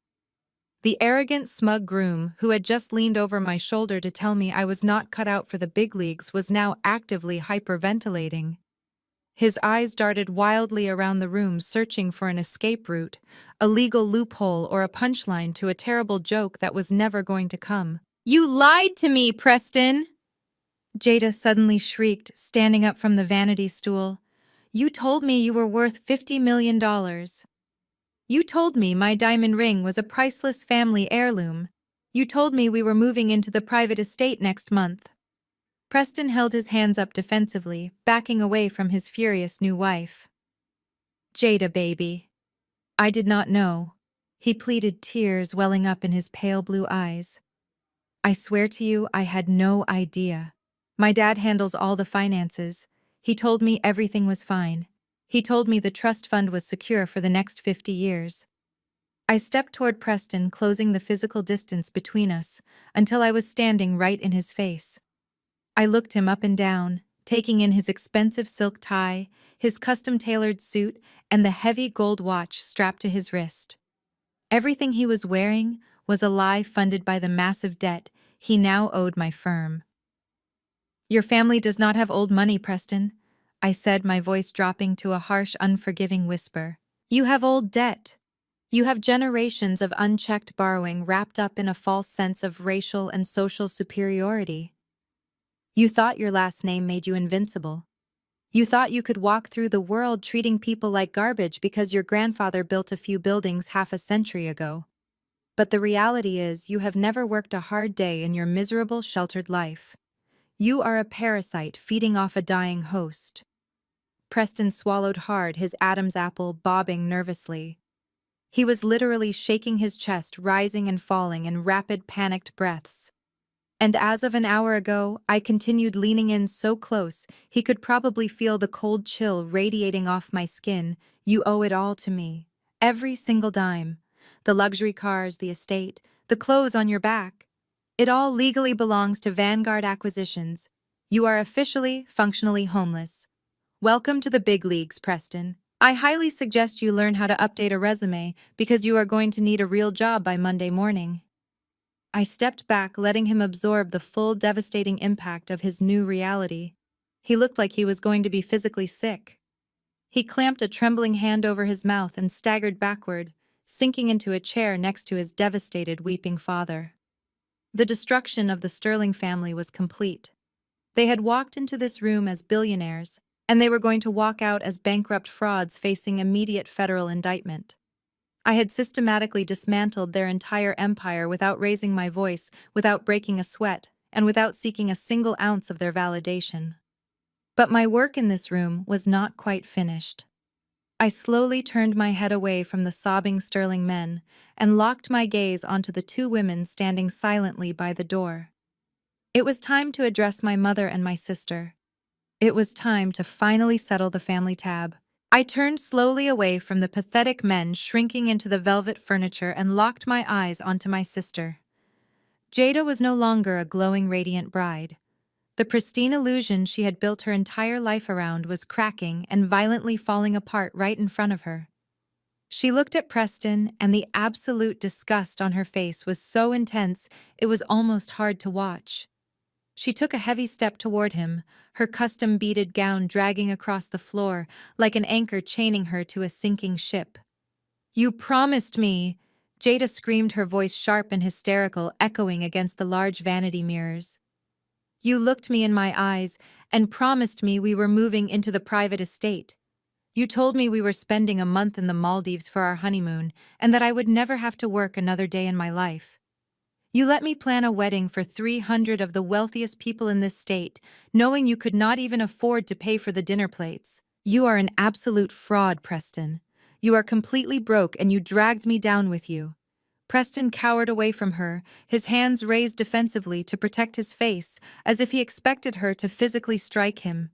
The arrogant, smug groom, who had just leaned over my shoulder to tell me I was not cut out for the big leagues, was now actively hyperventilating. His eyes darted wildly around the room, searching for an escape route, a legal loophole, or a punchline to a terrible joke that was never going to come. "You lied to me, Preston!" Jada suddenly shrieked, standing up from the vanity stool. "You told me you were worth $50 million. You told me my diamond ring was a priceless family heirloom. You told me we were moving into the private estate next month." Preston held his hands up defensively, backing away from his furious new wife. "Jada, baby. I did not know," he pleaded, tears welling up in his pale blue eyes. "I swear to you, I had no idea. My dad handles all the finances. He told me everything was fine. He told me the trust fund was secure for the next 50 years. I stepped toward Preston, closing the physical distance between us, until I was standing right in his face. I looked him up and down, taking in his expensive silk tie, his custom-tailored suit, and the heavy gold watch strapped to his wrist. Everything he was wearing was a lie funded by the massive debt he now owed my firm. "Your family does not have old money, Preston," I said, my voice dropping to a harsh, unforgiving whisper. "You have old debt. You have generations of unchecked borrowing wrapped up in a false sense of racial and social superiority. You thought your last name made you invincible. You thought you could walk through the world treating people like garbage because your grandfather built a few buildings half a century ago. But the reality is you have never worked a hard day in your miserable, sheltered life. You are a parasite feeding off a dying host." Preston swallowed hard, his Adam's apple bobbing nervously. He was literally shaking his chest, rising and falling in rapid, panicked breaths. And as of an hour ago, I continued, leaning in so close he could probably feel the cold chill radiating off my skin. "You owe it all to me. Every single dime. The luxury cars, the estate, the clothes on your back. It all legally belongs to Vanguard Acquisitions. You are officially, functionally homeless. Welcome to the big leagues, Preston. I highly suggest you learn how to update a resume because you are going to need a real job by Monday morning." I stepped back, letting him absorb the full, devastating impact of his new reality. He looked like he was going to be physically sick. He clamped a trembling hand over his mouth and staggered backward, sinking into a chair next to his devastated, weeping father. The destruction of the Sterling family was complete. They had walked into this room as billionaires, and they were going to walk out as bankrupt frauds facing immediate federal indictment. I had systematically dismantled their entire empire without raising my voice, without breaking a sweat, and without seeking a single ounce of their validation. But my work in this room was not quite finished. I slowly turned my head away from the sobbing Sterling men and locked my gaze onto the two women standing silently by the door. It was time to address my mother and my sister. It was time to finally settle the family tab. I turned slowly away from the pathetic men shrinking into the velvet furniture and locked my eyes onto my sister. Jada was no longer a glowing, radiant bride. The pristine illusion she had built her entire life around was cracking and violently falling apart right in front of her. She looked at Preston, and the absolute disgust on her face was so intense it was almost hard to watch. She took a heavy step toward him, her custom-beaded gown dragging across the floor like an anchor chaining her to a sinking ship. "You promised me!" Jada screamed, her voice sharp and hysterical, echoing against the large vanity mirrors. "You looked me in my eyes and promised me we were moving into the private estate. You told me we were spending a month in the Maldives for our honeymoon and that I would never have to work another day in my life. You let me plan a wedding for 300 of the wealthiest people in this state, knowing you could not even afford to pay for the dinner plates. You are an absolute fraud, Preston. You are completely broke and you dragged me down with you." Preston cowered away from her, his hands raised defensively to protect his face, as if he expected her to physically strike him.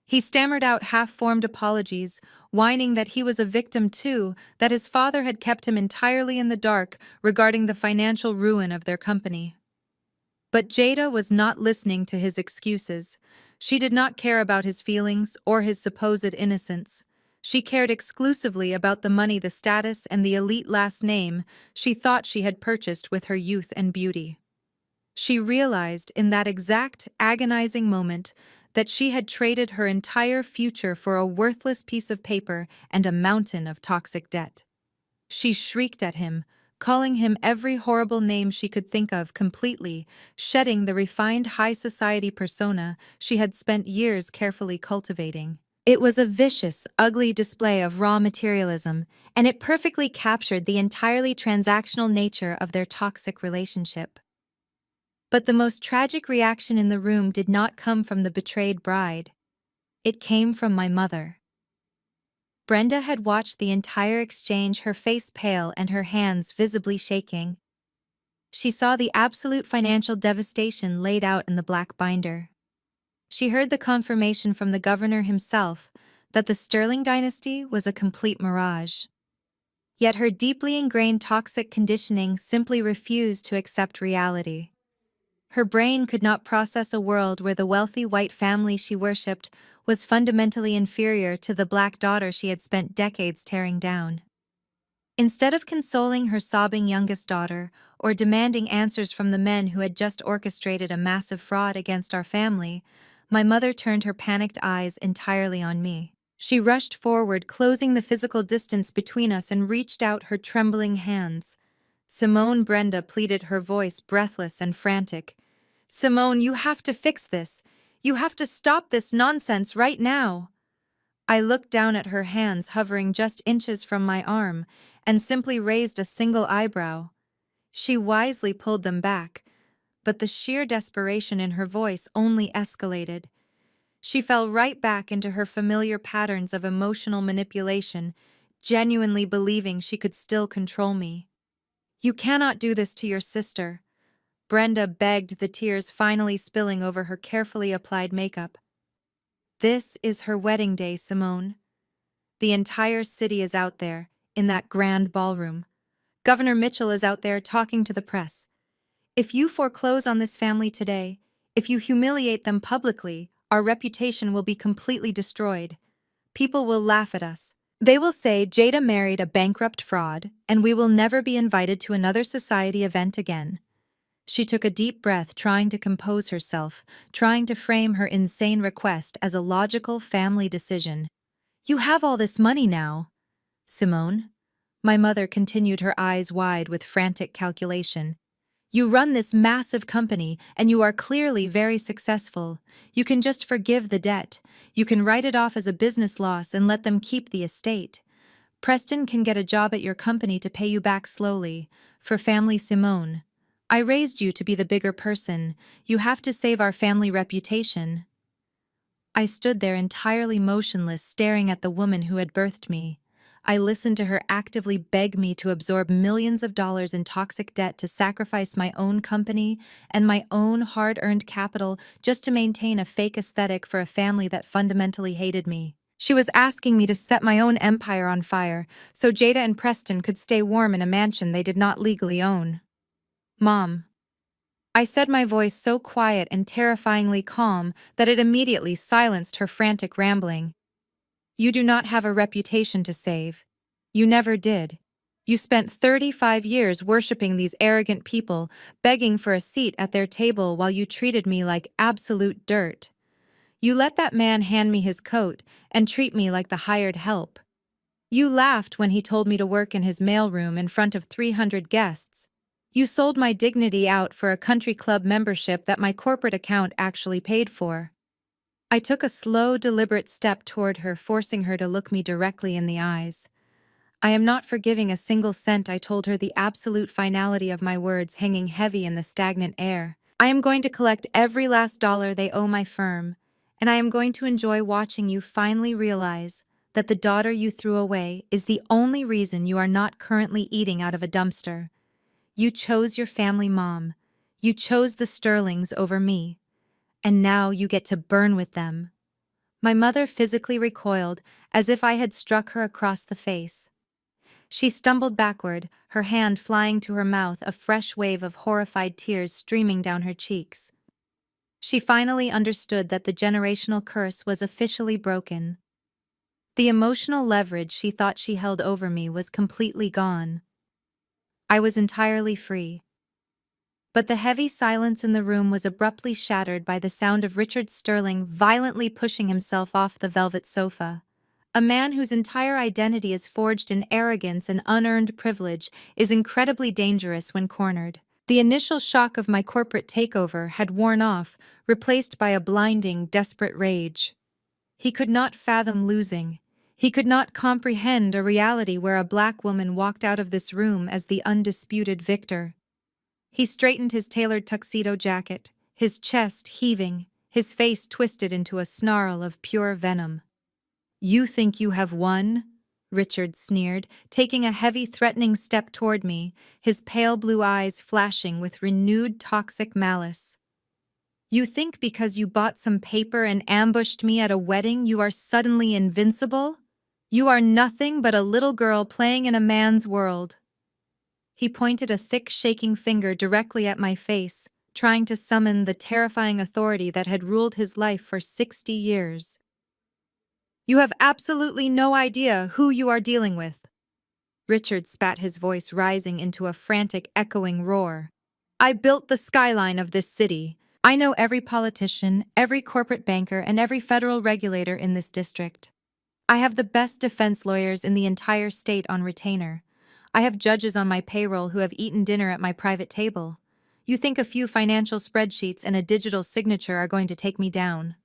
He stammered out half-formed apologies, whining that he was a victim too, that his father had kept him entirely in the dark regarding the financial ruin of their company. But Jada was not listening to his excuses. She did not care about his feelings or his supposed innocence. She cared exclusively about the money, the status, and the elite last name she thought she had purchased with her youth and beauty. She realized in that exact, agonizing moment that she had traded her entire future for a worthless piece of paper and a mountain of toxic debt. She shrieked at him, calling him every horrible name she could think of, completely shedding the refined high society persona she had spent years carefully cultivating. It was a vicious, ugly display of raw materialism, and it perfectly captured the entirely transactional nature of their toxic relationship. But the most tragic reaction in the room did not come from the betrayed bride. It came from my mother. Brenda had watched the entire exchange, her face pale and her hands visibly shaking. She saw the absolute financial devastation laid out in the black binder. She heard the confirmation from the governor himself that the Sterling dynasty was a complete mirage. Yet her deeply ingrained toxic conditioning simply refused to accept reality. Her brain could not process a world where the wealthy white family she worshipped was fundamentally inferior to the black daughter she had spent decades tearing down. Instead of consoling her sobbing youngest daughter or demanding answers from the men who had just orchestrated a massive fraud against our family, my mother turned her panicked eyes entirely on me. She rushed forward, closing the physical distance between us, and reached out her trembling hands. "Simone," Brenda pleaded, her voice breathless and frantic. "Simone, you have to fix this. You have to stop this nonsense right now." I looked down at her hands hovering just inches from my arm and simply raised a single eyebrow. She wisely pulled them back, but the sheer desperation in her voice only escalated. She fell right back into her familiar patterns of emotional manipulation, genuinely believing she could still control me. "You cannot do this to your sister," Brenda begged, the tears finally spilling over her carefully applied makeup. "This is her wedding day, Simone. The entire city is out there, in that grand ballroom. Governor Mitchell is out there talking to the press. If you foreclose on this family today, if you humiliate them publicly, our reputation will be completely destroyed. People will laugh at us. They will say Jada married a bankrupt fraud, and we will never be invited to another society event again." She took a deep breath, trying to compose herself, trying to frame her insane request as a logical family decision. "You have all this money now, Simone." My mother continued, her eyes wide with frantic calculation. "You run this massive company, and you are clearly very successful. You can just forgive the debt. You can write it off as a business loss and let them keep the estate. Preston can get a job at your company to pay you back slowly. For family Simone." I raised you to be the bigger person. You have to save our family reputation. I stood there entirely motionless, staring at the woman who had birthed me. I listened to her actively beg me to absorb millions of dollars in toxic debt to sacrifice my own company and my own hard-earned capital just to maintain a fake aesthetic for a family that fundamentally hated me. She was asking me to set my own empire on fire so Jada and Preston could stay warm in a mansion they did not legally own. Mom. I said, my voice so quiet and terrifyingly calm that it immediately silenced her frantic rambling. You do not have a reputation to save. You never did. You spent 35 years worshipping these arrogant people, begging for a seat at their table while you treated me like absolute dirt. You let that man hand me his coat and treat me like the hired help. You laughed when he told me to work in his mailroom in front of 300 guests. You sold my dignity out for a country club membership that my corporate account actually paid for. I took a slow, deliberate step toward her, forcing her to look me directly in the eyes. I am not forgiving a single cent, I told her, the absolute finality of my words hanging heavy in the stagnant air. I am going to collect every last dollar they owe my firm, and I am going to enjoy watching you finally realize that the daughter you threw away is the only reason you are not currently eating out of a dumpster. You chose your family mom. You chose the Sterlings over me. And now you get to burn with them. My mother physically recoiled, as if I had struck her across the face. She stumbled backward, her hand flying to her mouth, a fresh wave of horrified tears streaming down her cheeks. She finally understood that the generational curse was officially broken. The emotional leverage she thought she held over me was completely gone. I was entirely free. But the heavy silence in the room was abruptly shattered by the sound of Richard Sterling violently pushing himself off the velvet sofa. A man whose entire identity is forged in arrogance and unearned privilege is incredibly dangerous when cornered. The initial shock of my corporate takeover had worn off, replaced by a blinding, desperate rage. He could not fathom losing. He could not comprehend a reality where a black woman walked out of this room as the undisputed victor. He straightened his tailored tuxedo jacket, his chest heaving, his face twisted into a snarl of pure venom. You think you have won? Richard sneered, taking a heavy, threatening step toward me, his pale blue eyes flashing with renewed toxic malice. You think because you bought some paper and ambushed me at a wedding you are suddenly invincible? You are nothing but a little girl playing in a man's world. He pointed a thick, shaking finger directly at my face, trying to summon the terrifying authority that had ruled his life for 60 years. You have absolutely no idea who you are dealing with. Richard spat, his voice rising into a frantic, echoing roar. I built the skyline of this city. I know every politician, every corporate banker, and every federal regulator in this district. I have the best defense lawyers in the entire state on retainer. I have judges on my payroll who have eaten dinner at my private table. You think a few financial spreadsheets and a digital signature are going to take me down?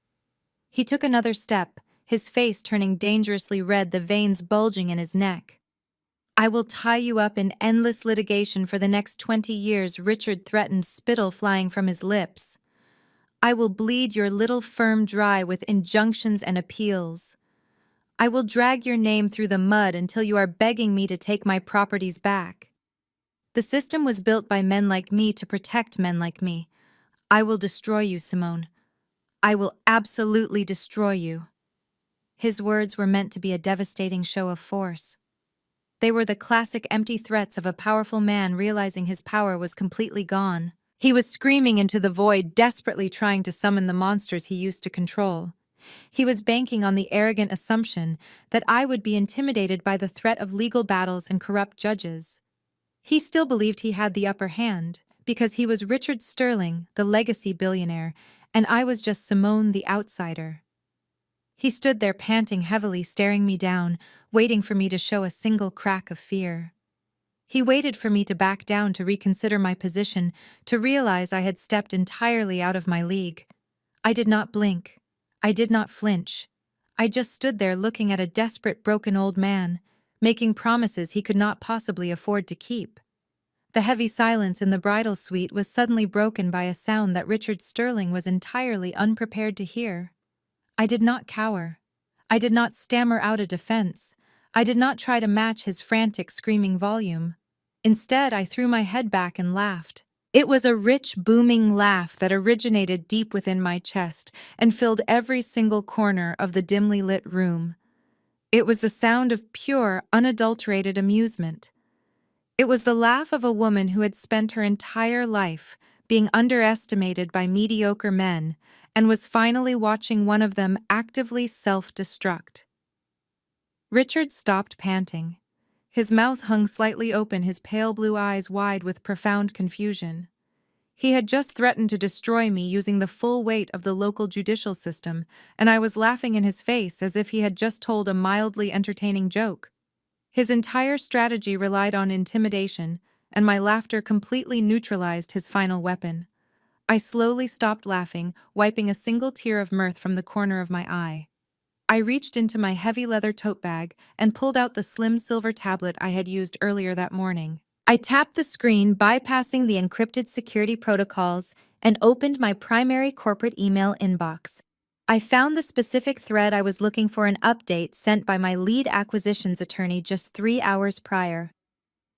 He took another step, his face turning dangerously red, the veins bulging in his neck. I will tie you up in endless litigation for the next 20 years, Richard threatened, spittle flying from his lips. I will bleed your little firm dry with injunctions and appeals. I will drag your name through the mud until you are begging me to take my properties back. The system was built by men like me to protect men like me. I will destroy you, Simone. I will absolutely destroy you. His words were meant to be a devastating show of force. They were the classic empty threats of a powerful man realizing his power was completely gone. He was screaming into the void, desperately trying to summon the monsters he used to control. He was banking on the arrogant assumption that I would be intimidated by the threat of legal battles and corrupt judges. He still believed he had the upper hand, because he was Richard Sterling, the legacy billionaire, and I was just Simone the outsider. He stood there panting heavily, staring me down, waiting for me to show a single crack of fear. He waited for me to back down, to reconsider my position, to realize I had stepped entirely out of my league. I did not blink. I did not flinch. I just stood there looking at a desperate, broken old man, making promises he could not possibly afford to keep. The heavy silence in the bridal suite was suddenly broken by a sound that Richard Sterling was entirely unprepared to hear. I did not cower. I did not stammer out a defense. I did not try to match his frantic, screaming volume. Instead, I threw my head back and laughed. It was a rich, booming laugh that originated deep within my chest and filled every single corner of the dimly lit room. It was the sound of pure, unadulterated amusement. It was the laugh of a woman who had spent her entire life being underestimated by mediocre men and was finally watching one of them actively self-destruct. Richard stopped panting. His mouth hung slightly open, his pale blue eyes wide with profound confusion. He had just threatened to destroy me using the full weight of the local judicial system, and I was laughing in his face as if he had just told a mildly entertaining joke. His entire strategy relied on intimidation, and my laughter completely neutralized his final weapon. I slowly stopped laughing, wiping a single tear of mirth from the corner of my eye. I reached into my heavy leather tote bag and pulled out the slim silver tablet I had used earlier that morning. I tapped the screen, bypassing the encrypted security protocols, and opened my primary corporate email inbox. I found the specific thread I was looking for, an update sent by my lead acquisitions attorney just 3 hours prior.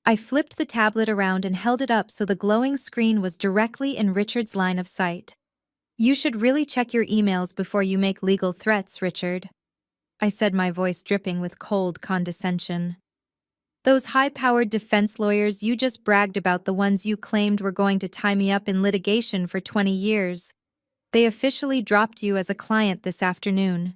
I flipped the tablet around and held it up so the glowing screen was directly in Richard's line of sight. "You should really check your emails before you make legal threats, Richard," I said, my voice dripping with cold condescension. "Those high-powered defense lawyers you just bragged about, the ones you claimed were going to tie me up in litigation for 20 years, they officially dropped you as a client this afternoon.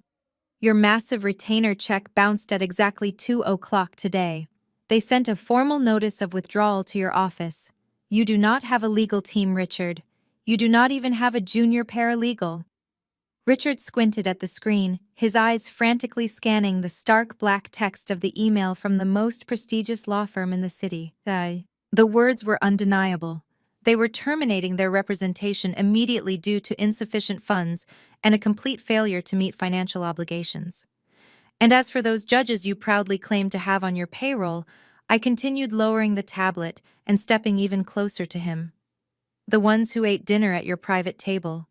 Your massive retainer check bounced at exactly 2 o'clock today. They sent a formal notice of withdrawal to your office. You do not have a legal team, Richard. You do not even have a junior paralegal." Richard squinted at the screen, his eyes frantically scanning the stark black text of the email from the most prestigious law firm in the city. The words were undeniable. They were terminating their representation immediately due to insufficient funds and a complete failure to meet financial obligations. "And as for those judges you proudly claimed to have on your payroll," I continued, lowering the tablet and stepping even closer to him. "The ones who ate dinner at your private table.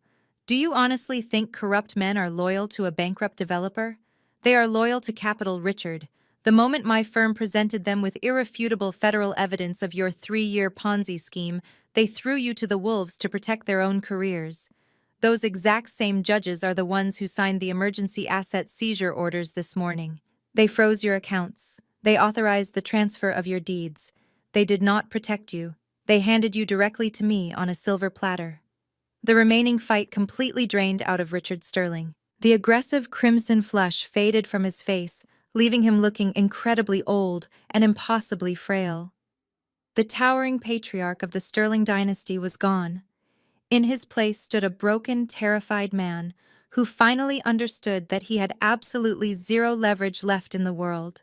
Do you honestly think corrupt men are loyal to a bankrupt developer? They are loyal to capital, Richard. The moment my firm presented them with irrefutable federal evidence of your 3-year Ponzi scheme, they threw you to the wolves to protect their own careers. Those exact same judges are the ones who signed the emergency asset seizure orders this morning. They froze your accounts. They authorized the transfer of your deeds. They did not protect you. They handed you directly to me on a silver platter." The remaining fight completely drained out of Richard Sterling. The aggressive crimson flush faded from his face, leaving him looking incredibly old and impossibly frail. The towering patriarch of the Sterling dynasty was gone. In his place stood a broken, terrified man who finally understood that he had absolutely zero leverage left in the world.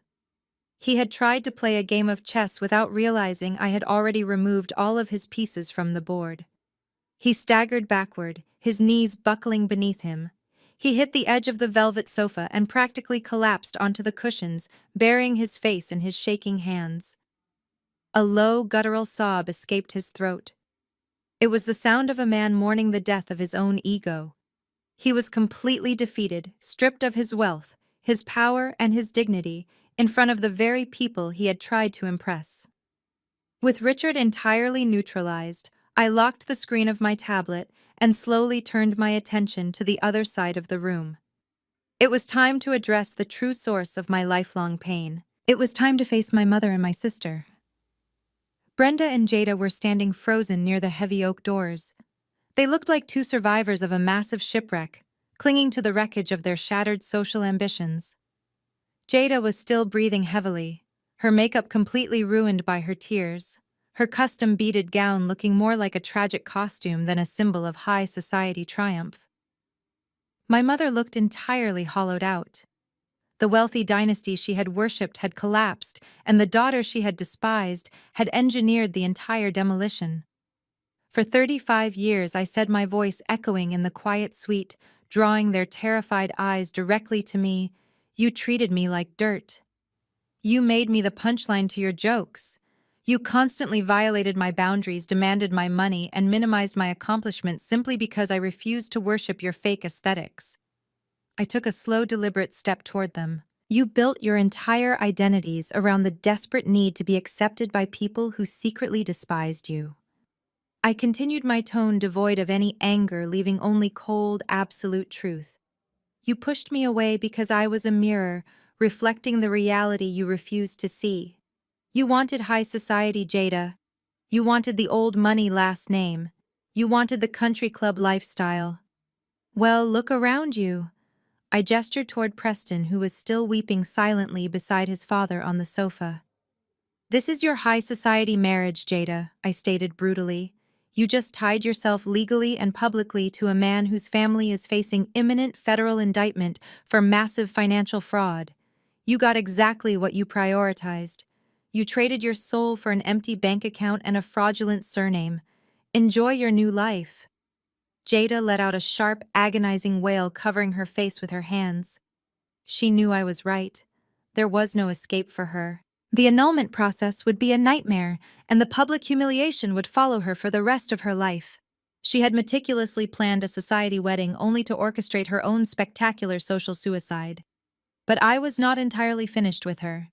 He had tried to play a game of chess without realizing I had already removed all of his pieces from the board. He staggered backward, his knees buckling beneath him. He hit the edge of the velvet sofa and practically collapsed onto the cushions, burying his face in his shaking hands. A low, guttural sob escaped his throat. It was the sound of a man mourning the death of his own ego. He was completely defeated, stripped of his wealth, his power, and his dignity, in front of the very people he had tried to impress. With Richard entirely neutralized, I locked the screen of my tablet and slowly turned my attention to the other side of the room. It was time to address the true source of my lifelong pain. It was time to face my mother and my sister. Brenda and Jada were standing frozen near the heavy oak doors. They looked like two survivors of a massive shipwreck, clinging to the wreckage of their shattered social ambitions. Jada was still breathing heavily, her makeup completely ruined by her tears, her custom beaded gown looking more like a tragic costume than a symbol of high society triumph. My mother looked entirely hollowed out. The wealthy dynasty she had worshipped had collapsed, and the daughter she had despised had engineered the entire demolition. For 35 years I said, my voice echoing in the quiet suite, drawing their terrified eyes directly to me, "You treated me like dirt. You made me the punchline to your jokes. You constantly violated my boundaries, demanded my money, and minimized my accomplishments simply because I refused to worship your fake aesthetics. I took a slow, deliberate step toward them. You built your entire identities around the desperate need to be accepted by people who secretly despised you. I continued my tone devoid of any anger, leaving only cold, absolute truth. You pushed me away because I was a mirror, reflecting the reality you refused to see. You wanted high society, Jada. You wanted the old money last name. You wanted the country club lifestyle. Well, look around you. I gestured toward Preston, who was still weeping silently beside his father on the sofa. This is your high society marriage, Jada, I stated brutally. You just tied yourself legally and publicly to a man whose family is facing imminent federal indictment for massive financial fraud. You got exactly what you prioritized. You traded your soul for an empty bank account and a fraudulent surname. Enjoy your new life. Jada let out a sharp, agonizing wail, covering her face with her hands. She knew I was right. There was no escape for her. The annulment process would be a nightmare, and the public humiliation would follow her for the rest of her life. She had meticulously planned a society wedding only to orchestrate her own spectacular social suicide. But I was not entirely finished with her.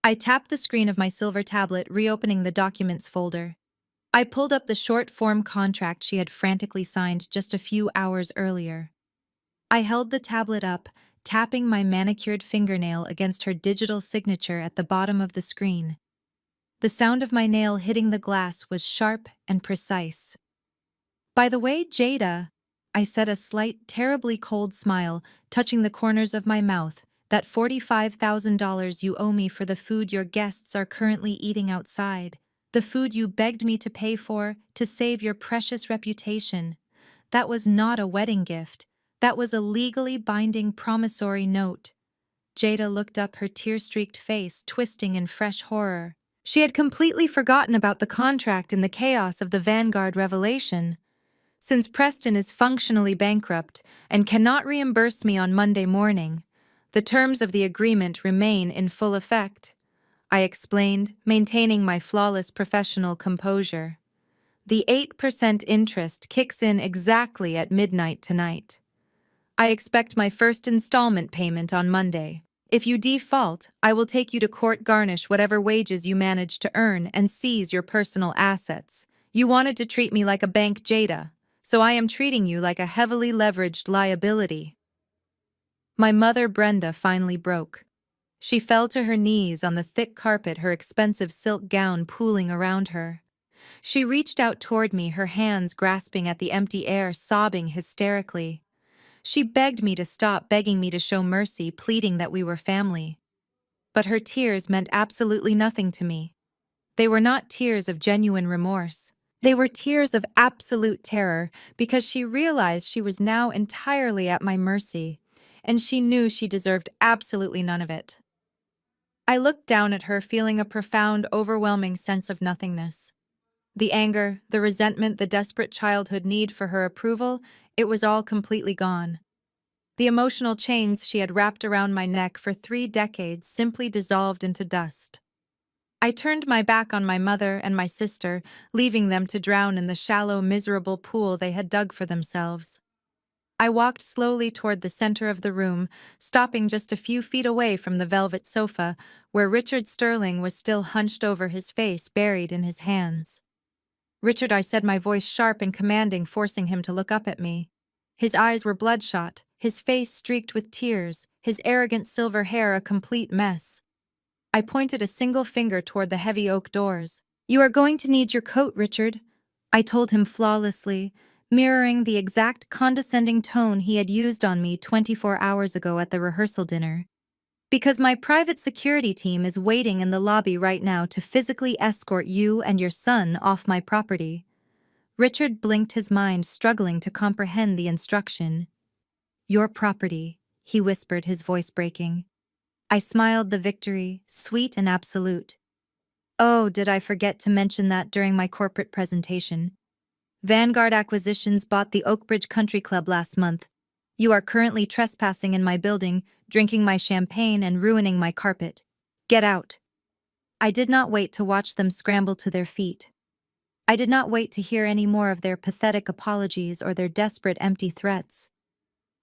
I tapped the screen of my silver tablet, reopening the documents folder. I pulled up the short-form contract she had frantically signed just a few hours earlier. I held the tablet up, tapping my manicured fingernail against her digital signature at the bottom of the screen. The sound of my nail hitting the glass was sharp and precise. By the way, Jada, I said, a slight, terribly cold smile touching the corners of my mouth, that $45,000 you owe me for the food your guests are currently eating outside, the food you begged me to pay for to save your precious reputation. That was not a wedding gift. That was a legally binding promissory note. Jada looked up, her tear-streaked face twisting in fresh horror. She had completely forgotten about the contract in the chaos of the Vanguard revelation. Since Preston is functionally bankrupt and cannot reimburse me on Monday morning, the terms of the agreement remain in full effect, I explained, maintaining my flawless professional composure. The 8% interest kicks in exactly at midnight tonight. I expect my first installment payment on Monday. If you default, I will take you to court, garnish whatever wages you manage to earn, and seize your personal assets. You wanted to treat me like a bank, Jada, so I am treating you like a heavily leveraged liability. My mother, Brenda, finally broke. She fell to her knees on the thick carpet, her expensive silk gown pooling around her. She reached out toward me, her hands grasping at the empty air, sobbing hysterically. She begged me to stop, begging me to show mercy, pleading that we were family. But her tears meant absolutely nothing to me. They were not tears of genuine remorse. They were tears of absolute terror, because she realized she was now entirely at my mercy, and she knew she deserved absolutely none of it. I looked down at her, feeling a profound, overwhelming sense of nothingness. The anger, the resentment, the desperate childhood need for her approval, it was all completely gone. The emotional chains she had wrapped around my neck for 3 decades simply dissolved into dust. I turned my back on my mother and my sister, leaving them to drown in the shallow, miserable pool they had dug for themselves. I walked slowly toward the center of the room, stopping just a few feet away from the velvet sofa, where Richard Sterling was still hunched over, his face buried in his hands. "Richard," I said, my voice sharp and commanding, forcing him to look up at me. His eyes were bloodshot, his face streaked with tears, his arrogant silver hair a complete mess. I pointed a single finger toward the heavy oak doors. "You are going to need your coat, Richard," I told him flawlessly, mirroring the exact condescending tone he had used on me 24 hours ago at the rehearsal dinner. "Because my private security team is waiting in the lobby right now to physically escort you and your son off my property." Richard blinked, his mind struggling to comprehend the instruction. "Your property," he whispered, his voice breaking. I smiled, the victory, sweet and absolute. "Oh, did I forget to mention that during my corporate presentation? Vanguard Acquisitions bought the Oakbridge Country Club last month. You are currently trespassing in my building, drinking my champagne and ruining my carpet. Get out." I did not wait to watch them scramble to their feet. I did not wait to hear any more of their pathetic apologies or their desperate empty threats.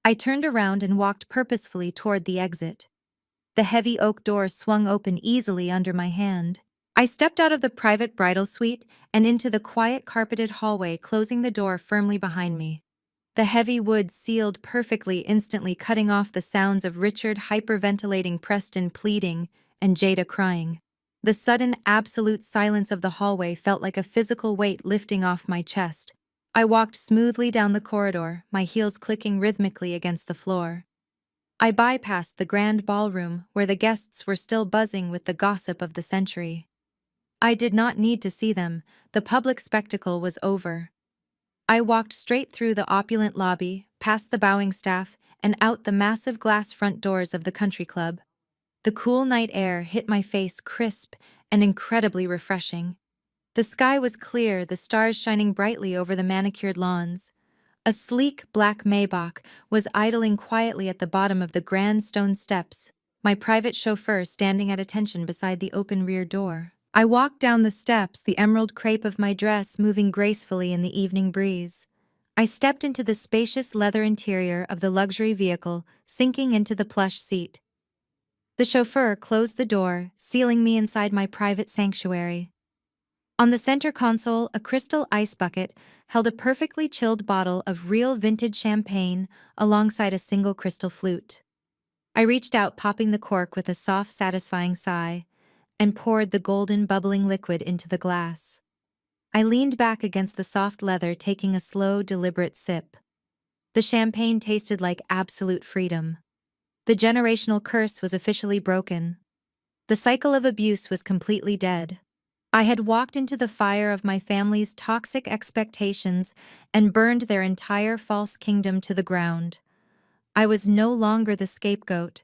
I turned around and walked purposefully toward the exit. The heavy oak door swung open easily under my hand. I stepped out of the private bridal suite and into the quiet carpeted hallway, closing the door firmly behind me. The heavy wood sealed perfectly, instantly cutting off the sounds of Richard hyperventilating, Preston pleading, and Jada crying. The sudden, absolute silence of the hallway felt like a physical weight lifting off my chest. I walked smoothly down the corridor, my heels clicking rhythmically against the floor. I bypassed the grand ballroom, where the guests were still buzzing with the gossip of the century. I did not need to see them, the public spectacle was over. I walked straight through the opulent lobby, past the bowing staff, and out the massive glass front doors of the country club. The cool night air hit my face, crisp and incredibly refreshing. The sky was clear, the stars shining brightly over the manicured lawns. A sleek black Maybach was idling quietly at the bottom of the grand stone steps, my private chauffeur standing at attention beside the open rear door. I walked down the steps, the emerald crepe of my dress moving gracefully in the evening breeze. I stepped into the spacious leather interior of the luxury vehicle, sinking into the plush seat. The chauffeur closed the door, sealing me inside my private sanctuary. On the center console, a crystal ice bucket held a perfectly chilled bottle of real vintage champagne alongside a single crystal flute. I reached out, popping the cork with a soft, satisfying sigh, and poured the golden, bubbling liquid into the glass. I leaned back against the soft leather, taking a slow, deliberate sip. The champagne tasted like absolute freedom. The generational curse was officially broken. The cycle of abuse was completely dead. I had walked into the fire of my family's toxic expectations and burned their entire false kingdom to the ground. I was no longer the scapegoat.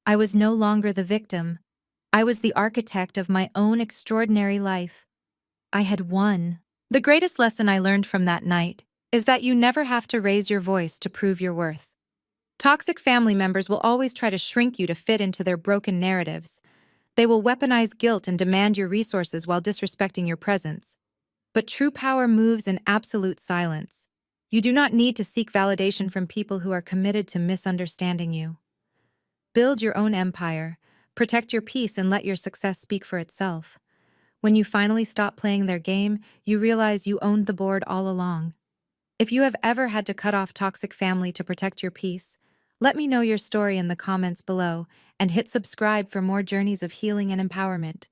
I was no longer the victim. I was the architect of my own extraordinary life. I had won. The greatest lesson I learned from that night is that you never have to raise your voice to prove your worth. Toxic family members will always try to shrink you to fit into their broken narratives. They will weaponize guilt and demand your resources while disrespecting your presence. But true power moves in absolute silence. You do not need to seek validation from people who are committed to misunderstanding you. Build your own empire, protect your peace, and let your success speak for itself. When you finally stop playing their game, you realize you owned the board all along. If you have ever had to cut off toxic family to protect your peace, let me know your story in the comments below and hit subscribe for more journeys of healing and empowerment.